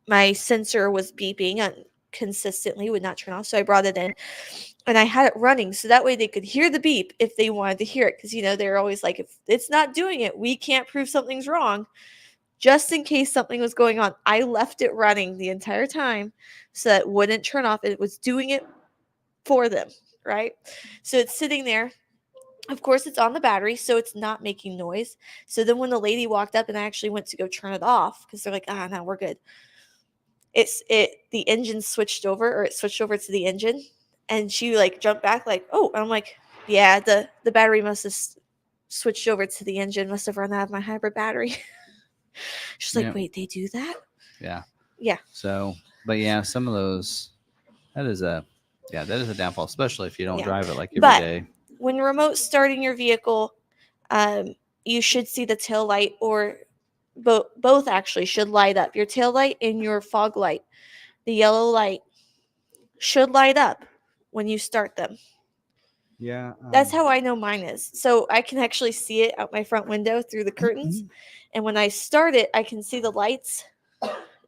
my sensor was beeping consistently, would not turn off. So I brought it in and I had it running so that way they could hear the beep if they wanted to hear it. Because, they're always like, if it's not doing it, we can't prove something's wrong. Just in case something was going on, I left it running the entire time so that it wouldn't turn off. It was doing it for them, right? So it's sitting there. Of course, it's on the battery, so it's not making noise. So then when the lady walked up and I actually went to go turn it off because they're like, no, we're good. The engine switched over, or it switched over to the engine, and she like jumped back like, oh, and I'm like, yeah, the battery must have switched over to the engine, must have run out of my hybrid battery. She's like, wait, they do that? Yeah. So, but yeah, some of those, that is a downfall, especially if you don't drive it like every day. When remote starting your vehicle, you should see the tail light, or both actually should light up. Your tail light and your fog light, the yellow light, should light up when you start them. Yeah. That's how I know mine is. So I can actually see it out my front window through the curtains. And when I start it, I can see the lights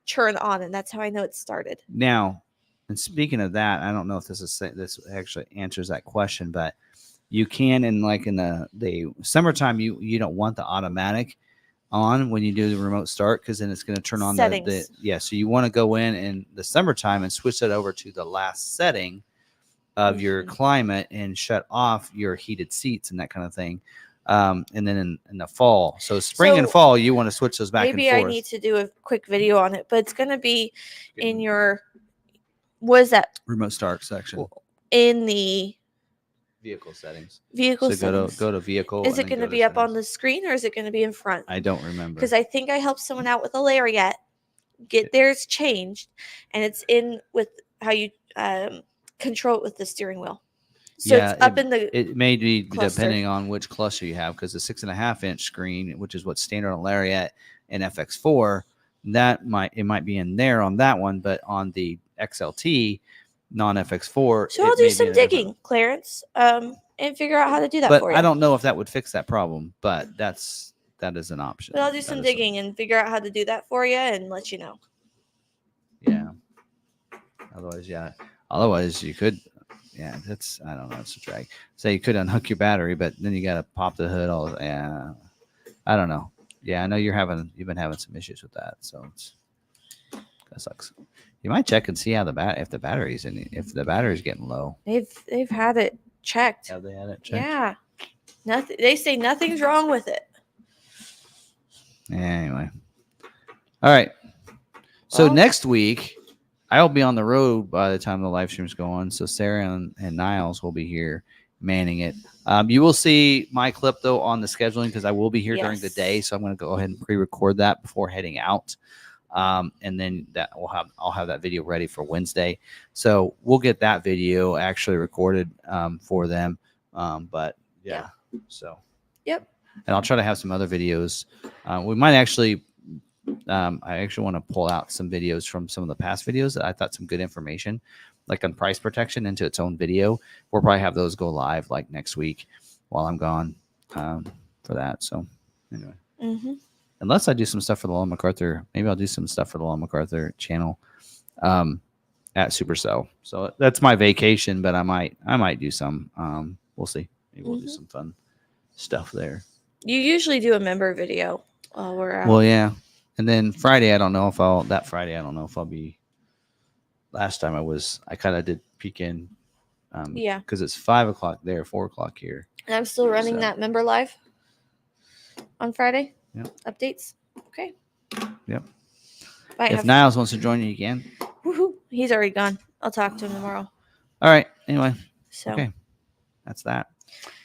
turn on, and that's how I know it started. Now, and speaking of that, I don't know if this actually answers that question, but you can in the summertime you don't want the automatic on when you do the remote start, because then it's going to turn on settings. So you want to go in the summertime and switch that over to the last setting of your climate and shut off your heated seats and that kind of thing. And then in the fall, so spring and fall, you want to switch those back and forth. Maybe I need to do a quick video on it, but it's going to be in your, what is that? Remote start section. In the vehicle settings. So go to vehicle. Is it going to be up on the screen, or is it going to be in front? I don't remember. Because I think I helped someone out with a lariat get theirs changed, and it's in with how you control it with the steering wheel. So it's up in the. It may be cluster. Depending on which cluster you have, because the 6.5-inch screen, which is what's standard on Lariat and FX4, it might be in there on that one, but on the XLT non-FX4. So I'll do some digging, Clarence, and figure out how to do that for you. But I don't know if that would fix that problem, but that is an option. But I'll do some digging and figure out how to do that for you and let you know. Yeah. Otherwise, you could. Yeah, I don't know. It's a drag. So you could unhook your battery, but then you got to pop the hood. I don't know. Yeah, I know you've been having some issues with that, so that sucks. You might check and see how if the battery's getting low. They've had it checked. Have they had it checked? Yeah. Nothing. They say nothing's wrong with it. Anyway. All right. So next week, I'll be on the road by the time the live streams go on. So Sarah and Niles will be here manning it. You will see my clip though on the scheduling, because I will be here during the day. So I'm going to go ahead and pre-record that before heading out. And then I'll have that video ready for Wednesday. So we'll get that video actually recorded for them. So. Yep. And I'll try to have some other videos. We might actually. I actually want to pull out some videos from some of the past videos that I thought some good information, like on price protection, into its own video. We'll probably have those go live like next week while I'm gone for that. So anyway, unless I do some stuff for the Lola McArthur, maybe I'll do some stuff for the Lola McArthur channel at Supercell. So that's my vacation, but I might do some. We'll see. Maybe we'll do some fun stuff there. You usually do a member video while we're out. Well, yeah. And then Friday, I don't know if I'll be. Last time I kind of did peek in. Because it's 5:00 there, 4:00 here. And I'm still running that member live on Friday. Yep. Updates. Okay. Yep. If Niles wants to join you, you can. Woohoo! He's already gone. I'll talk to him tomorrow. All right. Anyway. So. Okay. That's that.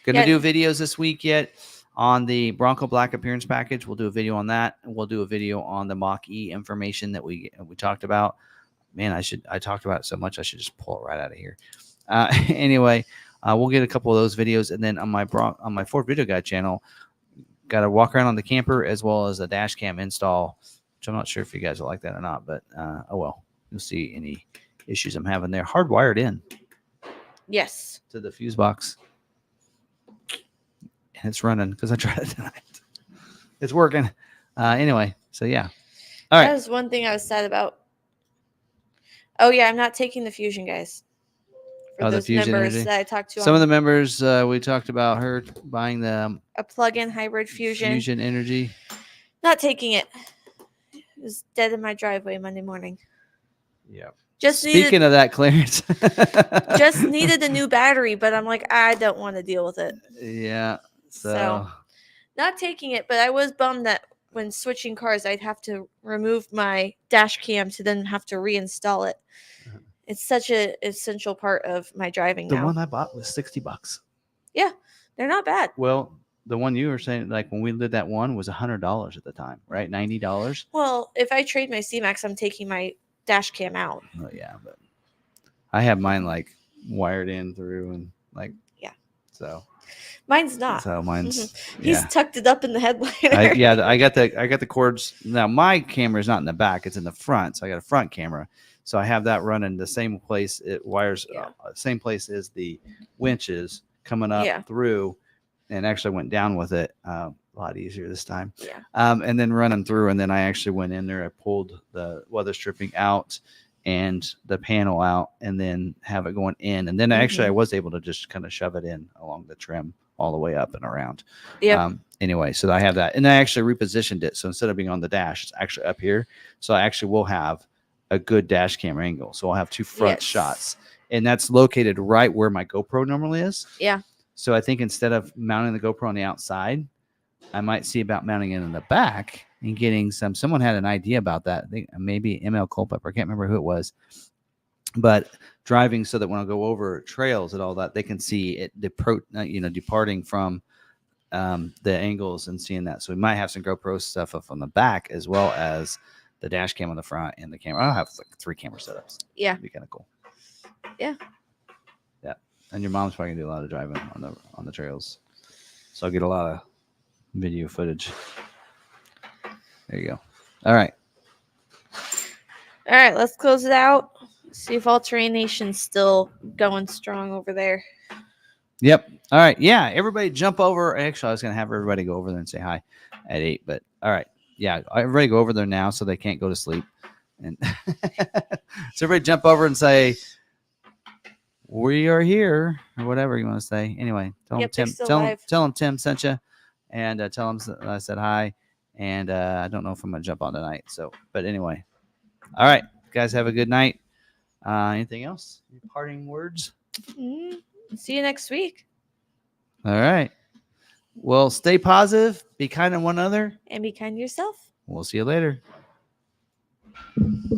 Gonna do videos this week yet. On the Bronco Black appearance package, we'll do a video on that, and we'll do a video on the Mach-E information that we talked about. Man, I talked about it so much, I should just pull it right out of here. Anyway, we'll get a couple of those videos, and then on my Ford Video Guide channel, got to walk around on the camper as well as a dash cam install, which I'm not sure if you guys will like that or not, but oh well, you'll see any issues I'm having there. Hardwired in. Yes. To the fuse box. And it's running because I tried it tonight. It's working. Anyway, so yeah. All right. That was one thing I was sad about. Oh yeah, I'm not taking the Fusion, guys. For those Fusion members energy that I talked to. Some of the members we talked about her buying a plug-in hybrid Fusion. Fusion energy. Not taking it. It was dead in my driveway Monday morning. Yeah. Speaking of that, Clarence. Just needed a new battery, but I'm like, I don't want to deal with it. Yeah. So, not taking it, but I was bummed that when switching cars, I'd have to remove my dash cam to then have to reinstall it. It's such an essential part of my driving now. The one I bought was $60. Yeah, they're not bad. Well, the one you were saying, like when we did that one, was $100 at the time, right? $90. Well, if I trade my C-Max, I'm taking my dash cam out. Oh yeah, but I have mine like wired in through and like. So mine's not. So mine's He's tucked it up in the headliner. I got the cords. Now my camera is not in the back; it's in the front. So I got a front camera. So I have that running the same place. It wires same place as the winches coming up through, and actually went down with it. A lot easier this time. Yeah. And then running through, and then I actually went in there. I pulled the weather stripping out and the panel out, and then have it going in. And then actually I was able to just kind of shove it in along the trim all the way up and around. Yeah. Anyway, so I have that, and I actually repositioned it. So instead of being on the dash, it's actually up here. So I actually will have a good dash camera angle. So I'll have two front shots, and that's located right where my GoPro normally is. Yeah. So I think instead of mounting the GoPro on the outside, I might see about mounting it in the back and getting someone had an idea about that. I think maybe ML Culpepper. I can't remember who it was, but driving so that when I go over trails and all that, they can see it, departing from the angles and seeing that. So we might have some GoPro stuff up on the back as well as the dash cam on the front and the camera. I'll have like 3 camera setups. Yeah. It'd be kind of cool. Yeah. Yeah. And your mom's probably gonna do a lot of driving on the trails. So I'll get a lot of video footage. There you go. All right. All right, let's close it out. See if All Terrain Nation's still going strong over there. Yep. All right. Yeah. Everybody jump over. Actually, I was going to have everybody go over there and say hi at 8, but all right. Yeah. Everybody go over there now so they can't go to sleep. And so everybody jump over and say, we are here, or whatever you want to say. Anyway, tell them Tim sent you, and tell them I said hi. And I don't know if I'm going to jump on tonight. So, but anyway. All right. Guys, have a good night. Anything else? Any parting words? See you next week. All right. Well, stay positive, be kind to one another, and be kind to yourself. We'll see you later.